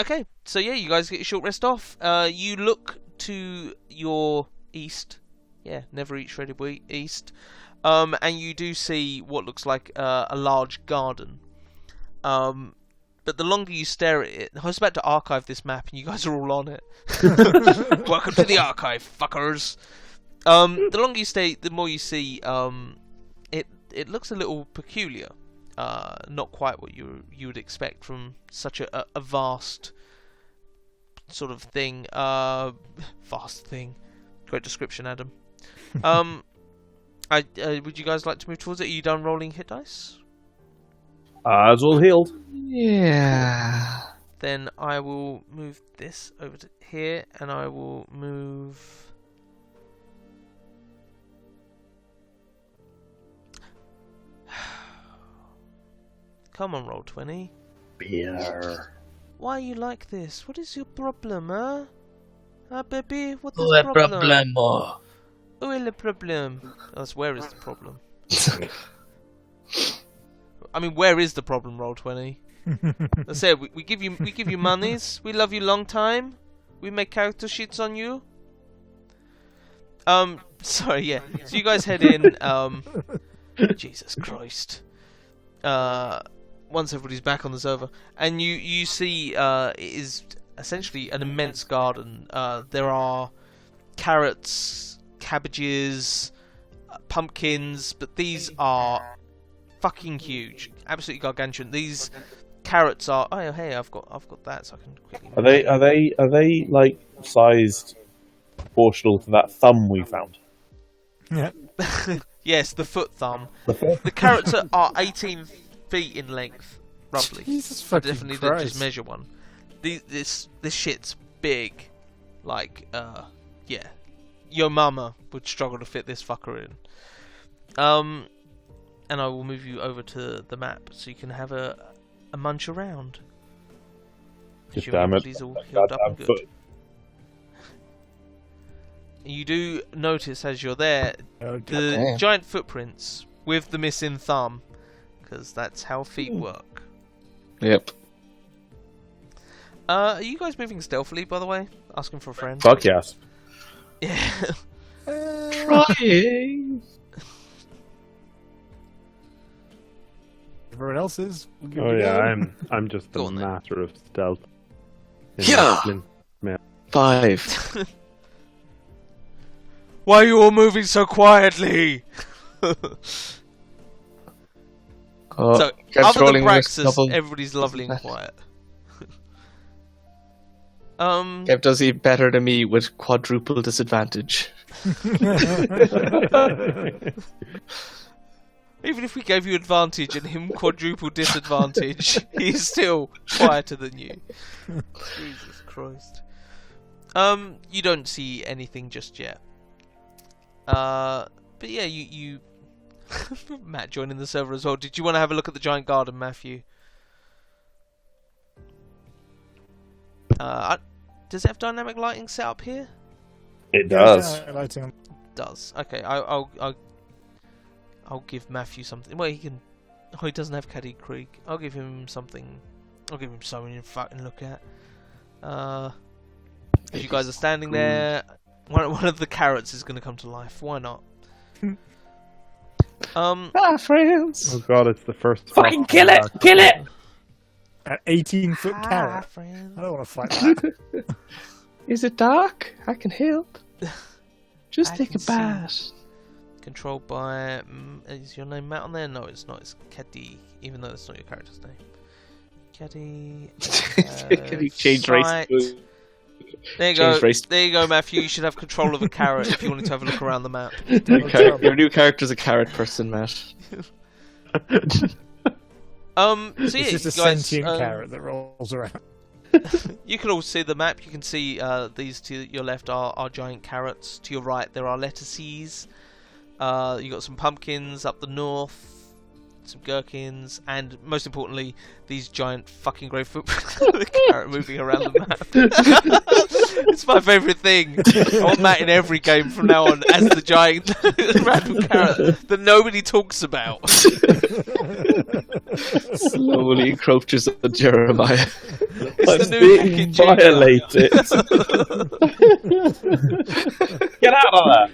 Okay, so yeah, you guys get your short rest off. You look to your east. Yeah, never eat shredded wheat, east. And you do see what looks like a large garden. But the longer you stare at it, I was about to archive this map, and you guys are all on it. Welcome to the archive, fuckers. The longer you stay, the more you see. It looks a little peculiar. Not quite what you would expect from such a vast sort of thing. Vast thing. Great description, Adam. Would you guys like to move towards it? Are you done rolling hit dice? It's all healed. Yeah. Then I will move this over to here, and I will move. Come on, roll 20. Beer. Why are you like this? What is your problem, huh? Huh, baby? What is The the problem? problemo. Où est le problème? That's where is the problem? I mean, where is the problem? Roll 20. I said we give you monies. We love you long time. We make character sheets on you. Sorry, yeah. So you guys head in. Jesus Christ. Once everybody's back on the server, and you see it is essentially an immense garden. There are carrots, cabbages, pumpkins, but these are fucking huge, absolutely gargantuan. These carrots are. Oh, hey, I've got that, so I can quickly. Are they like sized proportional to that thumb we found? Yeah. Yes, the foot thumb. The carrots are 18 feet in length, roughly. Jesus I fucking definitely Christ. didn't just measure one. This shit's big. Like, yeah. Your mama would struggle to fit this fucker in. And I will move you over to the map so you can have a munch around. Just Your damn it. body's all healed up and good. Foot. You do notice as you're there Oh, the Damn. giant footprints with the missing thumb, because that's how feet work. Yep. Are you guys moving stealthily, by the way? Asking for a friend. Fuck yes. Yeah. Trying. Everyone else is. We'll give Oh it a yeah, go. I'm just Go a on then. master of stealth. Yeah. 5. Why are you all moving so quietly? Oh, So, Kev's other than rolling with Praxis, double. everybody's lovely and quiet. Kev does even better than me with quadruple disadvantage. Even if we gave you advantage and him quadruple disadvantage, he's still quieter than you. Jesus Christ. You don't see anything just yet. But yeah, you Matt joining the server as well. Did you want to have a look at the giant garden, Matthew? Does it have dynamic lighting set up here? It does. Yeah, lighting on. Does. Okay, I'll give Matthew something. Well, he can. Oh, he doesn't have Caddy Creek. I'll give him something. I'll give him something to fucking look at. As you guys are standing there, one of the carrots is going to come to life. Why not? Friends. Oh god, it's the first. Fucking kill it! Kill it! An 18-foot carrot. Friend. I don't want to fight that. Is it dark? I can help. Just I take can a see. bath. Controlled by. Is your name Matt on there? No, it's not. It's Caddy, even though it's not your character's name. Caddy. Can you change race? site. There you Change go. race. There you go, Matthew. You should have control of a carrot if you wanted to have a look around the map. Your new character's a carrot person, Matt. So It's yeah, just a you guys, sentient carrot that rolls around. You can all see the map. You can see these to your left are giant carrots. To your right, there are lettuces. You got some pumpkins up the north, some gherkins, and most importantly, these giant fucking grey footprints of the carrot moving around the map. It's my favourite thing. I want that in every game from now on as the giant random carrot that nobody talks about. Slowly encroaches on Jeremiah. It's I'm the new being packaging. violated. Get out of there!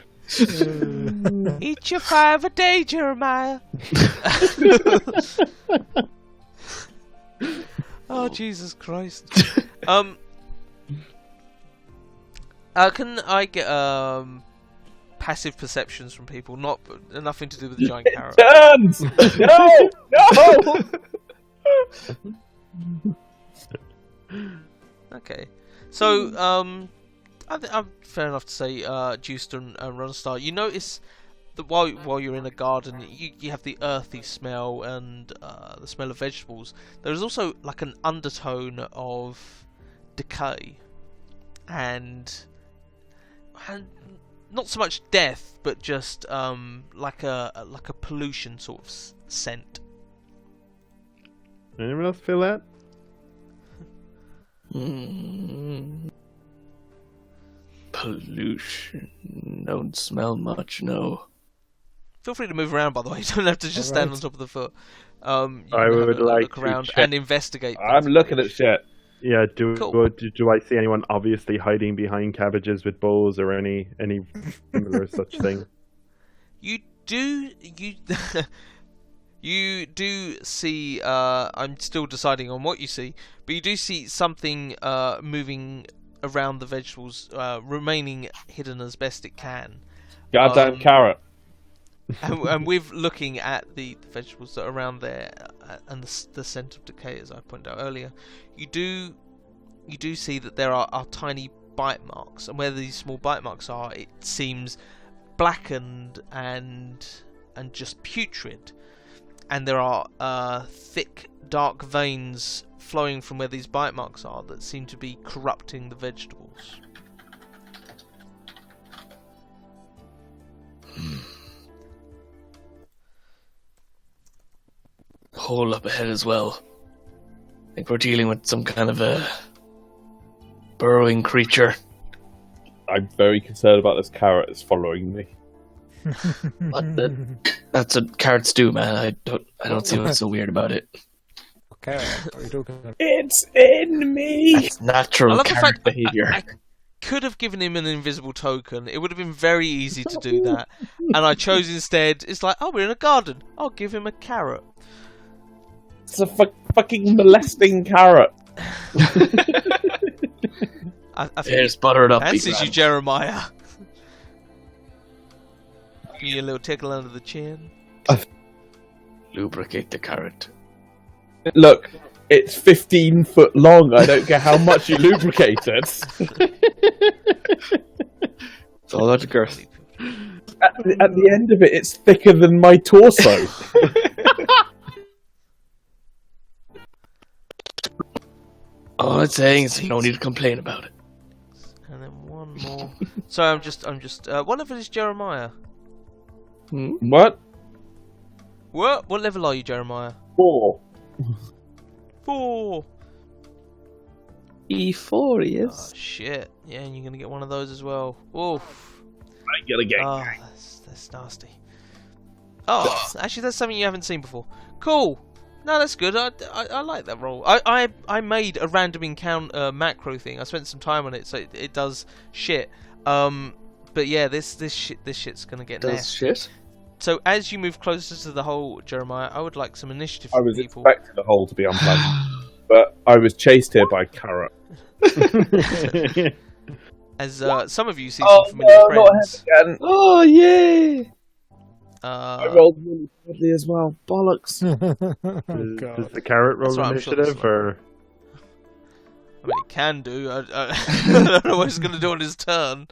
Eat your 5 a day, Jeremiah. Oh Jesus Christ. Can I get passive perceptions from people? Nothing to do with the giant carrot. Turns! No! No! Okay. So I'm fair enough to say, Juiced and Runstar, you notice while you're in a garden, you have the earthy smell and the smell of vegetables. There is also like an undertone of decay and not so much death, but just like a pollution sort of scent. Anyone else feel that? Pollution. Don't smell much, no. Feel free to move around, by the way. You don't have to just stand on top of the foot. You I can would like look to around check. and investigate. I'm looking at shit. Yeah, do Cool. do I see anyone obviously hiding behind cabbages with bows or any similar such thing? You do you do see. I'm still deciding on what you see, but you do see something moving around the vegetables, remaining hidden as best it can. Goddamn carrot. And with looking at the vegetables that are around there and the scent of decay, as I pointed out earlier, you do see that there are tiny bite marks, and where these small bite marks are, it seems blackened and just putrid, and there are thick dark veins flowing from where these bite marks are that seem to be corrupting the vegetables. Hole up ahead as well. I think we're dealing with some kind of a burrowing creature. I'm very concerned about this carrot that's following me. That's what carrots do, man. I don't see what's so weird about it. Okay, what are you talking about? It's in me! It's natural I love the carrot fact behavior. I could have given him an invisible token. It would have been very easy to do that, and I chose instead. It's like, oh, we're in a garden. I'll give him a carrot. It's a fucking molesting carrot. I think Here, just butter it up. fancies big you, man. Jeremiah. Give you a little tickle under the chin. Lubricate the carrot. Look, it's 15 foot long. I don't care how much you lubricate it. It's all about the girth. At the end of it, it's thicker than my torso. All I'm saying is you don't need to complain about it. And then one more. Sorry, I'm just. What level is Jeremiah? What? What level are you, Jeremiah? 4. 4. E4 he Oh is. shit! Yeah, and you're gonna get one of those as well. Oof. I gotta get. Oh, that's nasty. Oh, actually, that's something you haven't seen before. Cool. No, that's good. I like that roll. I made a random encounter macro thing. I spent some time on it, so it does shit. But yeah, this shit's gonna get Does nasty. shit. So as you move closer to the hole, Jeremiah, I would like some initiative I from was people. expecting the hole to be unpleasant, but I was chased here by a carrot. As some of you see some familiar friends. Not again. Oh yay! I rolled really badly as well. Bollocks. Oh, Does God. the carrot roll That's right, I'm sure that's initiative, or I mean, he can do. I don't know what he's going to do on his turn.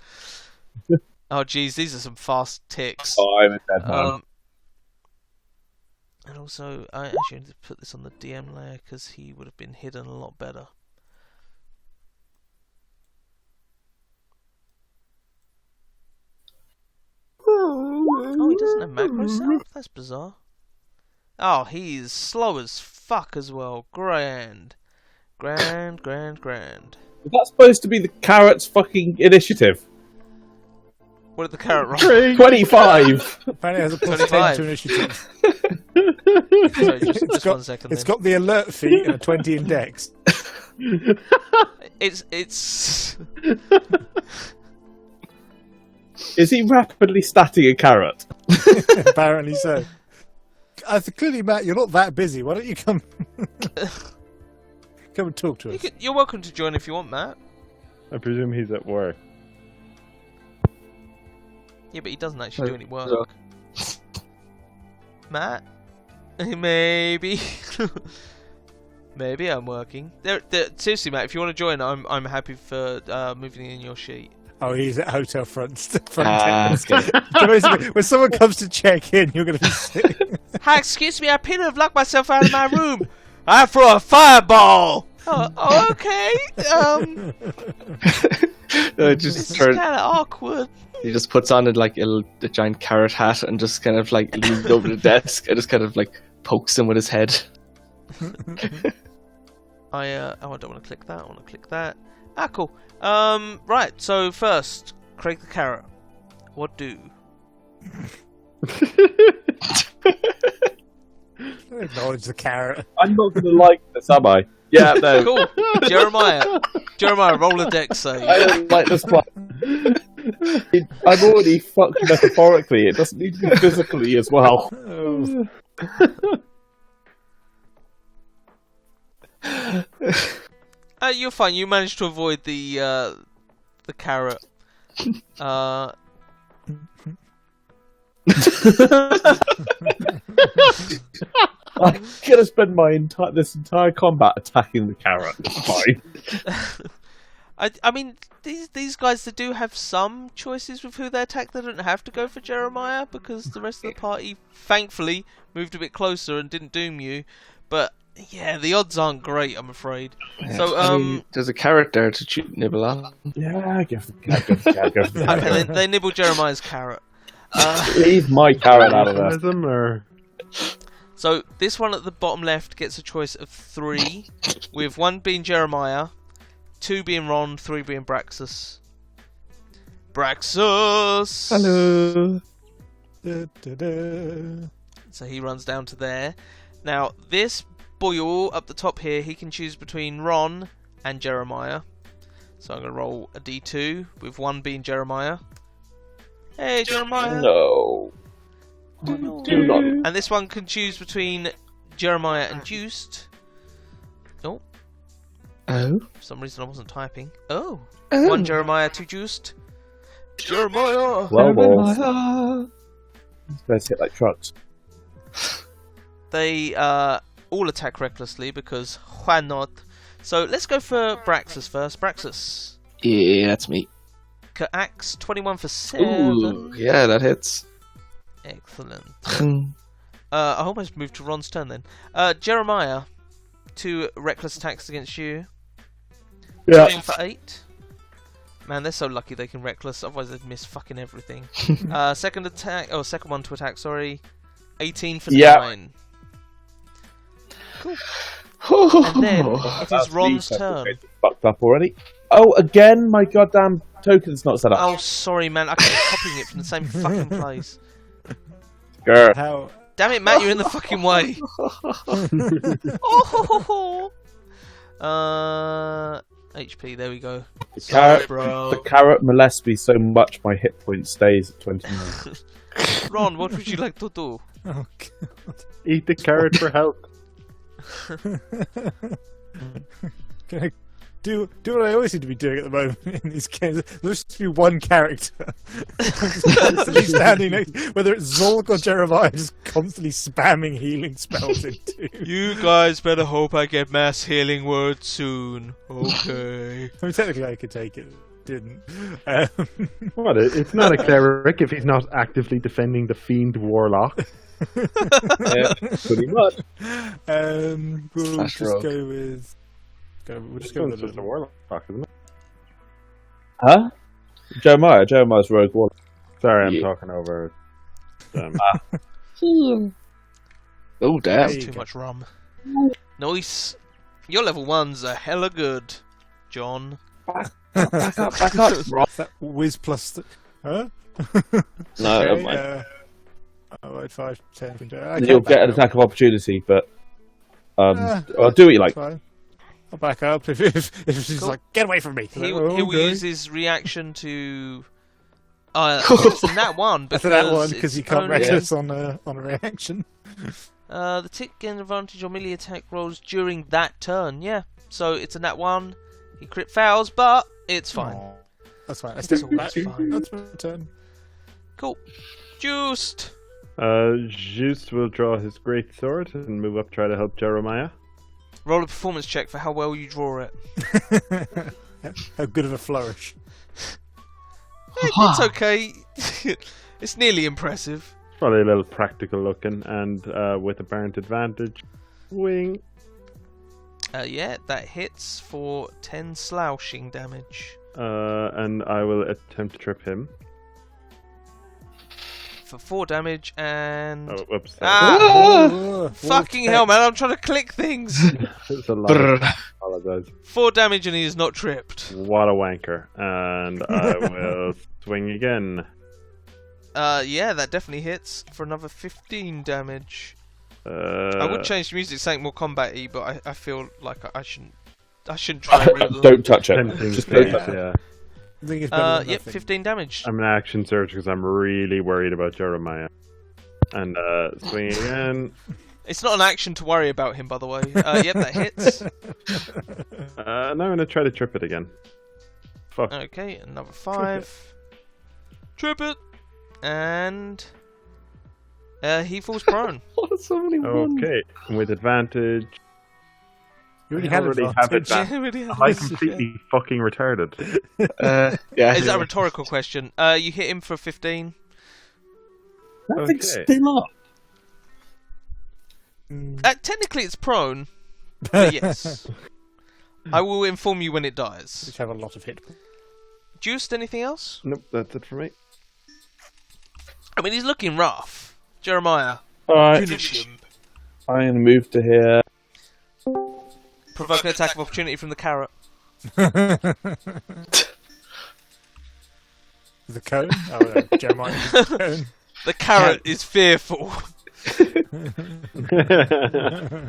Oh, geez, these are some fast ticks. Oh, I'm a dead man. And also, I actually need to put this on the DM layer because he would have been hidden a lot better. Oh, he doesn't have macro set up? That's bizarre. Oh, he's slow as fuck as well. Grand. Grand. Is that supposed to be the carrot's fucking initiative? What did the carrot roll? 25! Apparently it has a plus 25. 10 to initiative. Sorry, just 1 second. It's then. got the alert feat and a 20 in dex. It's Is he rapidly statting a carrot? Apparently so. Clearly, Matt, you're not that busy. Why don't you come and talk to us? you're welcome to join if you want, Matt. I presume he's at work. Yeah, but he doesn't actually do any work. Matt? Maybe. Maybe I'm working. Seriously, Matt, if you want to join, I'm happy for moving in your sheet. Oh, he's at hotel front Ah, desk. okay. So basically, when someone comes to check in, you're going to be sitting. Hi, excuse me, I appear to have locked myself out of my room. I throw a fireball. Oh, okay. No, This is kind of awkward. He just puts on a giant carrot hat and just kind of like leans over the desk and just kind of like pokes him with his head. I don't want to click that. I want to click that. Ah, cool. Right. So first, Craig the Carrot. What do? Acknowledge the carrot. I'm not going to like this, am I? Yeah, no. Cool. Jeremiah, roll a dex save. I don't like this plan. I'm already fucked metaphorically. It doesn't need to be physically as well. Oh. You're fine. You managed to avoid the carrot. I'm gonna spend this entire combat attacking the carrot. It's fine. I mean, these guys, they do have some choices with who they attack. They don't have to go for Jeremiah because the rest of the party, thankfully, moved a bit closer and didn't doom you. But yeah, the odds aren't great, I'm afraid. Yeah, So I mean, there's a carrot there to nibble on. Yeah, go for the carrot. Okay, they nibble Jeremiah's carrot. Leave my carrot out of there. Them or So this one at the bottom left gets a choice of 3, with 1 being Jeremiah, 2 being Ron, 3 being Braxus. Braxus! Hello. Da, da, da. So he runs down to there. Now this boy up the top here, he can choose between Ron and Jeremiah. So I'm going to roll a d2, with 1 being Jeremiah. Hey Jeremiah! No. Do not. And this one can choose between Jeremiah and Juiced. Oh, Oh. for some reason I wasn't typing. Oh. Oh. 1 Jeremiah, 2 Juiced. Jeremiah! Well, let's hit like trucks. They all attack recklessly because why not? So let's go for Braxus first. Braxus. Yeah, that's me. Axe 21 for 7. Ooh, yeah, that hits. Excellent. I almost moved to Ron's turn then. Jeremiah, 2 reckless attacks against you. Yeah. 21 for 8. Man, they're so lucky they can reckless, otherwise they'd miss fucking everything. Second one to attack, sorry. 18 for 9. Cool. And then it is Ron's turn. Fucked up already. Oh, again, my goddamn token's not set up. Oh, sorry, man. I keep copying it from the same fucking place. Grr. How? Damn it, Matt, you're in the fucking way. HP, there we go. The carrot molests me so much my hit point stays at 29. Ron, what would you like to do? Oh, God. eat the carrot for health. Can I do what I always seem to be doing at the moment in these games? There should be one character just constantly standing next, whether it's Zolk or Jeremiah, just constantly spamming healing spells into. You guys better hope I get mass healing words soon. Okay. I mean, technically I could take it. Didn't. What? It's not a cleric if he's not actively defending the fiend warlock. Yeah, pretty much. We'll Slash just rogue. go with. We'll just go with just a warlock, isn't it? Huh? Jeremiah's rogue one. Sorry, I'm Yeah. talking over. Oh, damn. Hey. Too much rum. Nice. Your level 1's a hella good, John. Back up. Is that whiz plus? Huh? No, Okay, never mind. Right, 5, 10. You'll get an attack of opportunity, but I'll do what you like. Fine. I'll back up if she's Cool. like, get away from me. He Oh, will okay. use his reaction to. It's a nat 1 That's because that one because you it's can't only- reckless on a reaction. The tick gain advantage on melee attack rolls during that turn. Yeah, so it's a nat 1. He crit fails, but it's fine. Aw, that's fine. It's all That's fine. That's my turn. Cool. Juiced. Juice will draw his great sword and move up, try to help Jeremiah. Roll a performance check for how well you draw it. How good of a flourish. It's okay. It's nearly impressive. Probably a little practical looking, and with apparent advantage. Wing. Yeah, that hits for 10 slouching damage. And I will attempt to trip him. For 4 damage and... Oh, whoops. Fucking hell, man, I'm trying to click things! There's a lot. I apologize. 4 damage and he is not tripped. What a wanker. And I will swing again. Yeah, that definitely hits for another 15 damage. I would change the music to something more combat-y, but I feel like I shouldn't try and Don't touch it. Just Yeah. I think it's better than yep, nothing. 15 damage. I'm an action search because I'm really worried about Jeremiah. And swing again. It's not an action to worry about him, by the way. Yep, that hits. Now I'm going to try to trip it again. Fuck. Okay, another 5. Trip it! And... he falls prone. So many ones. Okay, with advantage. You already I have already advantage. have Really Am I completely fucking retarded? Yeah. Is that a rhetorical question? You hit him for 15. That thing's Okay. still up. Technically it's prone, but yes. I will inform you when it dies. Which have a lot of hit points. Juiced, anything else? Nope, that's it for me. I mean, he's looking rough. Jeremiah, Alright, finish him. I'm going to move to here. Provoke an attack of opportunity from the carrot. The cone? Oh, no, Jeremiah is the cone. The carrot is fearful.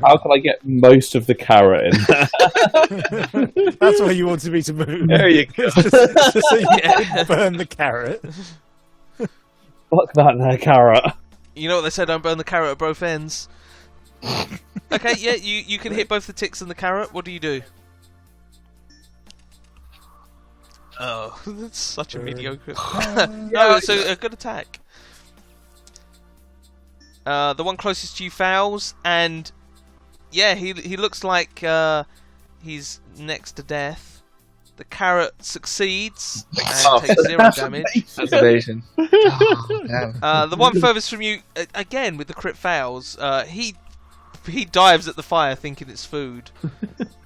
How can I get most of the carrot in? That's where you wanted me to move. There you go. just so you can burn the carrot. Fuck that now, carrot. You know what they said, don't burn the carrot at both ends. Okay, yeah, you can hit both the ticks and the carrot. What do you do? Oh, that's such a mediocre... No, it's a good attack. The one closest to you fails, and... Yeah, he looks like he's next to death. The carrot succeeds and takes 0 damage. That's evasion. Oh, damn. The one furthest from you, again with the crit fails, he dives at the fire thinking it's food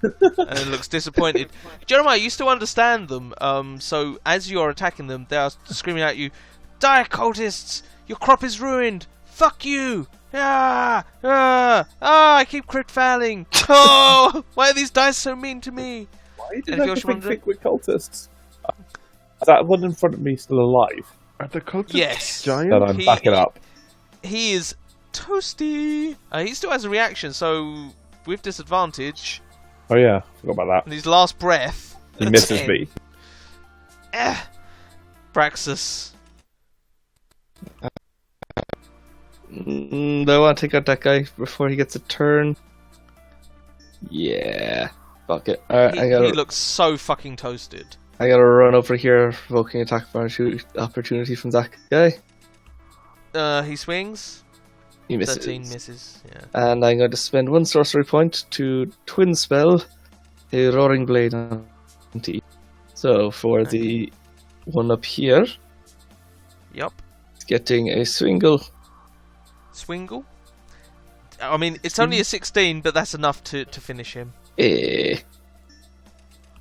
and looks disappointed. Jeremiah, you still understand them, so as you are attacking them, they are screaming at you, "Die, cultists! Your crop is ruined! Fuck you! I keep crit failing! Oh, why are these dice so mean to me?" Why did Anything I else you want to think with cultists? Is that one in front of me still alive? Are the cultists Yes. giant? Then I'm backing up. He is toasty. He still has a reaction, so with disadvantage, Oh yeah, forgot about on his last breath, that. He a misses 10. me. Praxis. I want to take out that guy before he gets a turn. Yeah. Fuck it. Alright, He, I he gotta looks so fucking toasted. run over here, provoking attack opportunity from that guy. He swings. He misses. 13 misses. Yeah. And I'm going to spend 1 sorcery point to twin spell a roaring blade onto each. So for the one up here, Yup. it's getting a swingle. Swingle. I mean, it's only a 16, but that's enough to finish him. And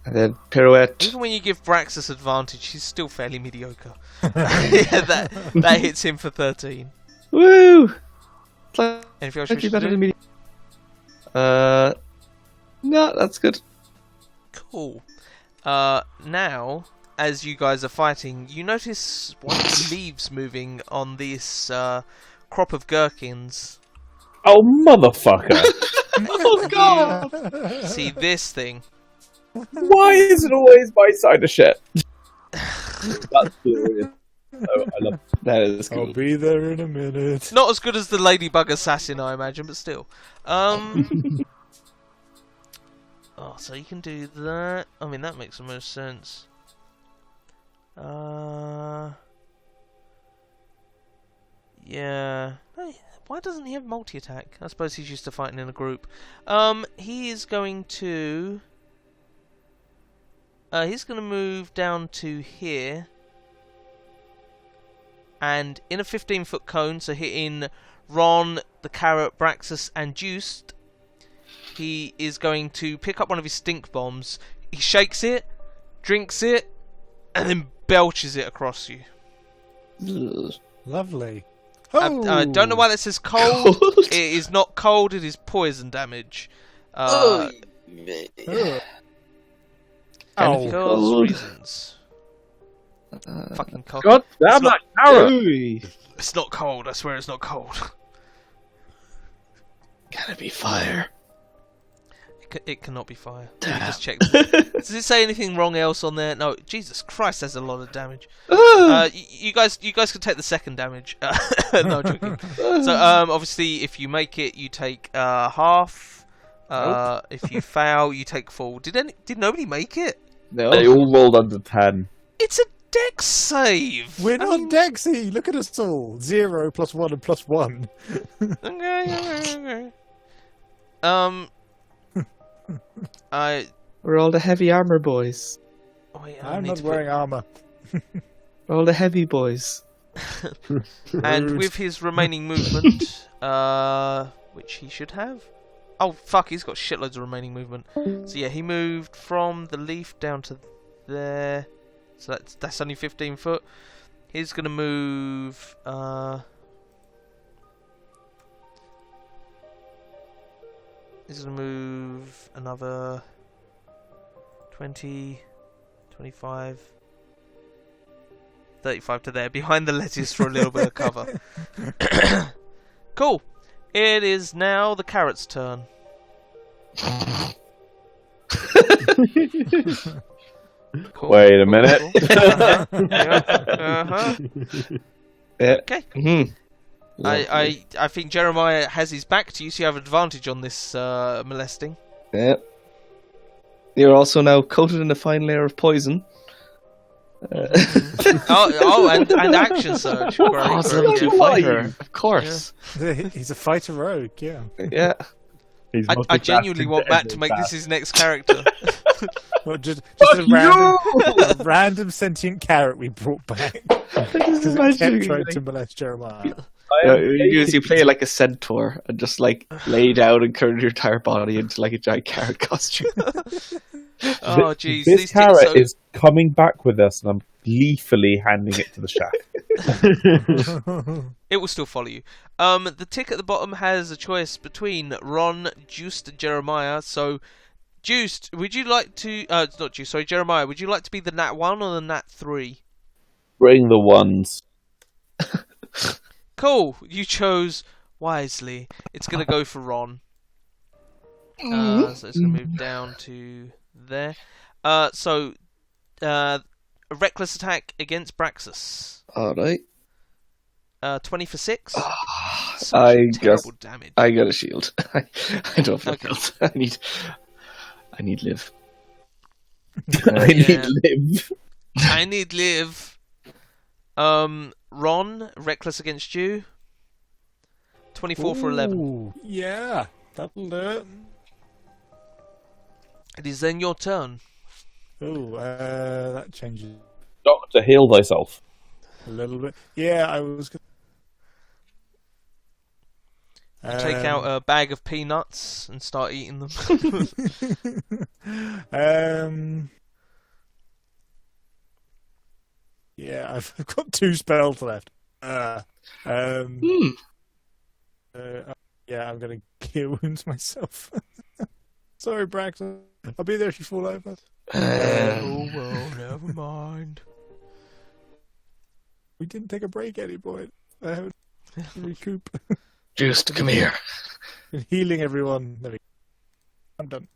then pirouette. Even when you give Braxis advantage, he's still fairly mediocre. Yeah, that hits him for 13. Woo! Slightly Anything else you wish to better do? than me. No, that's good. Cool. Now, as you guys are fighting, you notice one of the leaves moving on this crop of gherkins. Oh motherfucker! Oh god! See this thing? Why is it always my side of shit? That's glorious. Oh, I love That is cool. I'll be there in a minute. Not as good as the ladybug assassin, I imagine, but still. Oh, so you can do that. I mean, that makes the most sense. Yeah. Hey, why doesn't he have multi-attack? I suppose he's used to fighting in a group. He is going to... he's going to move down to here. and in a 15-foot cone, so hitting Ron, the Carrot, Braxus, and Juiced, he is going to pick up one of his stink bombs. He shakes it, drinks it, and then belches it across you. Lovely. I don't know why that says cold. It is not cold, it is poison damage. Oh. Because reasons. Fucking cold. God damn that carrot! It's not cold, I swear it's not cold. Can it be fire? It cannot be fire. Let me just check. Does it say anything wrong else on there? No. Jesus Christ, there's a lot of damage. You guys can take the second damage. No, joking. So obviously, if you make it, you take half. If you fail, you take full. Did nobody make it? No. They all rolled under 10. It's a dex save. We're not Dexy. Look at us all. 0 + 1 and +1. Okay. We're all the heavy armor boys. I'm not wearing armor. We're all the heavy boys. And with his remaining movement, which he should have. Oh fuck, he's got shitloads of remaining movement. So yeah, he moved from the leaf down to there. So that's only 15 foot. He's gonna move. He's gonna move another 20, 25, 35 to there, behind the lettuce for a little bit of cover. Cool. It is now the carrot's turn. Cool. Wait a minute. Okay. Mm-hmm. I think Jeremiah has his back to you, so you have advantage on this molesting. Yeah. You're also now coated in a fine layer of poison. And action surge. Great, Oh, it's a great, lucky yeah. fighter, of course. He's a fighter rogue, yeah. Yeah. I genuinely want Matt to make this his next character. Well, just a random sentient carrot we brought back. Because it kept trying to molest Jeremiah. You play like a centaur and just like lay down and turn your entire body into like a giant carrot costume. Oh jeez, This carrot is coming back with us, and I'm gleefully handing it to the shack. It will still follow you. The tick at the bottom has a choice between Ron, Juiced, and Jeremiah. So, Juiced, would you like to? It's not Juiced. Sorry, Jeremiah. Would you like to be the Nat 1 or the Nat 3? Bring the ones. Cool. You chose wisely. It's gonna go for Ron. So it's gonna move down to there. So, a reckless attack against Braxus. Alright. 20 for 6. Terrible damage. I got a shield. I don't have else. I need live. I need live. I need live. Ron, reckless against you. 24 for 11. Ooh, yeah, that'll do it. It is then your turn. Ooh, that changes Doctor, heal thyself. a little bit. Yeah, I was going Take out a bag of peanuts and start eating them. Yeah, I've got 2 spells left. Yeah, I'm going to cure wounds myself. Sorry, Braxton. I'll be there if you fall over. Oh, well, never mind. We didn't take a break at any point. I haven't recoup. Juiced, come here. Been healing everyone. There we go. I'm done.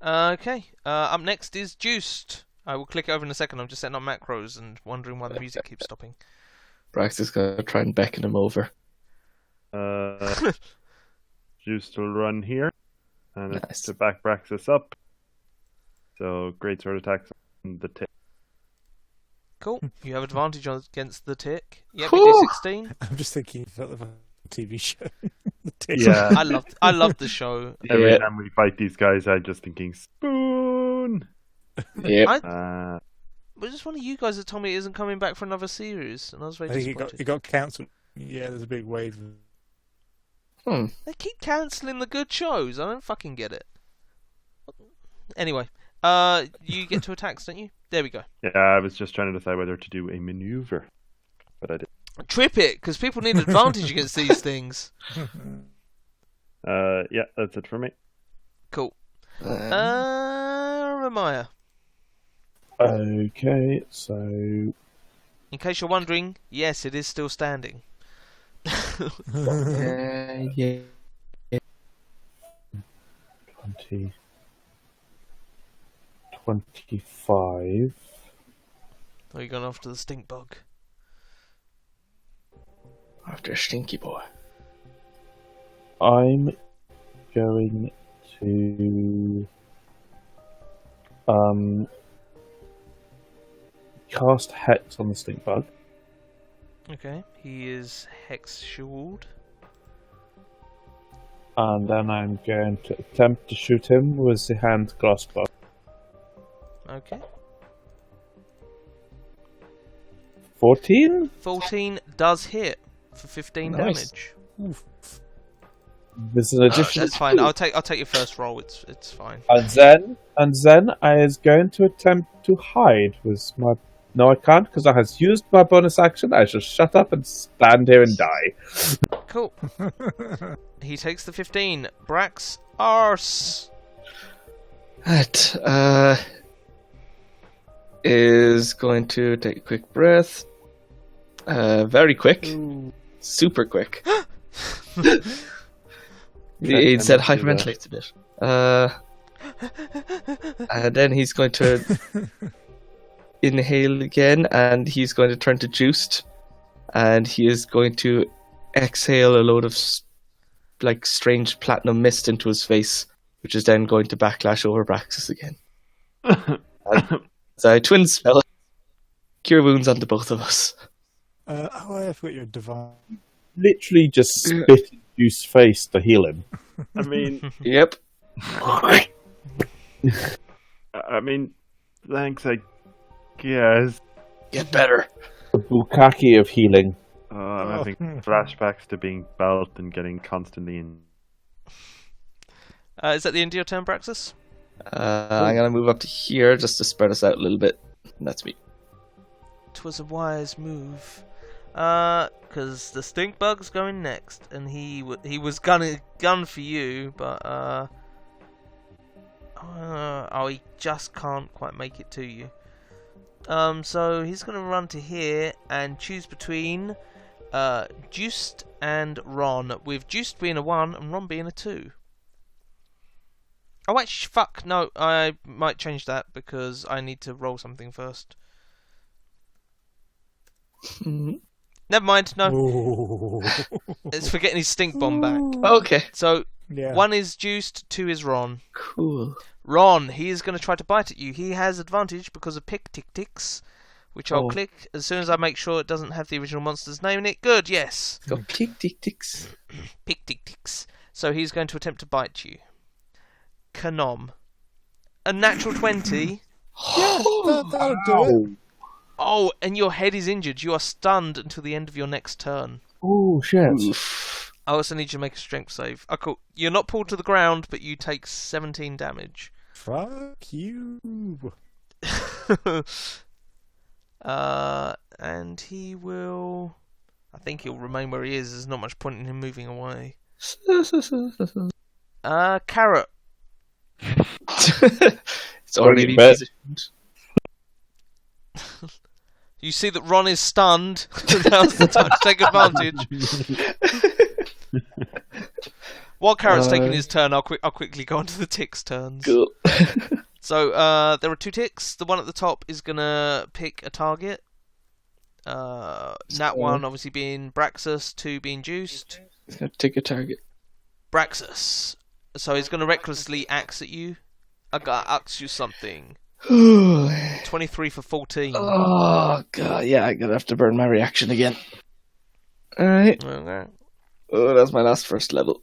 Okay, up next is Juiced. I will click it over in a second. I'm just setting up macros and wondering why the music keeps stopping. Brax is going to try and beckon him over. Juice will run here, and Nice. it's to back Braxus up. So great sword attacks on the tip. Cool. You have advantage against the tick. Yep, Cool. you do 16. I'm just thinking about the TV show. Yeah. I loved the show. Every Yeah. time we fight these guys, I'm just thinking spoon. Yep. But just one of you guys that told me it isn't coming back for another series, and I was very I think disappointed. it got cancelled. Yeah, there's a big wave. They keep cancelling the good shows. I don't fucking get it. Anyway, you get to attacks, don't you? There we go. Yeah, I was just trying to decide whether to do a maneuver, but I did. Trip it, because people need advantage against these things. Yeah, that's it for me. Cool. Ramaya. Okay, so In case you're wondering, yes, it is still standing. Yeah. 20, 25. Are you going after the stink bug? After Stinky Boy. I'm going to cast Hex on the stink bug. Okay, he is hex-shawled. And then I'm going to attempt to shoot him with the hand crossbow. Okay. 14? 14 does hit for 15 Nice. damage. With an additional. That's fine. I'll take your first roll. It's fine. And then I is going to attempt to hide with my. No, I can't because I has used my bonus action. I shall shut up and stand here and die. Cool. He takes the 15. Brax arse. That is going to take a quick breath. Very quick. Super quick. He said hyperventilates a bit. And then he's going to inhale again, and he's going to turn to juiced, and he is going to exhale a load of strange platinum mist into his face, which is then going to backlash over Braxis again. So a twin spell, cure wounds onto both of us. I forgot your divine. Literally just spit in Juice's face to heal him. I mean, Yep. I mean, thanks, I guess. Get better. The bukkake of healing. I'm having flashbacks to being belt and getting constantly in. Is that the end of your turn, Braxis? I'm going to move up to here just to spread us out a little bit. And that's me. 'Twas a wise move. Because the stink bug's going next, and he was gun for you, but he just can't quite make it to you. So he's gonna run to here and choose between Juiced and Ron, with Juiced being a 1 and Ron being a 2. Oh wait, fuck, no, I might change that because I need to roll something first. Never mind, no. It's for getting his stink bomb back. Okay. So, Yeah. 1 is Juiced, 2 is Ron. Cool. Ron, he is going to try to bite at you. He has advantage because of pick tick ticks, which I'll click as soon as I make sure it doesn't have the original monster's name in it. Good, yes. Go tick tick ticks. Pick tick ticks. So he's going to attempt to bite you. Kanom. A natural 20. That'll do it. Oh, and your head is injured. You are stunned until the end of your next turn. Oh shit. Oof. I also need you to make a strength save. Oh, cool. You're not pulled to the ground, but you take 17 damage. Fuck you. And he will... I think he'll remain where he is. There's not much point in him moving away. Carrot. It's already bet. positioned. You see that Ron is stunned. Now's the time to take advantage. While Carrot's taking his turn, I'll quickly go on to the ticks' turns. Cool. So there are 2 ticks. The one at the top is gonna pick a target. Nat 1 obviously being Braxus, 2 being Juiced. He's going to take a target. Braxus. So he's gonna recklessly axe at you. I gotta axe you something. 23 for 14. Oh, God. Yeah, I'm going to have to burn my reaction again. Alright. Okay. Oh, that's my last first level.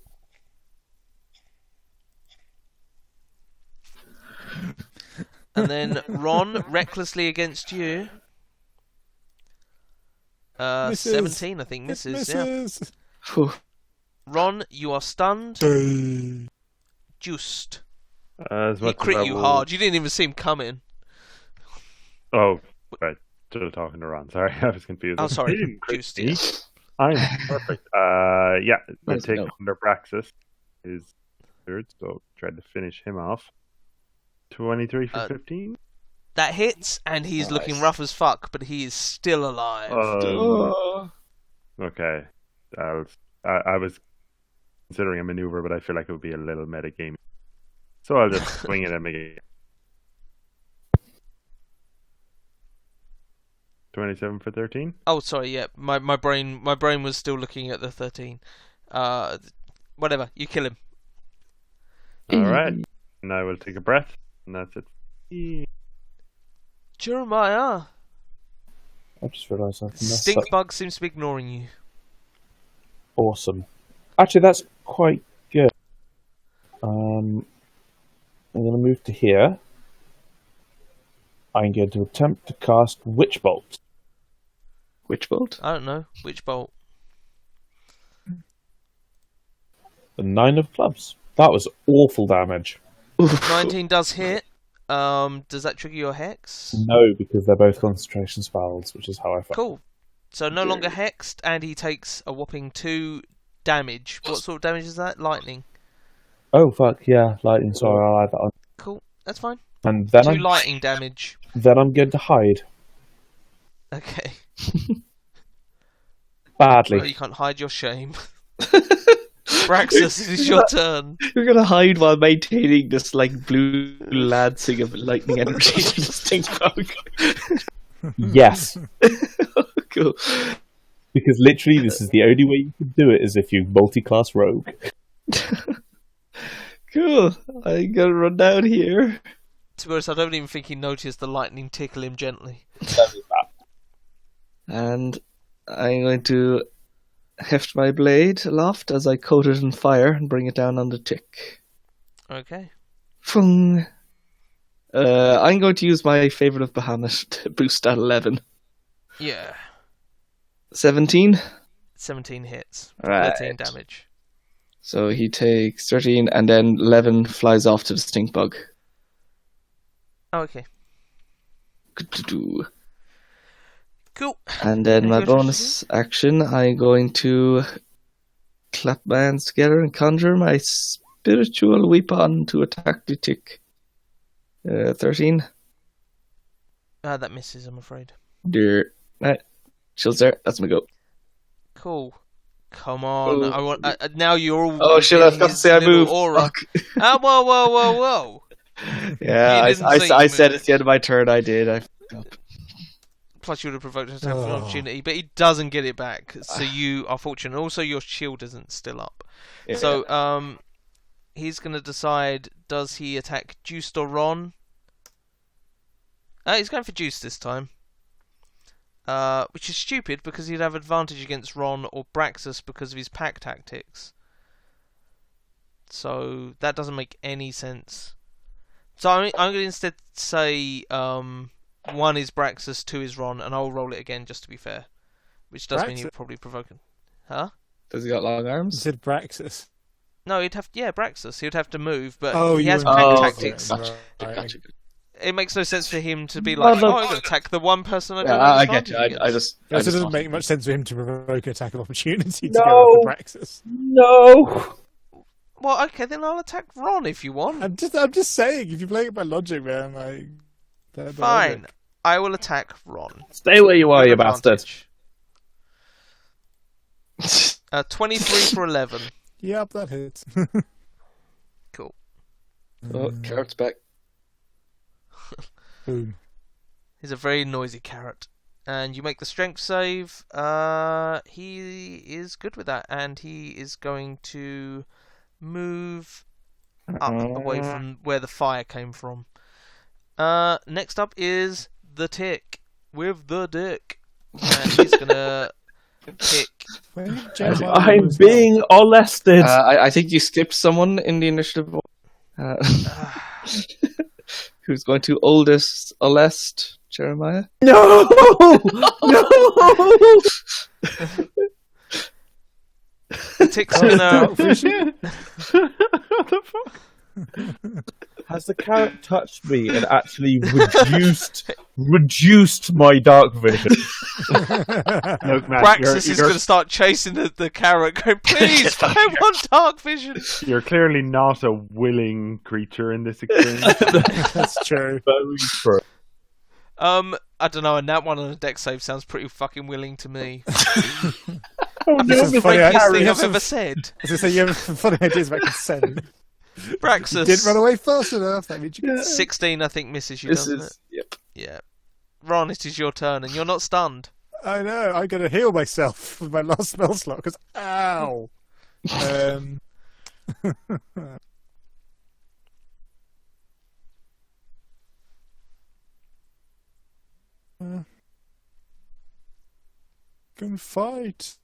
And then Ron, recklessly against you. Misses. 17, I think, misses. Yeah. Misses. Phew. Ron, you are stunned. Dang. Juiced. As He much as crit I you will- hard. You didn't even see him coming. Oh, right. Should have talking to Ron. Sorry, I was confused. Oh, sorry. He didn't crit Juiced, me. yeah. I'm perfect. Yeah, I Nice to take know. under Braxis is third, so try to finish him off. 23 for 15. That hits, and he's looking Nice. rough as fuck, but he is still alive. Oh. Okay. I was considering a maneuver, but I feel like it would be a little meta game. So I'll just swing at him again. 27 for 13. Oh, sorry, yeah. My brain was still looking at the 13. Whatever, you kill him. Alright. And I will take a breath, and that's it. Jeremiah, I just realised I can mess stink up. bug seems to be ignoring you. Awesome. Actually, that's quite good. I'm going to move to here. I'm going to attempt to cast Witch Bolt. Witch bolt? I don't know. Which bolt? The 9 of clubs. That was awful damage. 19 does hit. Does that trigger your hex? No, because they're both concentration spells, which is how I felt. Cool. So no longer hexed, and he takes a whopping 2 damage. What sort of damage is that? Lightning. Oh fuck yeah, lightning. Sorry, I'll add that on. Cool. That's fine. And then 2 I'm lightning damage. then I'm going to hide Okay. badly. Well, you can't hide your shame. Braxis, it is your turn. You're gonna hide while maintaining this like blue lancing of lightning energy to the stink bug. Yes, Cool. because literally this is the only way you can do it is if you multi-class rogue. Cool. I'm gonna run down here. To be honest, I don't even think he noticed the lightning tickle him gently. And I'm going to heft my blade aloft as I coat it in fire and bring it down on the tick. Okay. Fung. I'm going to use my favourite of Bahamut to boost at 11. Yeah. 17. 17 hits. Right. 13 damage. So he takes 13 and then 11 flies off to the stink bug. Oh, okay. Good-do-do. Cool. And then Any my questions? bonus action, I'm going to clap my hands together and conjure my spiritual weapon to attack the tick. 13. That misses, I'm afraid. Dear. Right. Chills there. That's my go. Cool. Come on. Oh. I want. Now you're all. Oh shit, I forgot to his say I little moved. Aura. Fuck. Whoa. Yeah, You didn't say I you said moved. at the end of my turn I did. Plus, you would have provoked an attack of Oh. opportunity, but he doesn't get it back. So you are fortunate. Also, your shield isn't still up. Yeah. So, he's going to decide: does he attack Juiced or Ron? He's going for Juiced this time. Which is stupid because he'd have advantage against Ron or Braxis because of his pack tactics. So that doesn't make any sense. So I'm going to instead say 1 is Braxis, 2 is Ron, and I'll roll it again just to be fair. Which does mean Braxis? you're probably provoking. Huh? Does he got long You arms? said Braxis. No, Braxis. He would have to move, but Oh, he you has went- pack Oh, tactics. Gotcha. Right. Gotcha. It makes no sense for him to be like, no. I'm going to attack the one person I don't Yeah, have I get advantage you. I against. just. It I also just doesn't make much sense for him to provoke an attack of opportunity to No. go after Braxis. No. Well, okay, then I'll attack Ron if you want. I'm just saying, if you're playing it by logic, man, like they're Fine. logic. I will attack Ron. Stay where you are, With you bastard. advantage. 23 for 11. Yep, that hits. Cool. Oh, carrot's back. Boom. He's a very noisy carrot. And you make the strength save. He is good with that. And he is going to move up away from where the fire came from. Next up is the tick with the dick. And he's going to pick... Where did Jeremiah I'm lose being molested. I think you skipped someone in the initiative. Who's going to oldest Alest? Jeremiah? No! No! Ticks gonna. What the fuck? Has the carrot touched me and actually reduced my dark vision? Look, Matt, Praxis is going to start chasing the carrot, going, please, I want dark vision. you're clearly not a willing creature in this experience. That's true. Very true. I don't know, and that one on a deck save sounds pretty fucking willing to me. Oh, This is The funny. frankest We thing have I've ever said. As I say, you have funny ideas about consent. Praxis. Didn't run away fast enough. That means you can 16, I think, misses you, This doesn't it? is yep. Yeah. Ron, it is your turn, and you're not stunned. I know. I got to heal myself with my last spell slot because ow. Can fight.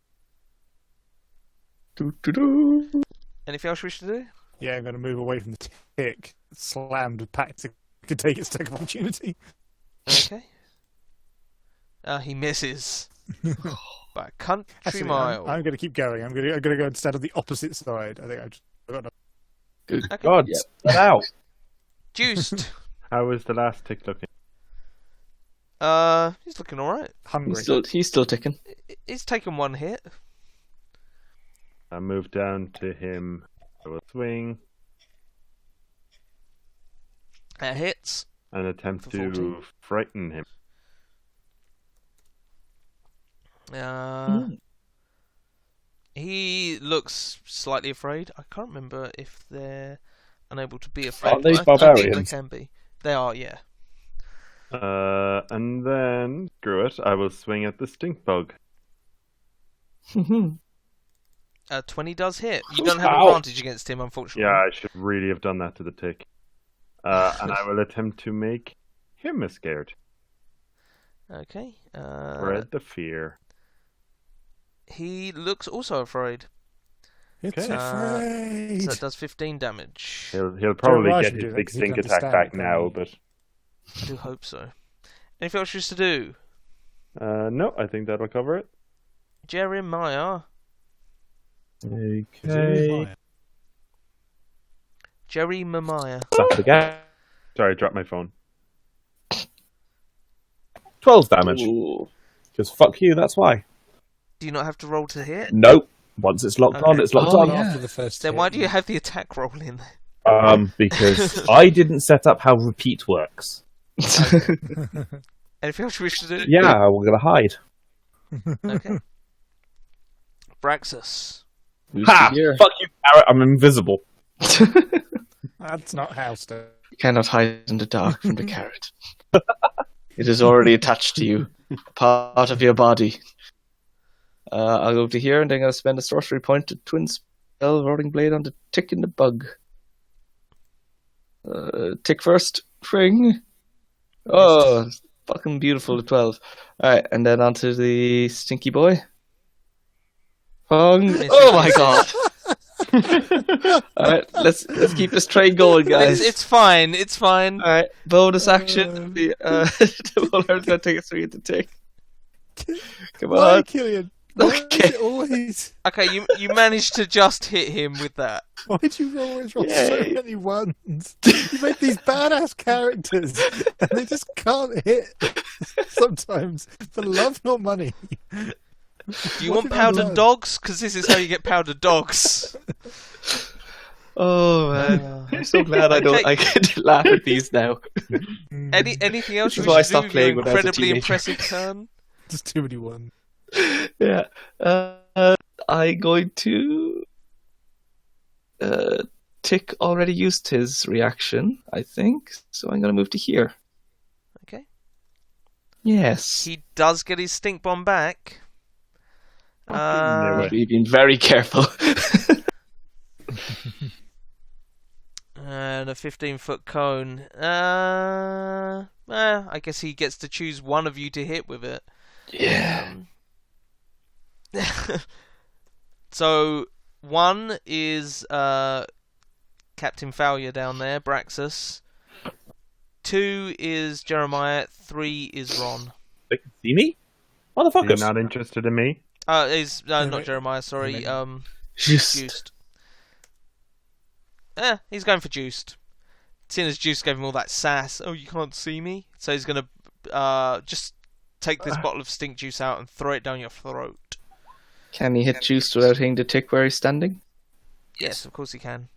Anything else you wish to do? Yeah, I'm going to move away from the tick. Slammed with pack to take its take opportunity. Okay. He misses. By a country Actually, mile. I'm going to keep going. I'm going to go and stand on the opposite side. I think I've just got Good. Okay. God, Yep. get out. Juiced. How is the last tick looking? He's looking alright. hungry. He's still ticking. He's taken one hit. I move down to him. I will swing That hits. and attempt For to 14. frighten him. He looks slightly afraid. I can't remember if they're unable to be afraid. Aren't they but I think they barbarians? can be. They are, yeah. And then, screw it, I will swing at the stink bug. 20 does hit. You don't have Ow. advantage against him, unfortunately. Yeah, I should really have done that to the tick. And I will attempt to make him scared. Okay. Spread the fear. He looks also afraid. It's Okay. afraid. So it does 15 damage. He'll probably Raj get can do his that big 'cause he stink can attack understand back it, now, can't but I do hope so. Anything else you wish to do? no, I think that'll cover it. Jeremiah. Okay. Jeremiah. Stop again. Sorry, I dropped my phone. 12 damage. Ooh. Because fuck you, that's why. Do you not have to roll to hit? Nope. Once it's locked on, Okay. it's locked Oh, on. yeah. After the first Then hit. why do you have the attack roll in there? Because I didn't set up how repeat works. Anything else you wish to do? Yeah, we're gonna hide. Okay. Braxus. Who's Ha! here? Fuck you, Carrot, I'm invisible. That's not how stuff. You cannot hide in the dark from the carrot. It is already attached to you, part of your body. I'll go to here, and then I'll spend a sorcery point to twin spell Roaring Blade on the tick and the bug. Tick first, Fring. Oh, fucking beautiful, the 12. Alright, and then onto the stinky boy. Fong. Oh my god! Alright, let's keep this train going, guys. It's fine. It's fine. Alright, bonus action. The Waller's gonna take a 3 at the tick. Come Why, on. Killian? Why Okay. is it always? Okay, you managed to just hit him with that. Why do you always roll so Yay. many ones? You make these badass characters, and they just can't hit. Sometimes for love nor money. Do you What want did I powdered learn? dogs? Because this is how you get powdered dogs. Oh man, I'm so glad I don't. Okay. I can laugh at these now. Anything else This you is why I wish to do stopped with your playing when I was a incredibly teenager. impressive turn? Just too many ones. Yeah, I'm going to. Tick already used his reaction, I think, so I'm going to move to here. Okay. Yes, He does get his stink bomb back. knew it. we've been very careful. And a 15-foot cone. I guess he gets to choose one of you to hit with it. Yeah. So, one is Captain Failure down there, Braxus. 2 is Jeremiah. 3 is Ron. They can see me? You're Motherfuckers. not interested in me? Is not mate. Jeremiah. Sorry. Just Juiced. He's going for Juiced. Seeing as Juice gave him all that sass. Oh, you can't see me. So he's gonna just take this bottle of stink juice out and throw it down your throat. can he hit Juice without hitting the tick where he's standing? Yes, of course he can.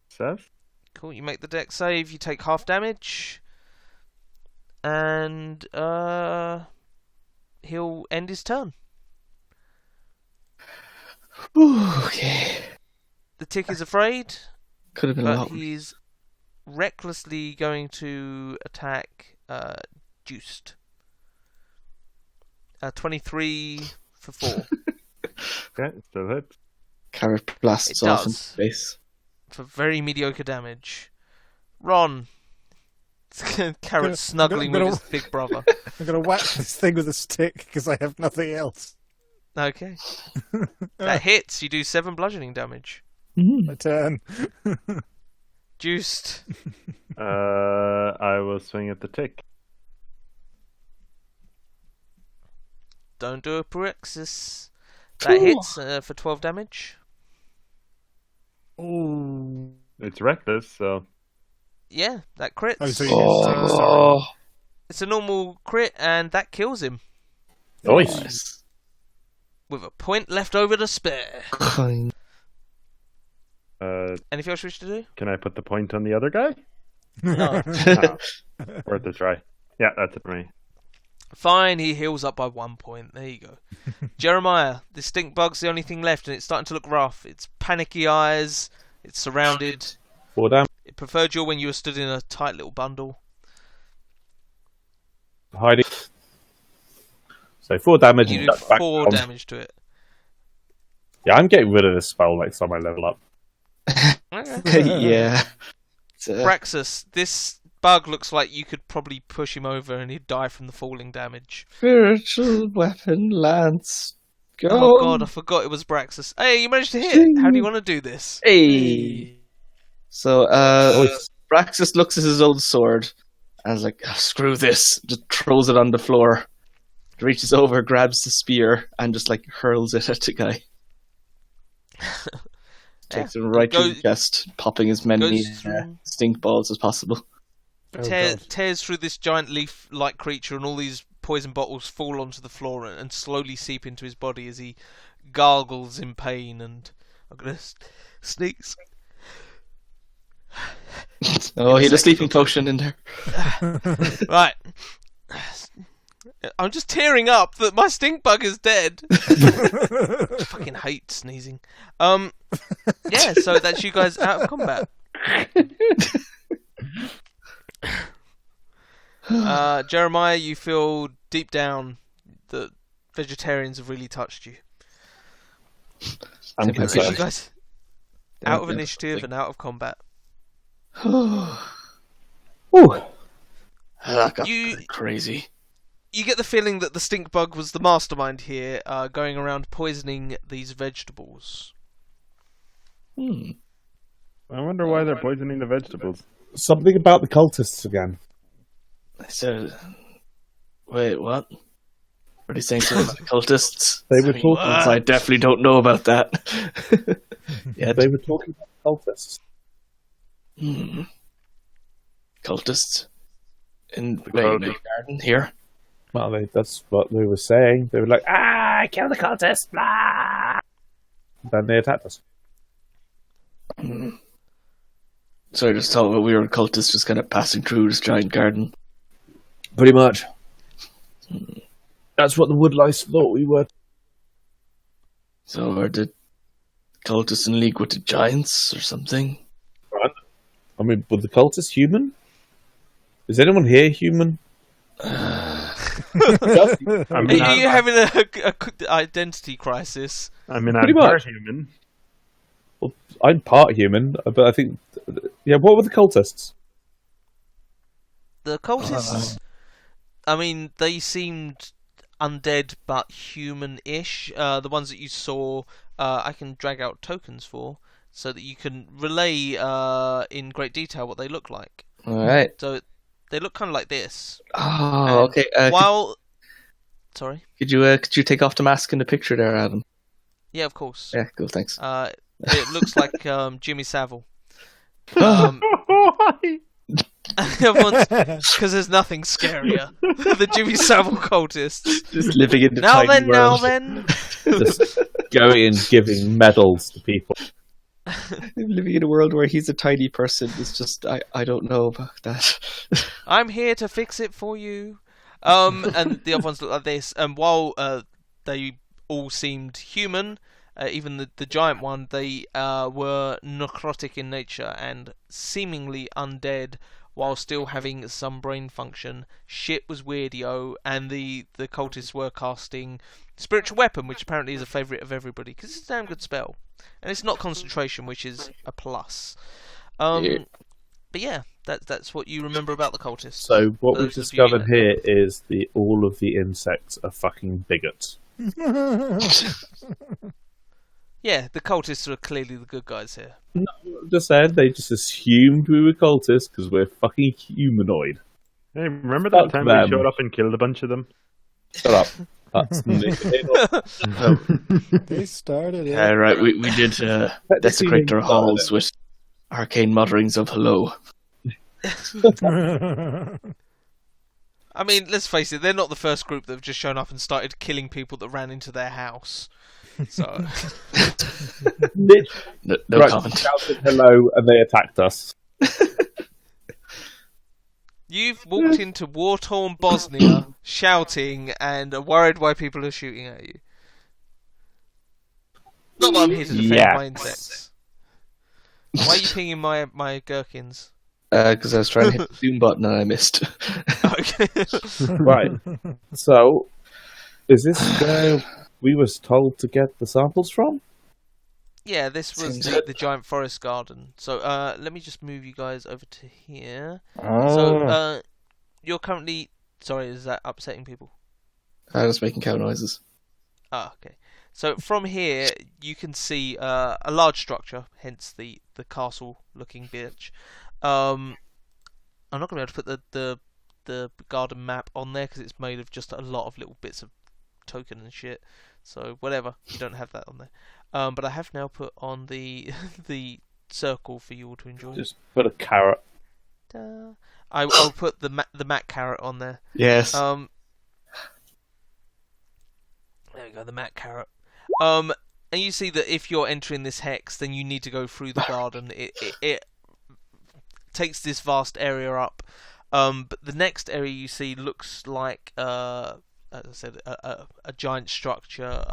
Seth? Cool. You make the deck save. You take half damage, and he'll end his turn. Okay. The tick is afraid, Could have been a but lot. he's recklessly going to attack Juiced. 23 for 4. Okay, still hits. Carrot blasts It off in does. space. For very mediocre damage. Ron. Carrot snuggling I'm gonna- with his big brother. I'm going to whack this thing with a stick because I have nothing else. Okay. That hits. You do 7 bludgeoning damage. My turn. Juiced. I will swing at the tick. Don't do a Praxis. That hits for 12 damage. Ooh. It's reckless, so Yeah, that crits. Oh, so you get 6, sorry. Oh, It's a normal crit, and that kills him. Nice. nice. With a point left over to spare. Kind. Anything else you wish to do? can I put the point on the other guy? No. Worth a try. Yeah, that's it for me. Fine, he heals up by 1 point. There you go. Jeremiah, the stink bug's the only thing left, and it's starting to look rough. It's panicky eyes. It's surrounded. 4 damage. It preferred you when you were stood in a tight little bundle. Hiding. So 4 damage. You and do duck back 4 down. damage to it. Yeah, I'm getting rid of this spell next time I level up. Okay. Yeah. It's, Praxis, this bug looks like you could probably push him over and he'd die from the falling damage. spiritual weapon lance. Go. Oh god, I forgot it was Praxis. Hey, you managed to hit! How do you want to do this? Hey. So, Braxis looks at his old sword and is like, "Ah, screw this. Just throws it on the floor. Reaches over, grabs the spear, and just like hurls it at the guy. Takes him right through the chest, popping as many goes through- stink balls as possible. Oh, God. Tears through this giant leaf-like creature, and all these poison bottles fall onto the floor and slowly seep into his body as he gargles in pain. And I'm gonna sneeze. Oh, he had a sleeping potion in there. Right. I'm just tearing up that my stink bug is dead. Fucking hate sneezing. Yeah, so that's you guys out of combat. Jeremiah, you feel deep down that vegetarians have really touched you. I'm Typical. That's you concerned. guys out of initiative and out of combat. Ooh. That got You- crazy. You get the feeling that the stink bug was the mastermind here, going around poisoning these vegetables. Hmm. I wonder why they're poisoning the vegetables. Something about the cultists again. So, wait, what? What are you saying to the cultists? They were talking. I definitely don't know about that. Yeah, They were talking about cultists. cultists in The Wayland cultists. Garden here. Well, that's what they were saying. They were like, kill the cultists! Blah! Then they attacked us. So I just thought we were cultists just kind of passing through this giant garden. Pretty much. That's what the woodlice thought we were. So are the cultists in league with the giants or something? I mean, were the cultists human? Is anyone here human? I mean, Are you having a identity crisis? I'm Pretty part much. human. Well, I'm part human, but I think... Yeah, what were the cultists? The cultists, I mean, they seemed undead but human-ish. The ones that you saw, I can drag out tokens for, so that you can relay in great detail what they look like. All right. So they look kind of like this. Oh, okay. Sorry. Could you take off the mask in the picture there, Adam? Yeah, of course. Yeah, cool. Thanks. It looks like Jimmy Savile. Because there's nothing scarier than Jimmy Savile cultists. Just living in the Now tiny world. Just going and giving medals to people. Living in a world where he's a tiny person is just I don't know about that. I'm here to fix it for you. And the other ones look like this. And while they all seemed human, even the giant one, they were necrotic in nature and seemingly undead while still having some brain function. Shit was weird-yo, and the cultists were casting Spiritual Weapon, which apparently is a favourite of everybody, because it's a damn good spell. And it's not concentration, which is a plus. But yeah, that's what you remember about the cultists. So what we've discovered here is all of the insects are fucking bigots. Yeah, the cultists are clearly the good guys here. No, just saying, they just assumed we were cultists because we're fucking humanoid. Hey, remember that time them. we showed up and killed a bunch of them? Shut up. That's They started it. Yeah, right. We did desecrate their halls with arcane mutterings of hello. I mean, let's face it, they're not the first group that have just shown up and started killing people that ran into their house. So, no comment. Shouted hello and they attacked us. You've walked into war-torn Bosnia shouting and are worried why people are shooting at you. Not that I'm here to defend my insects. Why are you pinging my gherkins? Because I was trying to hit the zoom button and I missed. Okay. Right. So, is this where we were told to get the samples from? Yeah, this was the giant forest garden. So let me just move you guys over to here. Oh. So you're currently... Sorry, is that upsetting people? I was making cow noises. Ah, okay. So from here, you can see a large structure, hence the castle-looking bitch. I'm not going to be able to put the garden map on there because it's made of just a lot of little bits of token and shit. So whatever, you don't have that on there. But I have now put on the circle for you all to enjoy. Just put a carrot. I'll put the Mac carrot on there. Yes. There we go, the Mac carrot. And you see that if you're entering this hex, then you need to go through the garden. It takes this vast area up. But the next area you see looks like, as I said, a giant structure.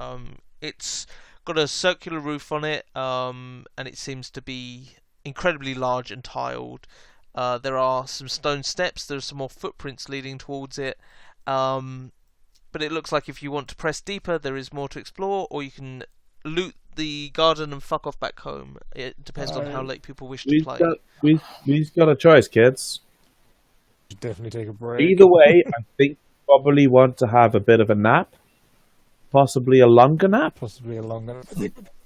It's got a circular roof on it, and it seems to be incredibly large and tiled. There are some stone steps. There are some more footprints leading towards it. But it looks like if you want to press deeper, there is more to explore, or you can loot the garden and fuck off back home. It depends on how late people wish to play. We've got a choice, kids. Should definitely take a break. Either way, I think probably want to have a bit of a nap. Possibly a longer nap. Possibly a longer.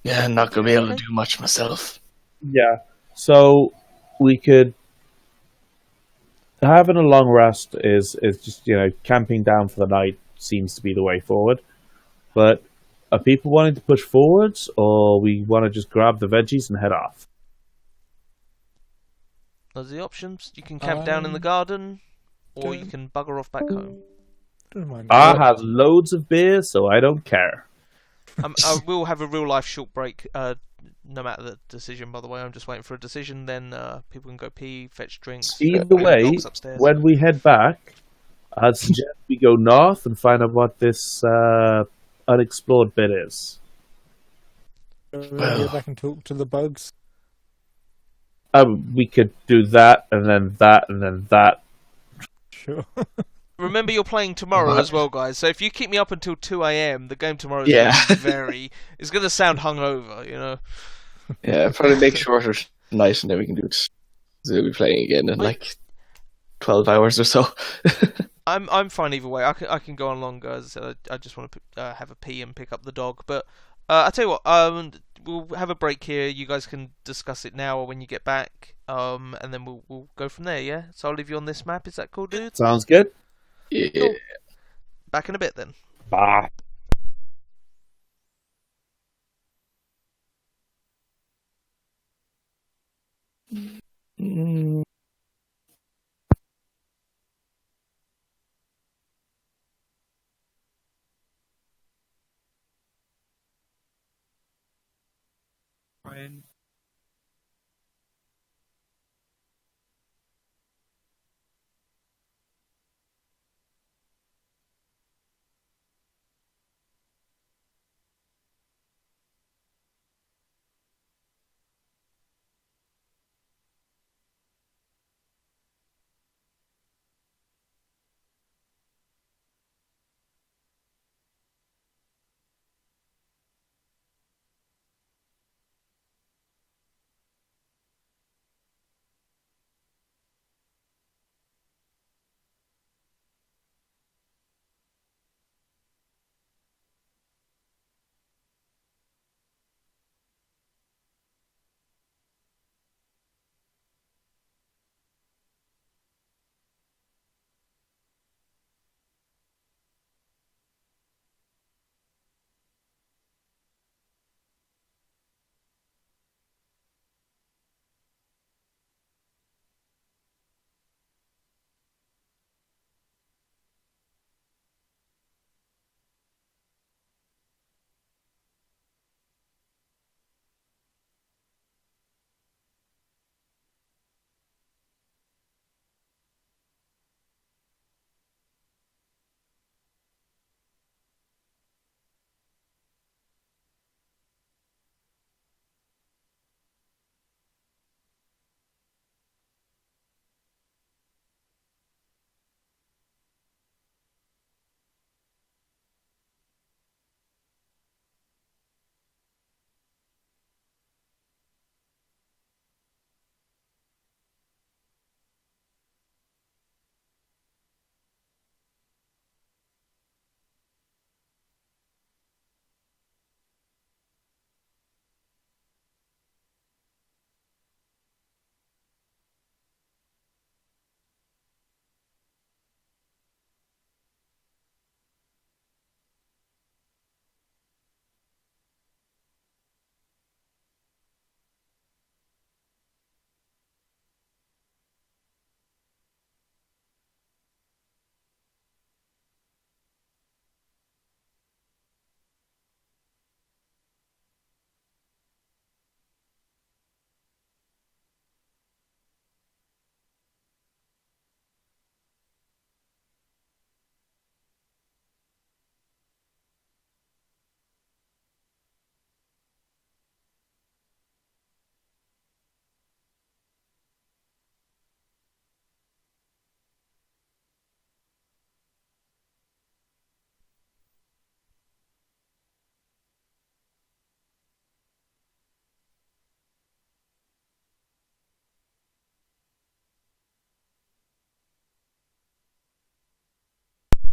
Yeah, I'm not going to be able to do much myself. Yeah. So we could... Having a long rest is just, camping down for the night seems to be the way forward. But are people wanting to push forwards, or we want to just grab the veggies and head off? Those are the options. You can camp down in the garden, or you can bugger off back home. Don't mind. I have loads of beer, so I don't care. I will have a real life short break, no matter the decision, by the way. I'm just waiting for a decision, then people can go pee, fetch drinks. Either way, when we head back, I'd suggest we go north and find out what this unexplored bit is. Go back and talk to the bugs. We could do that, and then that, and then that. Sure. Remember, you're playing tomorrow as well, guys. So if you keep me up until 2 a.m, the game tomorrow is going to it's going to sound hungover, Yeah, probably make shorter tonight, and then we can do it. So we'll be playing again in 12 hours or so. I'm fine either way. I can go on longer. As I said, I just want to have a pee and pick up the dog. But I tell you what, we'll have a break here. You guys can discuss it now or when you get back. And then we'll go from there. Yeah. So I'll leave you on this map. Is that cool, dude? Sounds good. Yeah. Cool. Back in a bit then. Bye. Mm.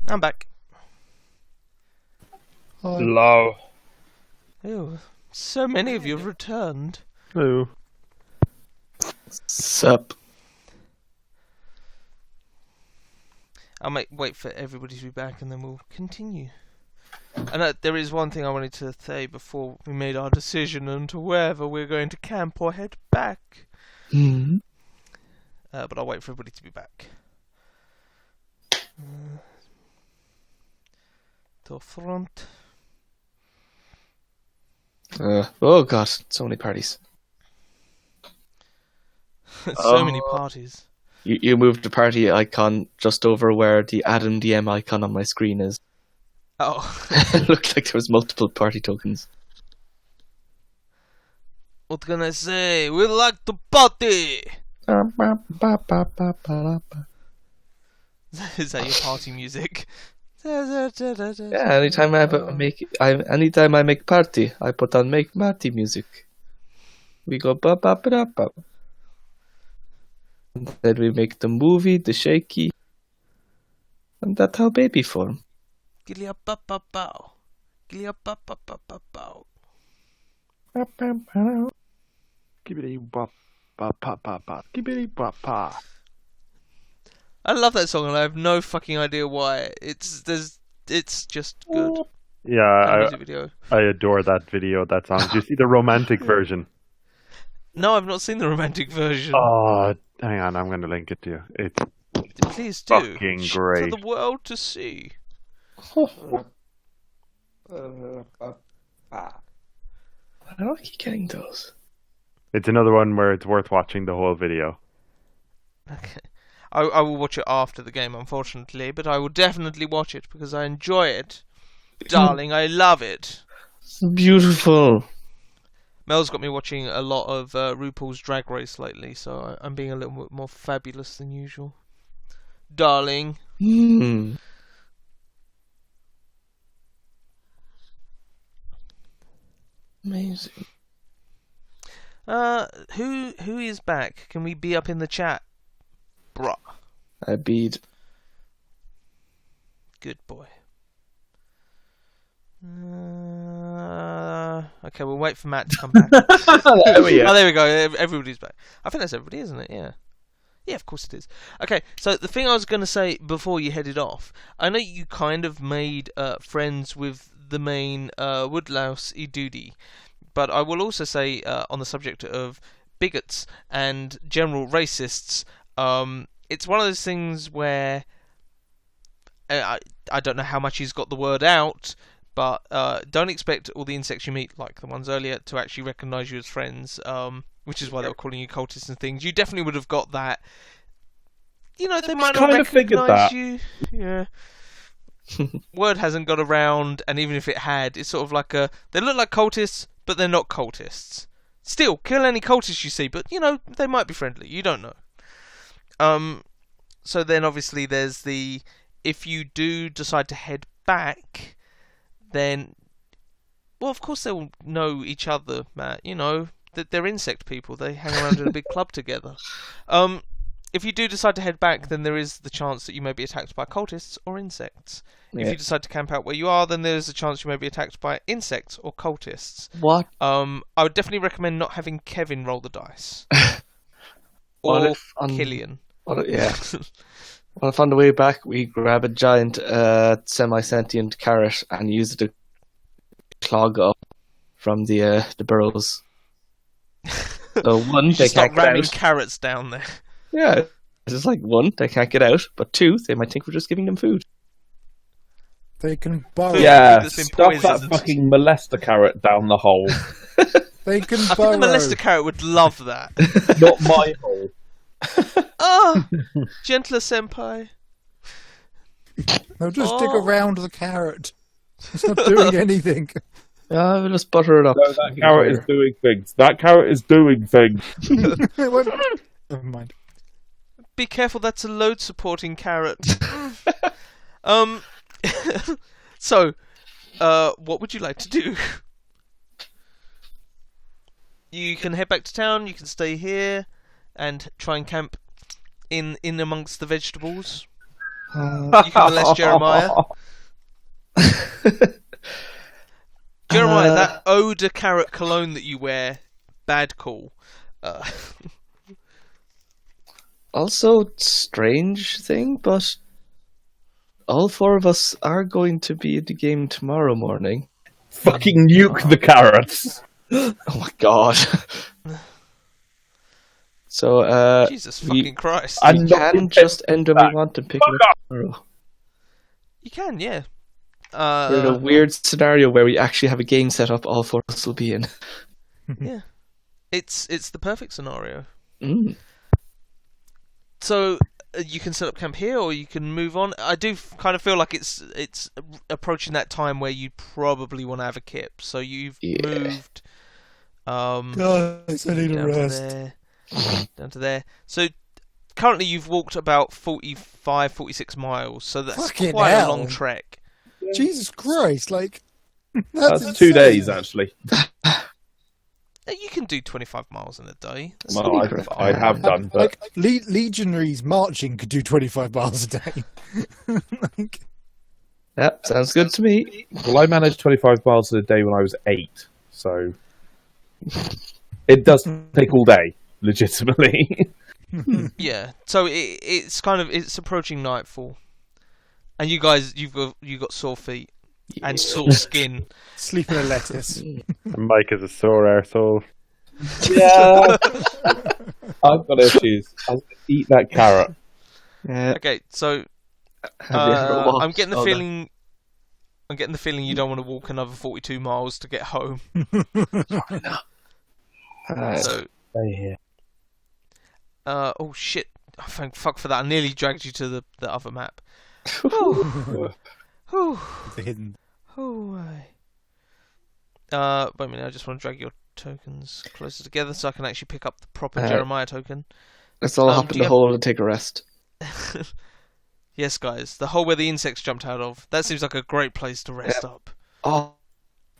I'm back. Low. Oh, so many of you have returned. Hello. Sup. I'll wait for everybody to be back and then we'll continue. And there is one thing I wanted to say before we made our decision onto wherever we're going to camp or head back. Mm. But I'll wait for everybody to be back. To front. Oh god, so many parties. So many parties. You moved the party icon just over where the Adam DM icon on my screen is. Oh. It looked like there was multiple party tokens. What can I say? We like to party! Is that your party music? Yeah, anytime I make party, I put on make party music. We go ba ba ba da ba. Then we make the movie, the shaky. And that's how baby form. Gilly up, up, up, bow. Gilly up, up, up, up, up, bow. Gibbity bop bop pop pop pop. Gibbity bop pop. I love that song, and I have no fucking idea why. It's just good. That Yeah, music video. I adore that video, that song. Do you see the romantic version? No, I've not seen the romantic version. Oh, hang on, I'm going to link it to you. It's Please do. fucking For great. the world to see. I don't keep getting those. It's another one where it's worth watching the whole video. Okay. I will watch it after the game, unfortunately, but I will definitely watch it because I enjoy it. Darling, I love it. It's beautiful. Mel's got me watching a lot of RuPaul's Drag Race lately, so I'm being a little bit more fabulous than usual. Darling. Amazing. Who is back? Can we be up in the chat? Bruh. I beat. Good boy. Okay, we'll wait for Matt to come back. There we go. Oh, there we go. Everybody's back. I think that's everybody, isn't it? Yeah. Yeah, of course it is. Okay, so the thing I was going to say before you headed off, I know you kind of made friends with the main woodlouse Idudi, but I will also say on the subject of bigots and general racists, it's one of those things where I don't know how much he's got the word out, but don't expect all the insects you meet, like the ones earlier, to actually recognise you as friends, which is why they were calling you cultists and things. You definitely would have got that. You know, they might not kind of figured recognise that. you. Yeah. Word hasn't got around, and even if it had, it's sort of like they look like cultists, but they're not cultists. Still, kill any cultists you see, but, you know, they might be friendly. You don't know. So then, obviously, there's the... If you do decide to head back, then... Well, of course they'll know each other, Matt. You know, they're insect people. They hang around in a big club together. If you do decide to head back, then there is the chance that you may be attacked by cultists or insects. Yeah. If you decide to camp out where you are, then there's a chance you may be attacked by insects or cultists. What? I would definitely recommend not having Kevin roll the dice. What Or if on- Killian. Yeah. Well, if on the way back we grab a giant semi-sentient carrot and use it to clog up from the burrows. So one, You they just start can't get ramming out. carrots down there. Yeah, it's just like one, they can't get out, but two, they might think we're just giving them food. They can burrow. Yeah, That's been stuff that poisoned. fucking molester carrot down the hole. They can I burrow. think the molester carrot would love that. Not my hole. Ah, gentler senpai. They'll just dig Oh. around the carrot. It's not doing anything. Yeah, we'll just butter it up. No, that carrot is doing things. That carrot is doing things. It won't- Never mind. Be careful, that's a load supporting carrot. So, what would you like to do? You can head back to town, you can stay here and try and camp in amongst the vegetables. You can molest Jeremiah. Jeremiah, that eau de carrot cologne that you wear, bad call. Also, strange thing, but all four of us are going to be at the game tomorrow morning. Fucking nuke the carrots. Oh my god. So, Jesus fucking Christ. I'm we not can just end when back. we want and pick it up tomorrow. You can, yeah. We're in a weird scenario where we actually have a game set up all four of us will be in. Yeah. It's the perfect scenario. Mm. So you can set up camp here, or you can move on. I do kind of feel like it's approaching that time where you probably want to have a kip. So you've moved. Guys, I need a Down rest. to there. Down to there. So currently you've walked about 45, 46 miles. So that's Fucking quite hell. a long trek. Jesus Christ, like... That's insane. 2 days, actually. You can do 25 miles in a day. That's Well, not correct. I have done, but Like, legionaries marching could do 25 miles a day. Like, Yep, sounds good to me. well, I managed 25 miles a day when I was 8, so it does take all day, legitimately. Yeah. So it's approaching nightfall, and you guys you've got sore feet and sore skin. sleep in a lettuce. And Mike is a sore arsehole. Yeah, I've got issues. I'll eat that carrot. Yeah. Okay, so Have you ever walked I'm getting the all feeling. I'm getting the feeling you don't want to walk another 42 miles to get home. that? So, Stay here. oh shit! Oh, thank fuck for that. I nearly dragged you to the other map. Whew. Whew. The hidden. Wait a minute. I just want to drag your tokens closer together so I can actually pick up the proper Jeremiah token. Let's all hop do in you the have- hole and take a rest. Yes, guys, the hole where the insects jumped out of. That seems like a great place to rest up. Oh,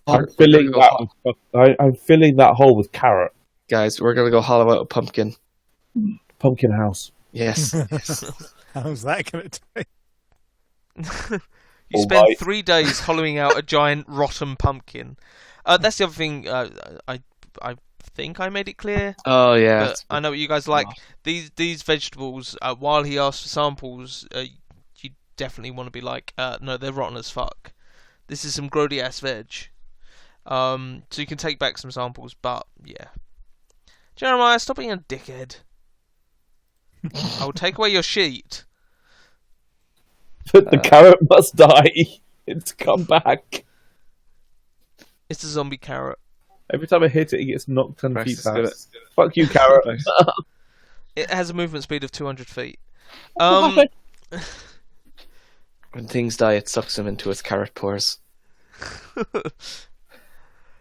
I'm filling that hole with carrot. guys, we're gonna go hollow out a pumpkin. Pumpkin house. Yes. How's that going to take? You spend 3 days hollowing out a giant rotten pumpkin. That's the other thing. I think I made it clear. Oh yeah. But I know what you guys like. These vegetables. While he asked for samples, you definitely want to be like, no, they're rotten as fuck. This is some grody ass veg. So you can take back some samples, but yeah. Jeremiah, stop being a dickhead. I will take away your sheet. But the carrot must die. It's come back. It's a zombie carrot. Every time I hit it, it gets knocked 10 Rex feet is good back. Fuck you, carrot. It has a movement speed of 200 feet. When things die, it sucks them into its carrot pores.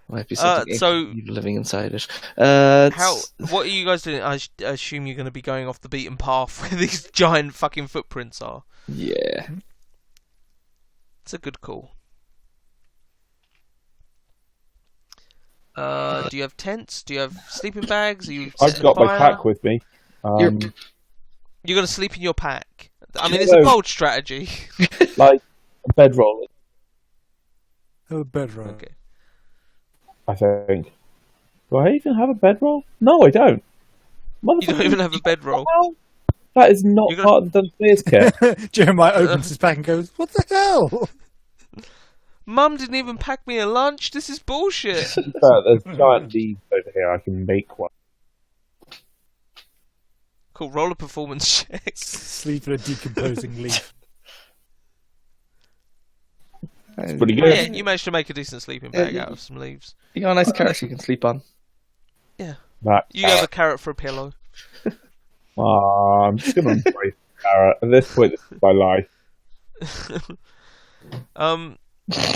Might be something so- living inside it. What are you guys doing? I assume you're going to be going off the beaten path where these giant fucking footprints are. Yeah. It's a good call. Do you have tents? Do you have sleeping bags? Are you I've setting got my fire? pack with me. You're going to sleep in your pack. I mean, it's No. a bold strategy. Like a bedroll, Oh, bedrock. Okay. I think. Do I even have a bedroll? No, I don't. You don't even have a bedroll. That is not You're gonna- part of the Dungeoneers kit. Jeremiah opens his pack and goes, "What the hell?" Mum didn't even pack me a lunch. This is bullshit. There's giant leaves over here. I can make one. Cool. Roll a performance check. Sleep in a decomposing leaf. It's pretty Oh, good. yeah, you managed to make a decent sleeping bag out of some leaves. You got a nice carrot you can sleep on. That You have a carrot for a pillow. I'm just gonna embrace the carrot. At this point, this is my life.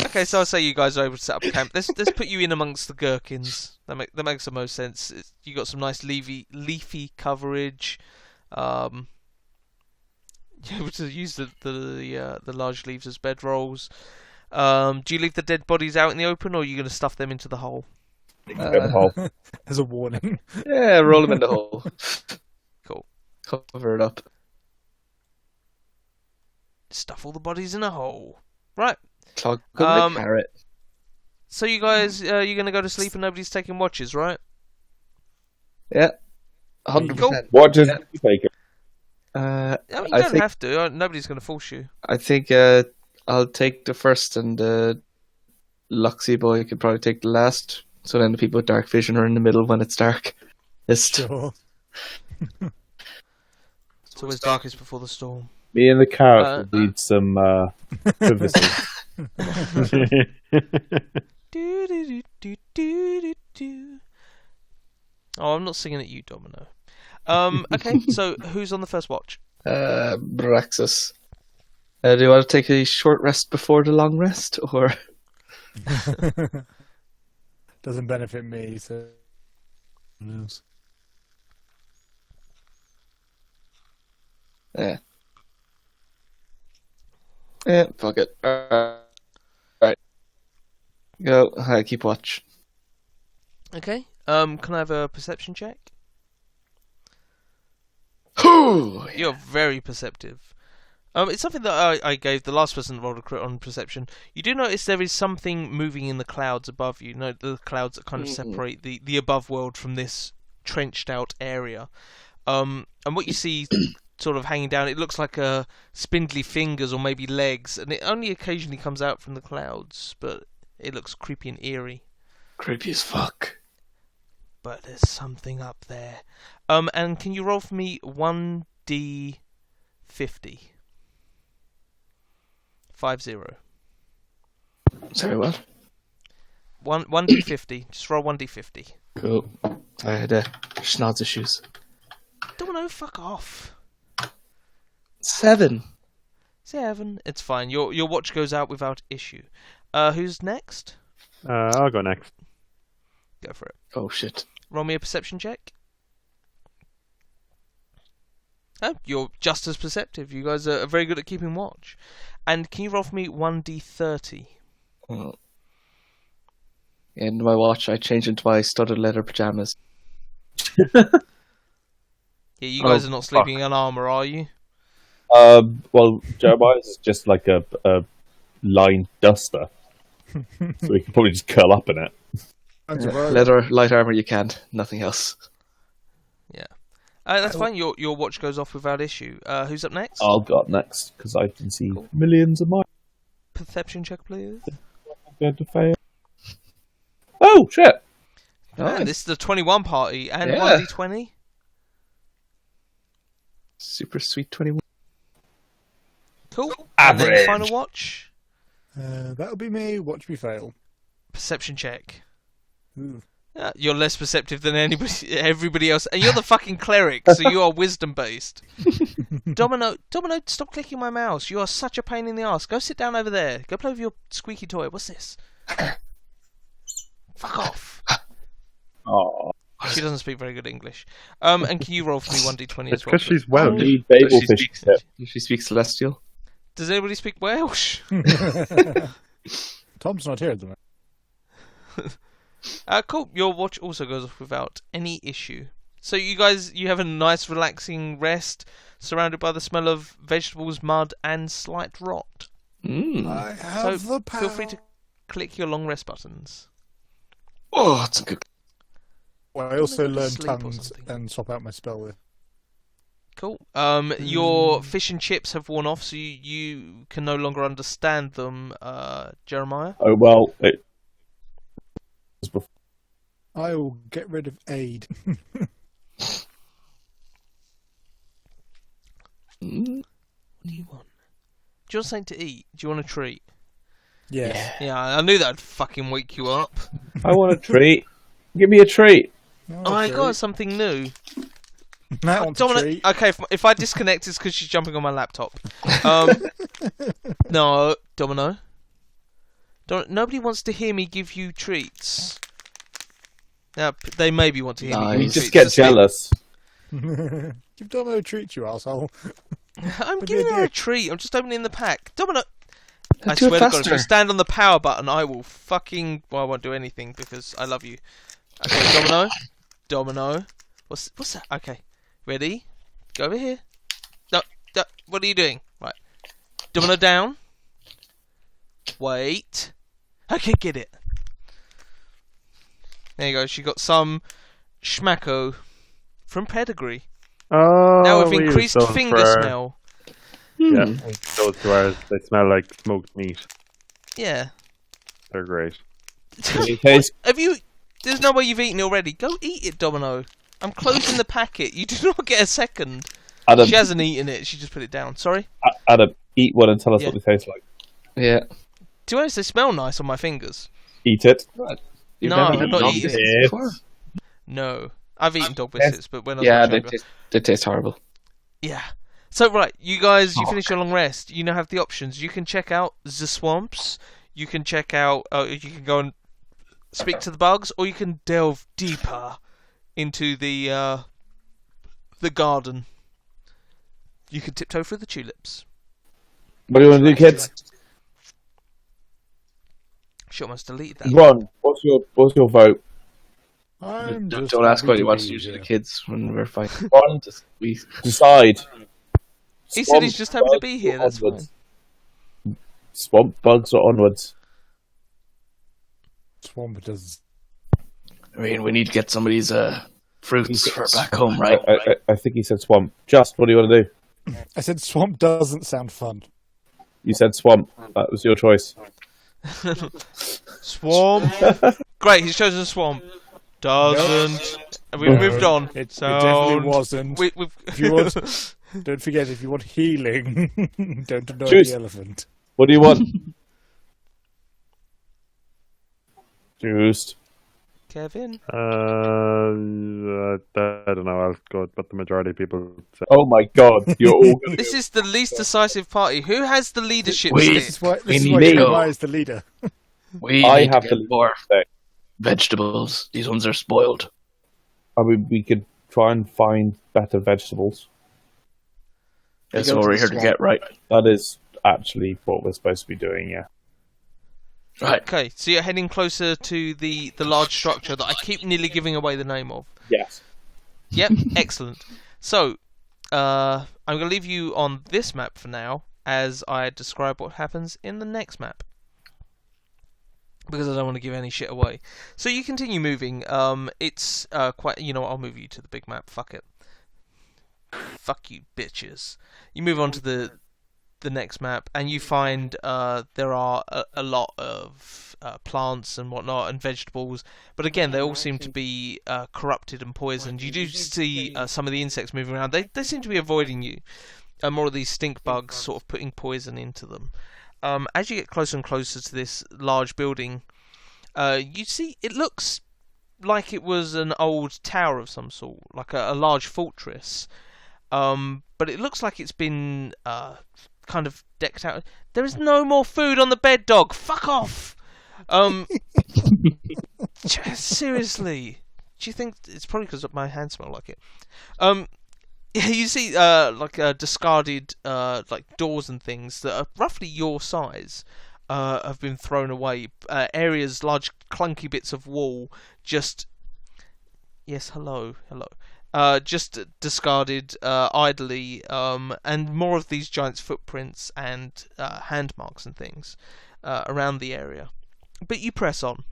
Okay, so I'll say you guys are able to set up a camp. Let's put you in amongst the gherkins. That makes the most sense. You got some nice leafy coverage. You're able to use the large leaves as bedrolls. Do you leave the dead bodies out in the open, or are you going to stuff them into the hole? As a warning. Yeah, roll them in the hole. Cool. Cover it up. Stuff all the bodies in a hole. Right. Clog the carrot. So you guys, you're going to go to sleep and nobody's taking watches, right? Yeah. 100%. Cool. What does you take it? I mean, you I don't think- have to. Nobody's going to force you. I think I'll take the first, and Luxy boy could probably take the last. So then the people with dark vision are in the middle when it's dark. Sure. It's always darkest before the storm. Me and the carrot will need some privacy. Oh, I'm not singing at you, Domino. Okay, so who's on the first watch? Braxis. Do you want to take a short rest before the long rest, or? Doesn't benefit me, so. Who knows? Yeah. Yeah, fuck it. Alright. Go. Keep watch. Okay. Can I have a perception check? You're very perceptive. It's something that I gave the last person that rolled a crit on perception. You do notice there is something moving in the clouds above you. The clouds that kind of separate the above world from this trenched out area. And what you see sort of hanging down, it looks like spindly fingers or maybe legs, and it only occasionally comes out from the clouds, but it looks creepy and eerie. Creepy as fuck. But there's something up there. And can you roll for me 1d50? 50. Sorry, what? 1d50. Just roll 1d50. Cool. I had schnoz issues. Don't know. Fuck off. 7. 7. It's fine. Your watch goes out without issue. Who's next? I'll go next. Go for it. Oh shit. Roll me a perception check. Oh, you're just as perceptive. You guys are very good at keeping watch. And can you roll for me 1d30? Oh. In my watch, I changed into my studded leather pajamas. Yeah, you guys are not sleeping in armour, are you? Well, Jeremiah's is just like a lined duster, so we can probably just curl up in it. Leather, light armor, you can't. Nothing else. Yeah. That's fine. Your watch goes off without issue. Who's up next? I'll go up next because I can see millions of miles. Perception check, please. Going to fail. Oh shit! Man, this is the 21 party and Yeah. 1d20. Super sweet 21. Cool. And then Average. final watch. That'll be me. Watch me fail. Perception check. Ooh. You're less perceptive than everybody else, and you're the fucking cleric, so you are wisdom based. Domino, stop clicking my mouse. You are such a pain in the ass. Go sit down over there. Go play with your squeaky toy. What's this? Fuck off. Oh, She doesn't speak very good English. And can you roll for me 1d20 It's as well? because she's Welsh. need Babel fish. She speaks Celestial. Does anybody speak Welsh? Tom's not here at the moment. Cool. Your watch also goes off without any issue. So you have a nice relaxing rest, surrounded by the smell of vegetables, mud, and slight rot. I have So the power. feel free to click your long rest buttons. Oh, that's a good. Well, I also Go to learned sleep or tongues something. and swap out my spell with. Cool. Your fish and chips have worn off, so you can no longer understand them, Jeremiah. Oh well, it was before. I will get rid of aid. What do you want? Do you want something to eat? Do you want a treat? Yes. Yeah, I knew that'd fucking wake you up. I want a treat. Give me a treat. Oh, I got something new. Matt wants a Domino, treat. okay, if I disconnect, it's because she's jumping on my laptop. No, Domino. Nobody wants to hear me give you treats. Now, they maybe want to hear me give Nice. you You treats. just get to sleep. jealous. Give Domino a treat, you asshole. I'm Good giving her idea. a treat. I'm just opening the pack. Domino. I Do it swear to God, if you faster. stand on the power button, I will fucking. Well, I won't do anything because I love you. Okay, Domino. Domino. What's that? Okay. Ready? Go over here. No, what are you doing? Right. Domino down. Wait. Okay, get it. There you go. She got some schmacko from Pedigree. Oh, Now with we use increased those finger for- smell. Yeah, those to ours. They smell like smoked meat. Yeah. They're great. In case Have you? There's no way you've eaten it already. Go eat it, Domino. I'm closing the packet. You do not get a second. Adam, She hasn't eaten it. She just put it down. Sorry. Adam, eat one and tell us Yeah. what they taste like. Yeah. To be honest, they smell nice on my fingers. Eat it. You've No, never I've eaten not dog eaten biscuits it. before? No, I've eaten dog biscuits, but when I was Yeah, much they younger. they taste horrible. Yeah. So right, you guys, you finish your long rest. You now have the options. You can check out the swamps. You can check out. You can go and speak to the bugs, or you can delve deeper into the garden. You can tiptoe through the tulips. What do you want to do, kids? She almost deleted that. Ron, what's your vote? Don't ask what he wants to do to the kids when we're fighting. One, We decide. He said he's just happy to be here. That's fine. Swamp bugs or onwards? Swamp does. I mean, we need to get some of these fruits for back home, right? I think he said swamp. Just, what do you want to do? I said swamp doesn't sound fun. You said swamp. That was your choice. Swamp. Great, he's chosen swamp. Doesn't. And we've moved on. It definitely wasn't. We've... If you want, don't forget, if you want healing, don't annoy Juice. the elephant. What do you want? Juiced. Kevin? I don't know. I'll go with what the majority of people say. Oh my god, you're all going to This is the least decisive party. Who has the leadership We- stick? This is why need Jeremiah is the leader. We I need have to to get more say. vegetables. These ones are spoiled. I mean, we could try and find better vegetables. That's what we're here to get, right? That is actually what we're supposed to be doing, yeah. Right. Okay, so you're heading closer to the large structure that I keep nearly giving away the name of. Yes. Yep, excellent. So, I'm going to leave you on this map for now, as I describe what happens in the next map. Because I don't want to give any shit away. So you continue moving. It's quite... You know what, I'll move you to the big map. Fuck it. Fuck you, bitches. You move on to the next map, and you find there are a lot of plants and whatnot, and vegetables. But again, they all seem to be corrupted and poisoned. You do see some of the insects moving around. They seem to be avoiding you. More of these stink bugs sort of putting poison into them. As you get closer and closer to this large building, you see it looks like it was an old tower of some sort, like a large fortress. But it looks like it's been kind of decked out. There is no more food on the bed, dog. Fuck off. Seriously, do you think it's probably because my hands smell like it? Yeah, you see, discarded like doors and things that are roughly your size have been thrown away. Areas, large clunky bits of wall, just hello. Just discarded idly, and more of these giants' footprints and hand marks and things around the area. But you press on,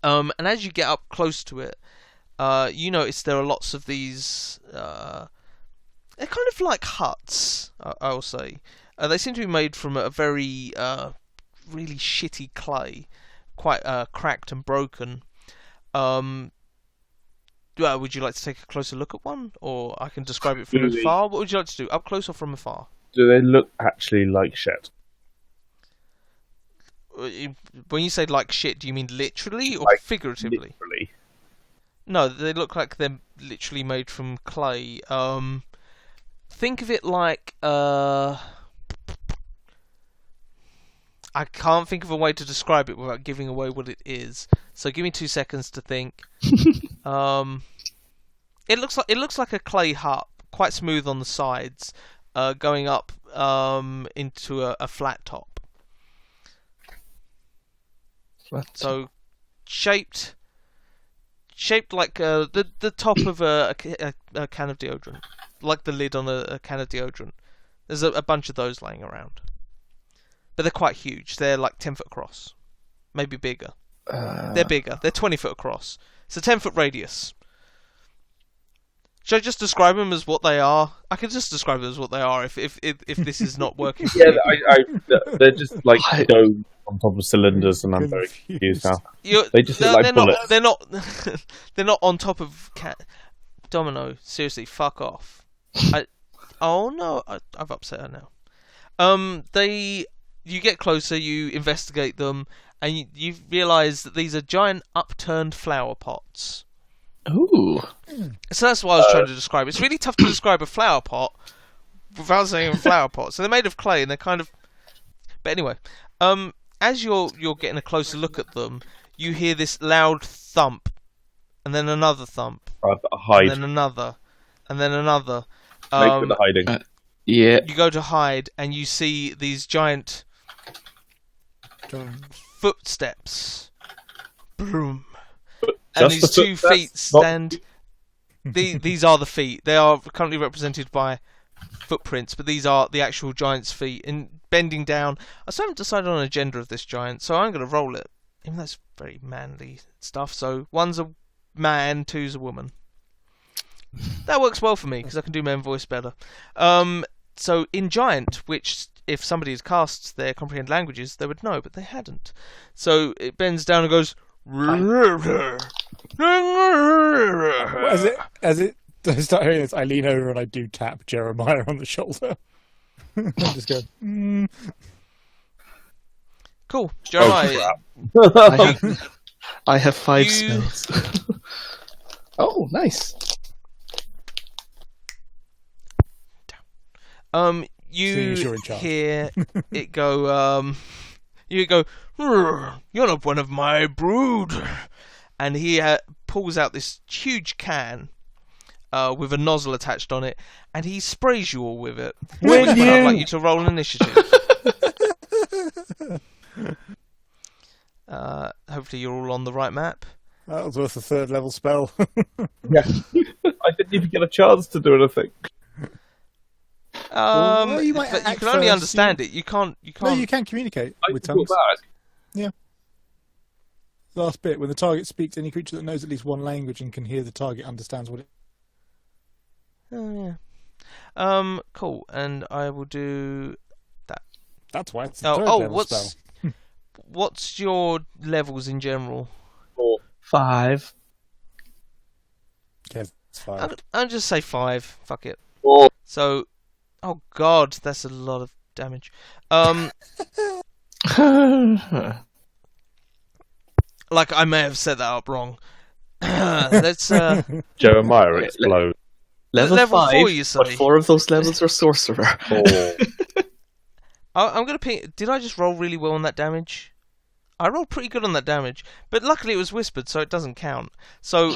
and as you get up close to it, you notice there are lots of these. They're kind of like huts, I will say. They seem to be made from a very really shitty clay, quite cracked and broken. Would you like to take a closer look at one, or I can describe it from afar? What would you like to do, up close or from afar? Do they look actually like shit? When you say like shit, do you mean literally or Like, figuratively? Literally. No, they look like they're literally made from clay. Think of it like I can't think of a way to describe it without giving away what it is. So give me 2 seconds to think. It looks like a clay hut, quite smooth on the sides, going up into a flat top. So shaped like the top of a can of deodorant, like the lid on a can of deodorant. There's a bunch of those laying around, but they're quite huge. They're like 10 foot across, maybe bigger. They're bigger. They're 20 foot across. It's a 10 foot radius. Should I just describe them as what they are? I can just describe them as what they are if this is not working. For Yeah, you. they're just like dough on top of cylinders, and I'm very confused now. They just look like bullets. They're not. They're not on top of Domino. Seriously, fuck off. Oh no, I've upset her now. You get closer, you investigate them, and you realise that these are giant upturned flower pots. Ooh. So that's what I was trying to describe. It's really tough to describe a flower pot without saying a flower pot. So they're made of clay, and they're kind of. But anyway, as you're getting a closer look at them, you hear this loud thump, and then another thump, Hide. and then another, and then another. Make for the hiding. Yeah. You go to hide, and you see these giant footsteps. Boom. and Just these the 2 footsteps, feet not- stand. These are the feet. They are currently represented by footprints, but these are the actual giant's feet. And bending down, I still haven't decided on a gender of this giant, so I'm going to roll it. Even though it's very manly stuff. So 1's a man, 2's a woman. That works well for me because I can do my own voice better. So in giant, which if somebody had cast their comprehend languages, they would know, but they hadn't. So it bends down and goes. As it I start hearing this, I lean over and I do tap Jeremiah on the shoulder. I just go. Cool, Jeremiah. I have 5 You- spells. Oh, nice. You Seeing as you're in charge. hear it go. You go. You're not one of my brood. And he pulls out this huge can with a nozzle attached on it, and he sprays you all with it. When Which point I'd you- like you to roll an initiative. Hopefully you're all on the right map. That was worth a 3rd level spell. Yeah. I didn't even get a chance to do anything. Well, you might But you act can only first, understand it. You can't. No, you can communicate I with can talk tongues. back. Last bit, when the target speaks, any creature that knows at least one language and can hear the target understands what it. Oh yeah. Cool. And I will do. That's why it's the Oh, 3rd oh level what's spell. what's your levels in general? 5. Okay, it's 5. I'll just say 5. Fuck it. 4. So, oh god, that's a lot of damage. Like I may have set that up wrong. Let's Jeremiah explodes. Level 5, 4, you say? but 4 of those levels are sorcerer. 4. I'm gonna ping. Did I just roll really well on that damage? I rolled pretty good on that damage, but luckily it was whispered, so it doesn't count. So,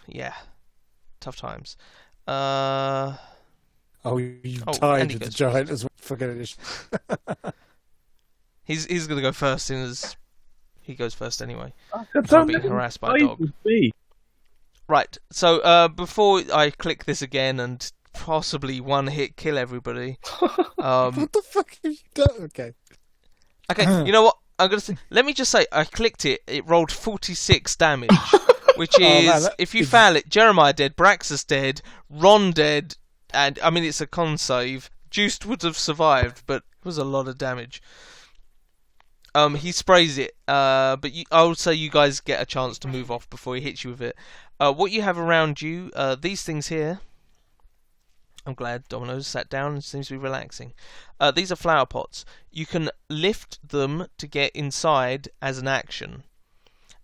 yeah, tough times. Oh, you Oh, tied and he with the goes giant as well. Forget it. He's gonna go first, seeing as he goes first anyway. That's I'm being harassed by a dog. Right. So, before I click this again and possibly one hit kill everybody, What the fuck have you done? Okay. okay, you know what? I'm gonna say. Let me just say, I clicked it. It rolled 46 damage, which is man, that if you is- fail it, Jeremiah dead, Braxus dead, Ron dead, and I mean it's a con save. Juiced would have survived, but it was a lot of damage. He sprays it, but I would say you guys get a chance to move off before he hits you with it. What you have around you, these things here. I'm glad Domino's sat down and seems to be relaxing. These are flower pots. You can lift them to get inside as an action.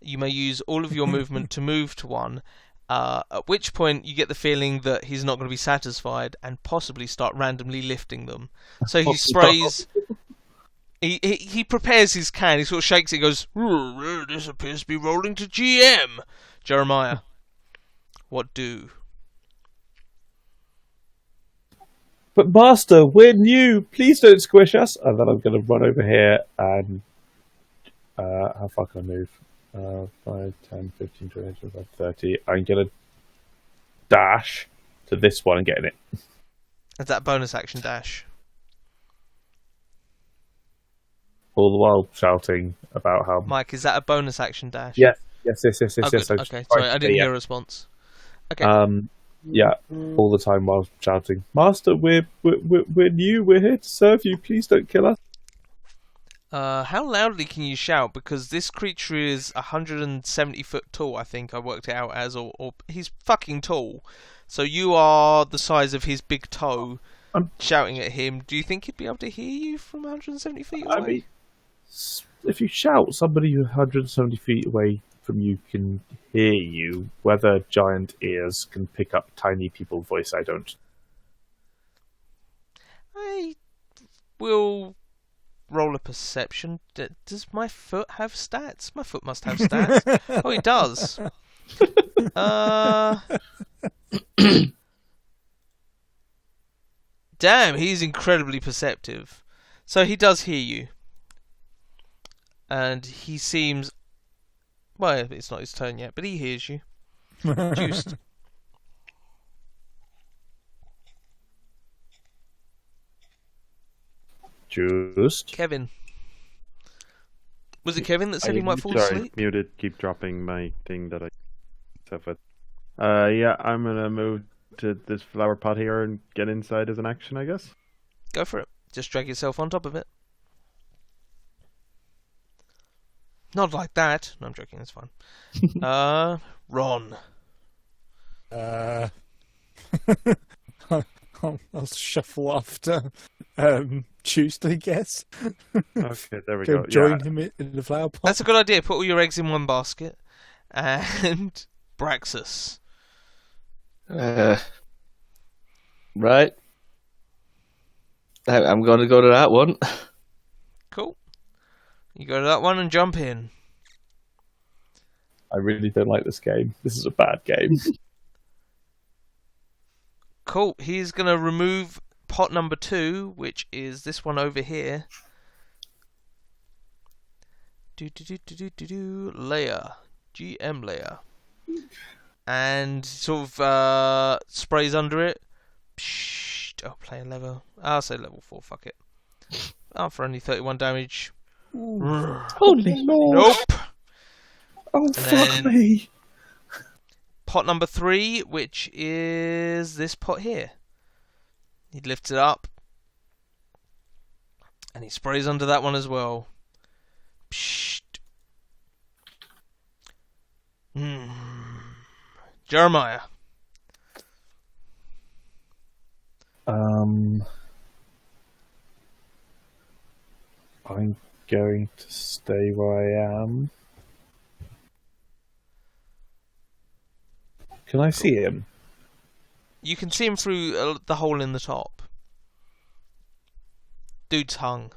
You may use all of your movement to move to one, at which point you get the feeling that he's not going to be satisfied and possibly start randomly lifting them. So he sprays... He prepares his can, he sort of shakes it and goes, this appears to be rolling to GM. Jeremiah, what do? But Master, we're new. Please don't squish us. And then I'm going to run over here and... how far can I move? 5, 10, 15, 20, 25, 30. I'm going to dash to this one and get in it. Is that bonus action dash? All the while shouting about how... Mike, is that a bonus action dash? Yes. Yes. Oh, Yes. good. Okay, sorry, I didn't hear a response. Okay. Yeah, all the time while shouting, Master, we're new. We're here to serve you. Please don't kill us. How loudly can you shout? Because this creature is 170 foot tall, I think I worked it out as, or he's fucking tall. So you are the size of his big toe, shouting at him. Do you think he'd be able to hear you from 170 feet away? I mean, if you shout, somebody 170 feet away from you can hear you. Whether giant ears can pick up tiny people voice, I don't. I will roll a perception. Does my foot have stats? My foot must have stats. Oh, it does. Damn, he's incredibly perceptive. So he does hear you. And he seems Well, it's not his turn yet, but he hears you. Juiced. Just. Kevin. Was it Kevin that said he might fall Sorry, asleep? muted. Keep dropping my thing that I stuff with. Yeah, I'm gonna move to this flower pot here and get inside as an action, I guess. Go for it. Just drag yourself on top of it. Not like that. No, I'm joking. That's fine. Ron. I'll shuffle after Tuesday, I guess. Okay, there we go. Join him in the flower pot. That's a good idea. Put all your eggs in one basket. And Braxus. Right. I'm going to go to that one. Cool. You go to that one and jump in. I really don't like this game. This is a bad game. Cool. He's going to remove pot number 2, which is this one over here. Layer. GM layer. And sort of sprays under it. Psst. Oh, player level. I'll say level 4, fuck it. Oh, for only 31 damage. Holy Lord. Nope. Oh, fuck me. Pot number 3, which is this pot here. He lifts it up. And he sprays under that one as well. Psst. Jeremiah. I'm going to stay where I am. Can I see him? You can see him through the hole in the top. Dude's hung.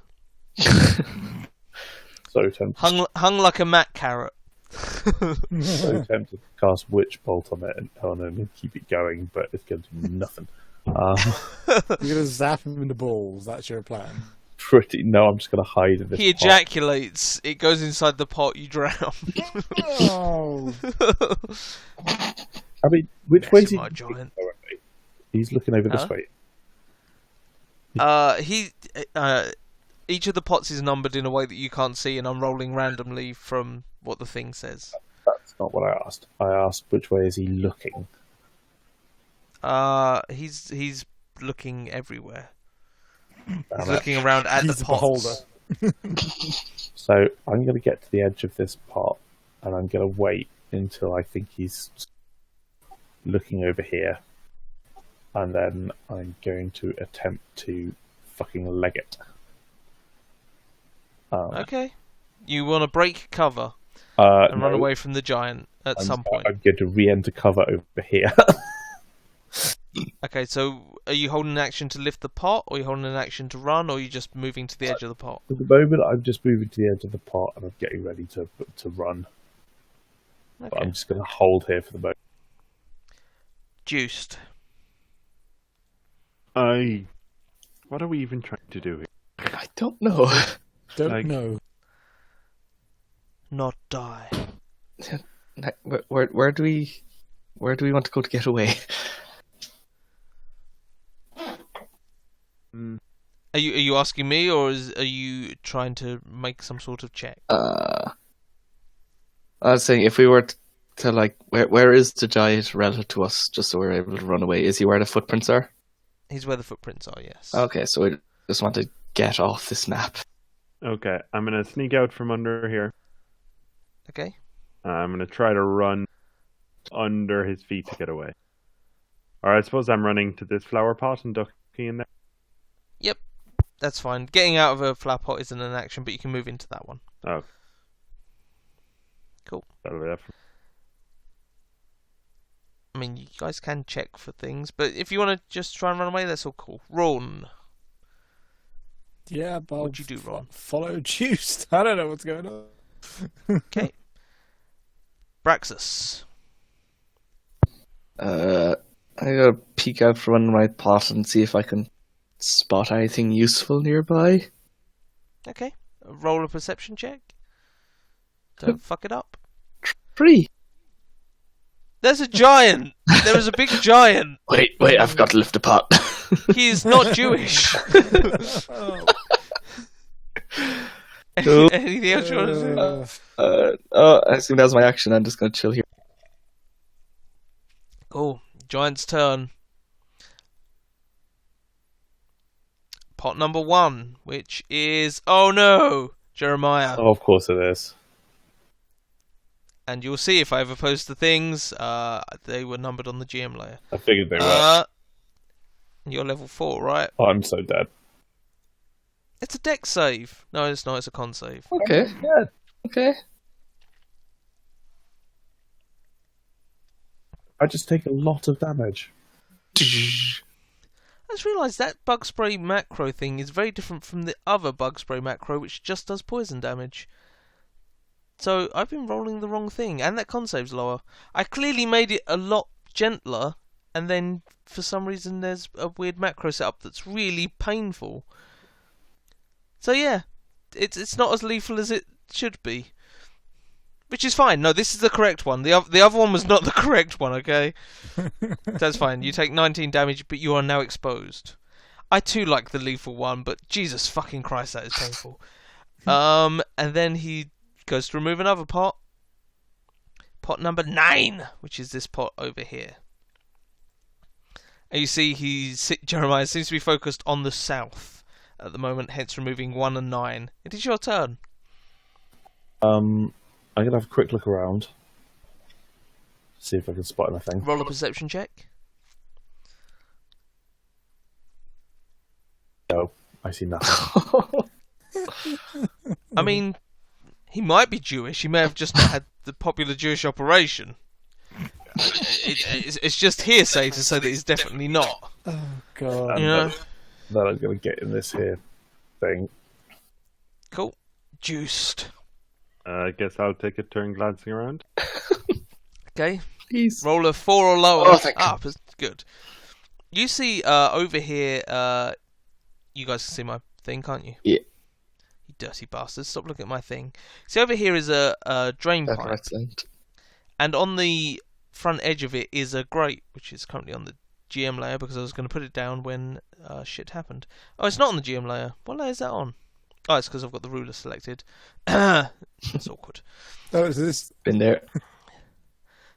So tempted. Hung like a Matt carrot. So tempted to cast Witch Bolt on it and keep it going, but it's going to do nothing. You're gonna zap him in the balls. That's your plan. No, I'm just going to hide in this He pot. ejaculates. It goes inside the pot. You drown. Oh. I mean, which way is he My looking giant. currently? He's looking over this way. Each of the pots is numbered in a way that you can't see, and I'm rolling randomly from what the thing says. That's not what I asked. I asked which way is he looking. He's looking everywhere. Damn He's it. looking around at He's the a pots. beholder. So I'm going to get to the edge of this pot, and I'm going to wait until I think he's looking over here, and then I'm going to attempt to fucking leg it. Okay. You want to break cover and run away from the giant at some point. I'm going to re-enter cover over here. Okay, so are you holding an action to lift the pot, or are you holding an action to run, or are you just moving to the edge of the pot? At the moment, I'm just moving to the edge of the pot, and I'm getting ready to run. Okay. But I'm just going to hold here for the moment. Juiced. What are we even trying to do here? I don't know. Don't know. Not die. Where do we want to go to get away? Are you asking me, or are you trying to make some sort of check? I was saying, if we were to like, where is the giant relative to us, just so we're able to run away? Is he where the footprints are? He's where the footprints are, yes. Okay, so we just want to get off this map. Okay, I'm gonna sneak out from under here. Okay. I'm gonna try to run under his feet to get away. Or I suppose I'm running to this flower pot and ducking in there. Yep, that's fine. Getting out of a flower pot isn't an action, but you can move into that one. Oh. Cool. That'll be that. I mean, you guys can check for things, but if you want to just try and run away, that's all cool. Run. Yeah, but What'd you do, Ron? Follow Juiced. I don't know what's going on. Okay. Braxus. I gotta peek out from under my pot and see if I can spot anything useful nearby. Okay. Roll a perception check. Don't fuck it up. 3. There's a giant. There is a big giant. Wait, I've got to lift the pot. He is not Jewish. Cool. Anything else you want to say? I assume that's my action. I'm just going to chill here. Cool. Giant's turn. Pot number 1, which is... Oh no! Jeremiah. Oh, of course it is. And you'll see if I ever post the things, they were numbered on the GM layer. I figured they were. You're level 4, right? Oh, I'm so dead. It's a deck save. No, it's not. It's a con save. Okay. Okay. I just take a lot of damage. I just realised that bug spray macro thing is very different from the other bug spray macro, which just does poison damage. So I've been rolling the wrong thing, and that con save's lower. I clearly made it a lot gentler, and then for some reason there's a weird macro setup that's really painful. So yeah, it's not as lethal as it should be. Which is fine. No, this is the correct one. The other one was not the correct one, okay? That's fine. You take 19 damage, but you are now exposed. I too like the lethal one, but Jesus fucking Christ, that is painful. And then he goes to remove another pot. Pot number 9, which is this pot over here. And you see Jeremiah seems to be focused on the south at the moment, hence removing 1 and 9. It is your turn. I'm going to have a quick look around. See if I can spot anything. Roll a perception check. No, I see nothing. I mean, he might be Jewish. He may have just not had the popular Jewish operation. It's just hearsay to say that he's definitely not. Oh, God. You know? Then I'm going to get in this here thing. Cool. Juiced. I guess I'll take a turn glancing around. Okay. Please. Roll a 4 or lower. Oh, thank you. Up is good. You see over here, you guys can see my thing, can't you? Yeah. You dirty bastards, stop looking at my thing. See, over here is a drain That's pipe. excellent. And on the front edge of it is a grate, which is currently on the GM layer because I was going to put it down when shit happened. Oh, it's not on the GM layer. What layer is that on? Oh, it's because I've got the ruler selected. It's awkward. Oh, is this? Been there.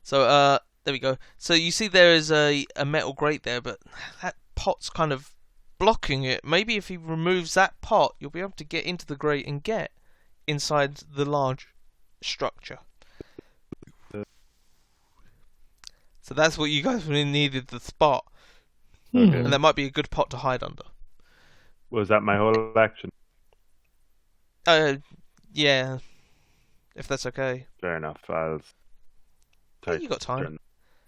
So, there we go. So you see there is a metal grate there, but that pot's kind of blocking it. Maybe if he removes that pot, you'll be able to get into the grate and get inside the large structure. So that's what you guys really needed, the spot. And that might be a good pot to hide under. Was that my whole action? Yeah. If that's okay. Fair enough. I'll take You got time. turn.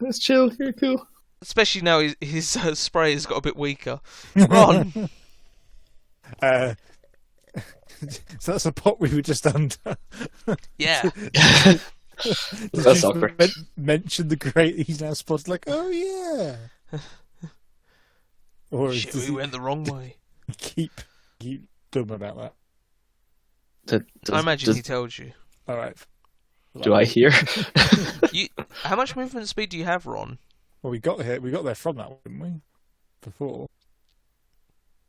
Let's chill. You're cool. Especially now his spray has got a bit weaker. Ron! So that's a pot we were just under. Yeah. Did That's you awkward. mention the grate he's now spotted? Like, oh yeah. Or Shit, does we went the wrong way. he keep dumb about that? I imagine he tells you. All right. Do I hear? How much movement speed do you have, Ron? Well, we got there from that, didn't we? Before.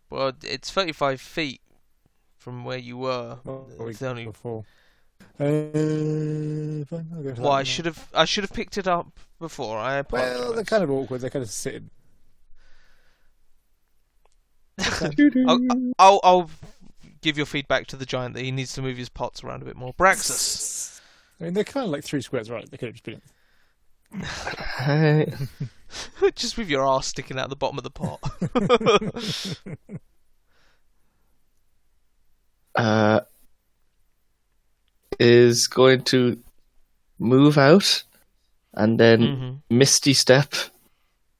Well, it's 35 feet from where you were. It's only... Before. Fine, I'll go for Well, that I one. should have picked it up before. I apologize. Well, they're kind of awkward. They're kind of sitting. I'll give your feedback to the giant that he needs to move his pots around a bit more. Braxus. I mean, they're kind of like 3 squares, right? They could have just been. Just with your arse sticking out the bottom of the pot. Is going to move out and then misty step,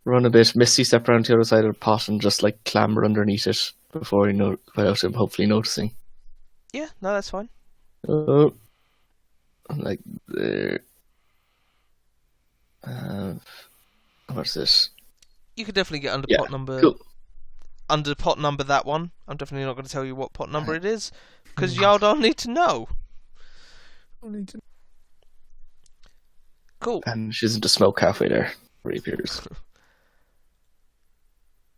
run a bit, misty step around to the other side of the pot and just like clamber underneath it before without him hopefully noticing. Yeah, no, that's fine. Like there. What's this? You could definitely get under Yeah, pot number. cool. Under pot number that one. I'm definitely not going to tell you what pot number it is because y'all don't need to know. Cool. And she's into smoke halfway there. Reappears.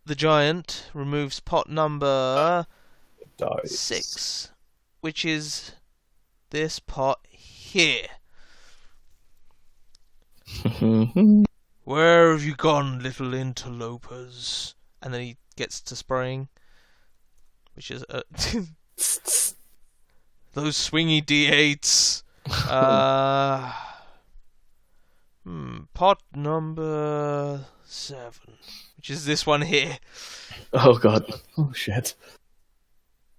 The giant removes pot number Dies. 6, which is this pot here. Where have you gone, little interlopers? And then he gets to spraying, which is those swingy D8s. Pot number 7, which is this one here. Oh god. Oh shit.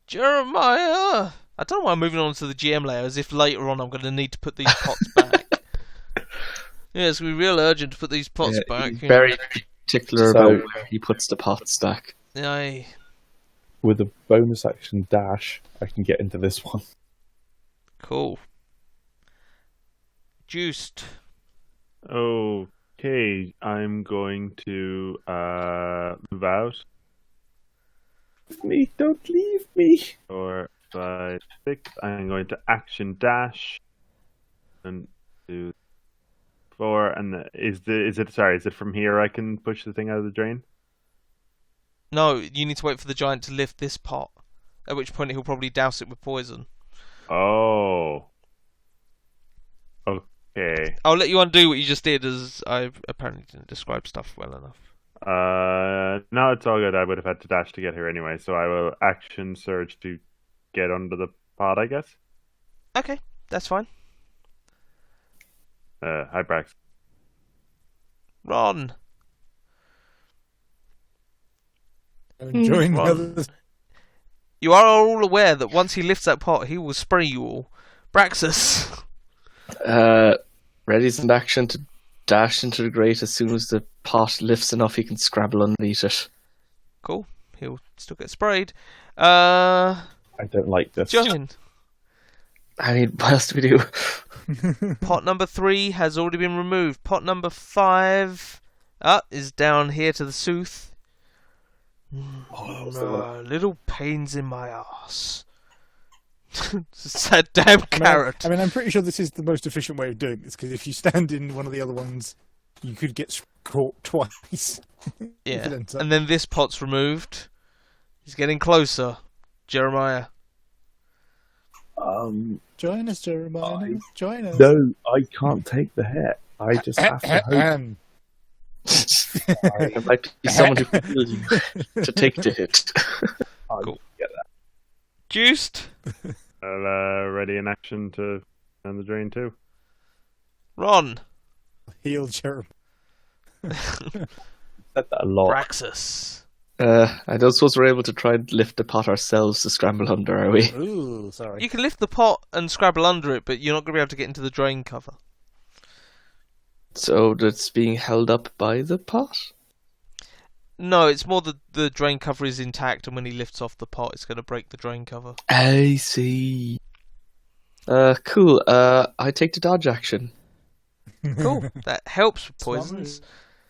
Jeremiah! I don't know why I'm moving on to the GM layer, as if later on I'm going to need to put these pots back. Yeah, it's going to be real urgent to put these pots back. He's very particular So- about where he puts the pots back. Aye. With a bonus action dash, I can get into this one. Cool. Juiced. Okay, I'm going to move out. Me, don't leave me. 4, 5, 6. I'm going to action dash. 1, 2, 4. And is it from here I can push the thing out of the drain? No, you need to wait for the giant to lift this pot, at which point he'll probably douse it with poison. Oh. Okay. I'll let you undo what you just did, as I apparently didn't describe stuff well enough. No, it's all good. I would have had to dash to get here anyway, so I will action surge to get under the pod, I guess. Okay, that's fine. Hi, Brax. Ron. Enjoying the Ron. others. You are all aware that once he lifts that pot, he will spray you all. Braxus. Readies an action to dash into the grate as soon as the pot lifts enough he can scrabble underneath it. Cool. He'll still get sprayed. I don't like this. Giant. I mean, what else do we do? Pot number 3 has already been removed. Pot number 5 is down here to the sooth. Little pains in my arse. It's that damn carrot. I mean, I'm pretty sure this is the most efficient way of doing this, because if you stand in one of the other ones, you could get caught twice. Yeah. It ends up- And then this pot's removed. He's getting closer. Jeremiah. Join us, Jeremiah. Join us. No, I can't take the hit. I just have to hope. There might be someone who can kill you to take the hit. Cool. Get that. Juiced. I'll ready an action to down the drain too. Ron. Heal Jeremiah. Said that a lot. Braxus. I don't suppose we're able to try and lift the pot ourselves to scramble under, are we? Ooh, sorry. You can lift the pot and scrabble under it, but you're not going to be able to get into the drain cover. So that's being held up by the pot? No, it's more that the drain cover is intact, and when he lifts off the pot, it's going to break the drain cover. I see. Cool. I take the dodge action. Cool. That helps with poisons.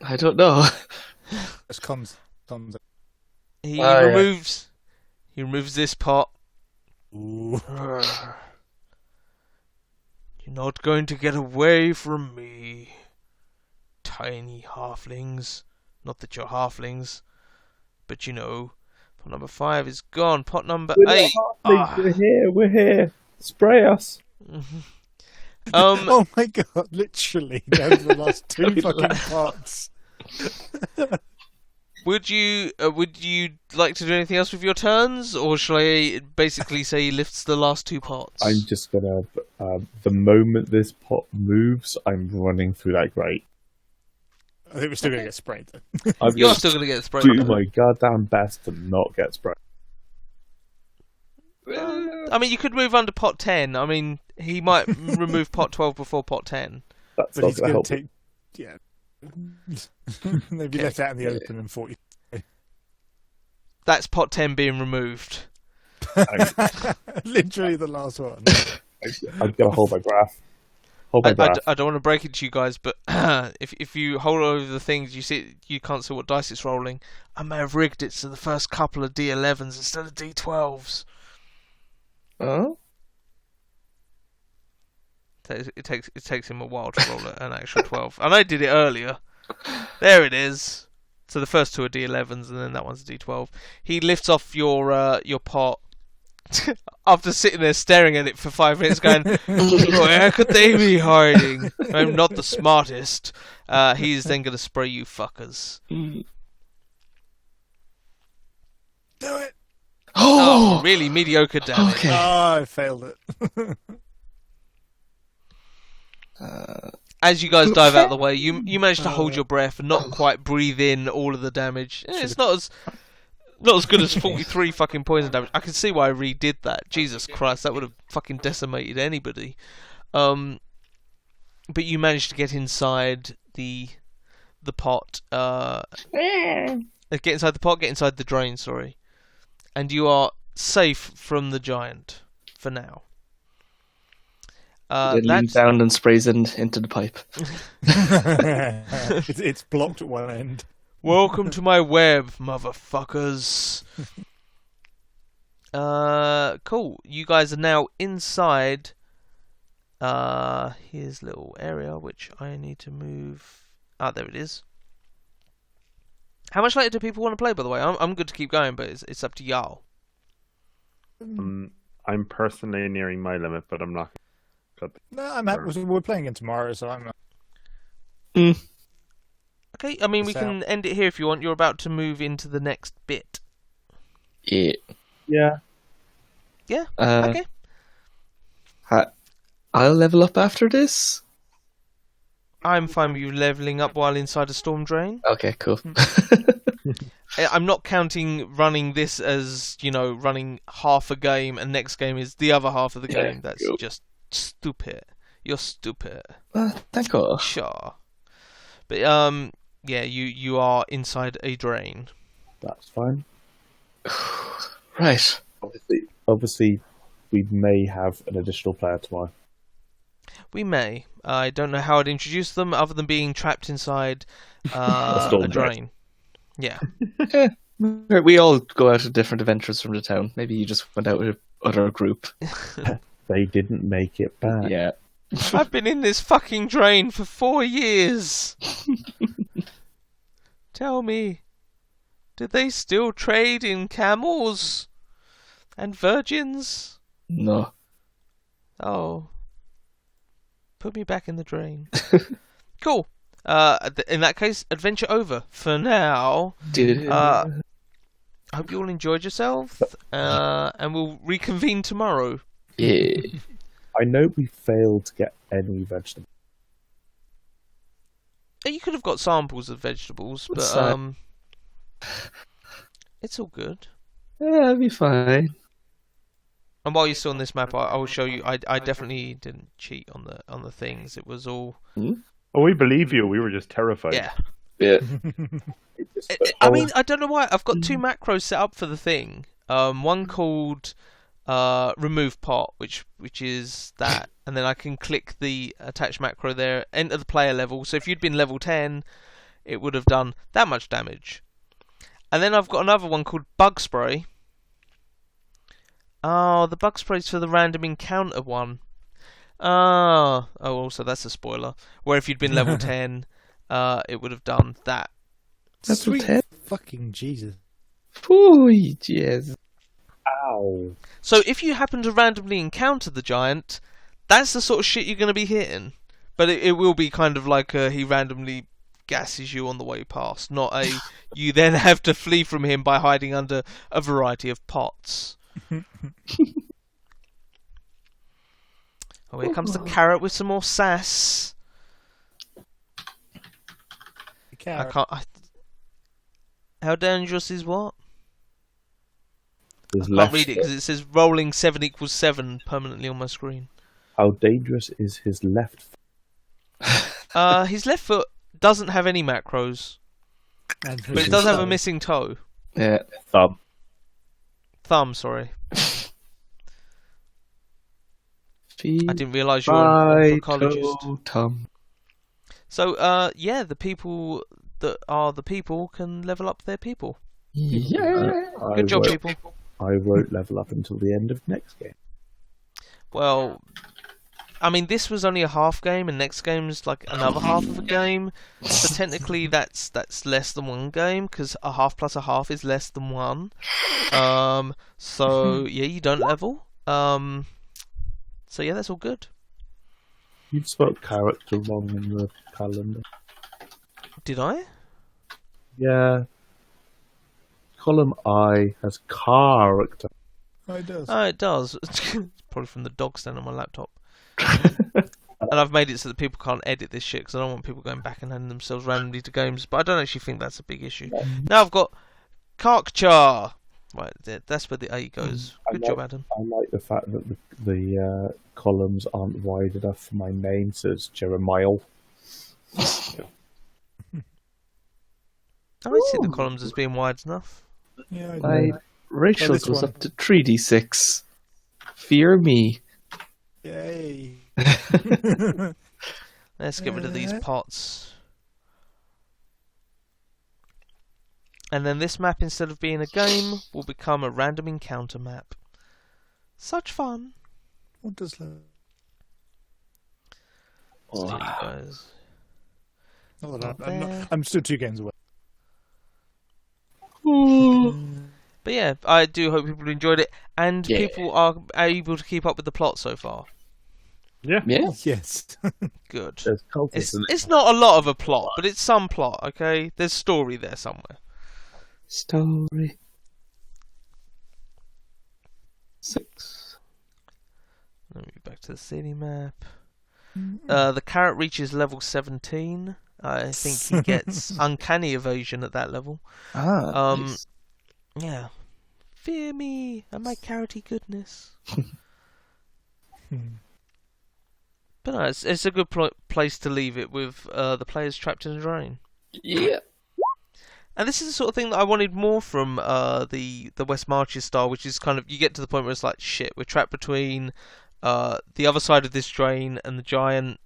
I don't know. It's comms. He Yeah. removes. He removes this pot. Ooh. You're not going to get away from me, tiny halflings. Not that you're halflings, but you know. Pot number 5 is gone. Pot number 8. We're here. Spray us. Oh my god, literally. Those are the last 2 fucking parts. Would you like to do anything else with your turns, or shall I basically say he lifts the last 2 pots? I'm just gonna. The moment this pot moves, I'm running through that grate. I think we're still going to get sprayed, though. I'm You're gonna still going to get sprayed. do my goddamn best to not get sprayed. I mean, you could move under pot 10. I mean, he might remove pot 12 before pot 10. That's But not he's gonna going help. to take... Yeah. They'd be left out in the open in 40. That's pot 10 being removed. Literally the last one. I'm gonna hold my breath. Hold my breath. I don't want to break it to you guys, but if you hold over the things, you can't see what dice it's rolling. I may have rigged it so the first couple of D11s instead of D12s. Oh? It takes him a while to roll an actual 12. And I did it earlier. There it is. So the first two are D11s, and then that one's a D12. He lifts off your pot after sitting there staring at it for 5 minutes, going, "Where could they be hiding? I'm not the smartest." He's then going to spray you fuckers. Do it. Oh, really mediocre damage. Okay. Oh, I failed it. As you guys dive out of the way, you manage to hold your breath and not quite breathe in all of the damage. It's not as good as 43 fucking poison damage. I can see why I redid that. Jesus Christ, that would have fucking decimated anybody. But you managed to get inside the pot. Get inside the pot. Get inside the drain. Sorry, and you are safe from the giant for now. It leans down and sprays into the pipe. It's blocked at one end. Welcome to my web, motherfuckers. Cool. You guys are now inside. Here's a little area which I need to move. Ah, there it is. How much later do people want to play, by the way? I'm good to keep going, but it's up to y'all. I'm personally nearing my limit, but I'm not. No, I'm happy. We're playing again tomorrow, so I'm. Okay, I mean we can end it here if you want. You're about to move into the next bit. Yeah. Yeah. Yeah. Okay. I'll level up after this. I'm fine with you leveling up while inside a storm drain. Okay, cool. I'm not counting running this as, running half a game and next game is the other half of the game. That's just stupid. You're stupid. Thank God. Sure. But, yeah, you are inside a drain. That's fine. Right. Obviously, we may have an additional player tomorrow. We may. I don't know how I'd introduce them other than being trapped inside a drain. Yeah. We all go out on different adventures from the town. Maybe you just went out with other group. They didn't make it back. Yeah. I've been in this fucking drain for 4 years. Tell me, did they still trade in camels and virgins? No. Oh. Put me back in the drain. Cool. In that case, adventure over for now. Hope you all enjoyed yourself, and we'll reconvene tomorrow. Yeah. I know we failed to get any vegetables. You could have got samples of vegetables, but it's all good. Yeah, it'll be fine. And while you're still on this map, I will show you. I definitely didn't cheat on the things. It was all. Oh, we believe you. We were just terrified. Yeah. Yeah. I mean, I don't know why. I've got 2 macros set up for the thing. One called remove pot, which is that, and then I can click the attach macro there, enter the player level. So if you'd been level 10, it would have done that much damage. And then I've got another one called bug spray. Oh, the bug spray's for the random encounter one. Oh, also that's a spoiler. Where if you'd been level 10, it would have done that. That's Sweet 10. fucking Jesus. Ooh, yes. Ow. So if you happen to randomly encounter the giant, that's the sort of shit you're going to be hitting. But it will be kind of like he randomly gasses you on the way past, not you then have to flee from him by hiding under a variety of pots. Oh, here comes the carrot with some more sass. Carrot. How dangerous is what? There's I can't read it because it says rolling 7 equals 7 permanently on my screen. How dangerous is his left foot? His left foot doesn't have any macros, but it does have a missing toe. Yeah. Thumb, sorry. I didn't realise you're an ornithologist. So, yeah, the people that are the people can level up their people. Yeah. Good job, people. I won't level up until the end of next game. Well, I mean, this was only a half game, and next game's like another half of a game. So technically, that's less than one game because a half plus a half is less than one. So yeah, you don't level. So yeah, that's all good. You've spelled character wrong in the calendar. Did I? Yeah. Column I has character. Oh, it does. Oh, it does. It's probably from the dog stand on my laptop. And I've made it so that people can't edit this shit because I don't want people going back and handing themselves randomly to games. But I don't actually think that's a big issue. Now I've got Karkchar. Right, that's where the A goes. Good job, Adam. I like the fact that the columns aren't wide enough for my name, so it's Jeremiah. I don't see the columns as being wide enough. Yeah, My Rachel this goes one. up to 3d6. Fear me. Yay. Let's get rid of these pots. And then this map, instead of being a game, will become a random encounter map. Such fun. What does that? So you guys. Not that Not I'm, there. I'm still 2 games away. But yeah, I do hope people enjoyed it, and Yeah. people are able to keep up with the plot so far. Yeah. Yeah. Yes. Good. There's cultists in it. It's not a lot of a plot, but it's some plot, okay? There's story there somewhere. Story. 6. Let me get back to the city map. The carrot reaches level 17. I think he gets uncanny evasion at that level. Nice. Yeah. Fear me and my carroty goodness. But no, it's a good place to leave it with the players trapped in a drain. Yeah. And this is the sort of thing that I wanted more from the West Marches style, which is kind of, you get to the point where it's like, shit, we're trapped between the other side of this drain and the giant,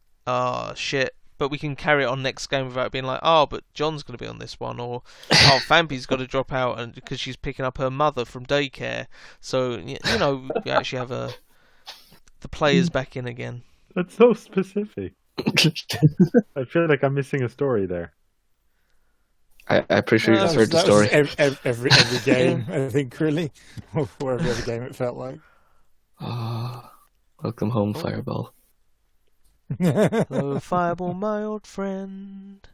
shit, but we can carry it on next game without being like, oh, but John's going to be on this one, or, oh, Famby's got to drop out and because she's picking up her mother from daycare. So, you know, we actually have the players back in again. That's so specific. I feel like I'm missing a story there. I'm pretty sure you just That heard the That story. was every game, I think, really. Or every other game it felt like. Ah, welcome home, Fireball. Hello, Fireball, my old friend.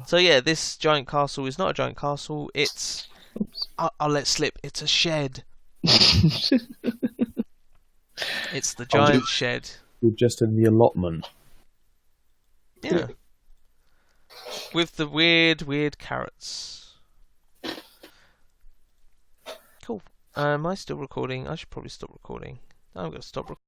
So yeah, this giant castle is not a giant castle. It's I'll let slip. It's a shed. It's the giant shed. We're just in the allotment. Yeah. With the weird carrots. Cool. Am I still recording? I should probably stop recording. I'm going to stop recording.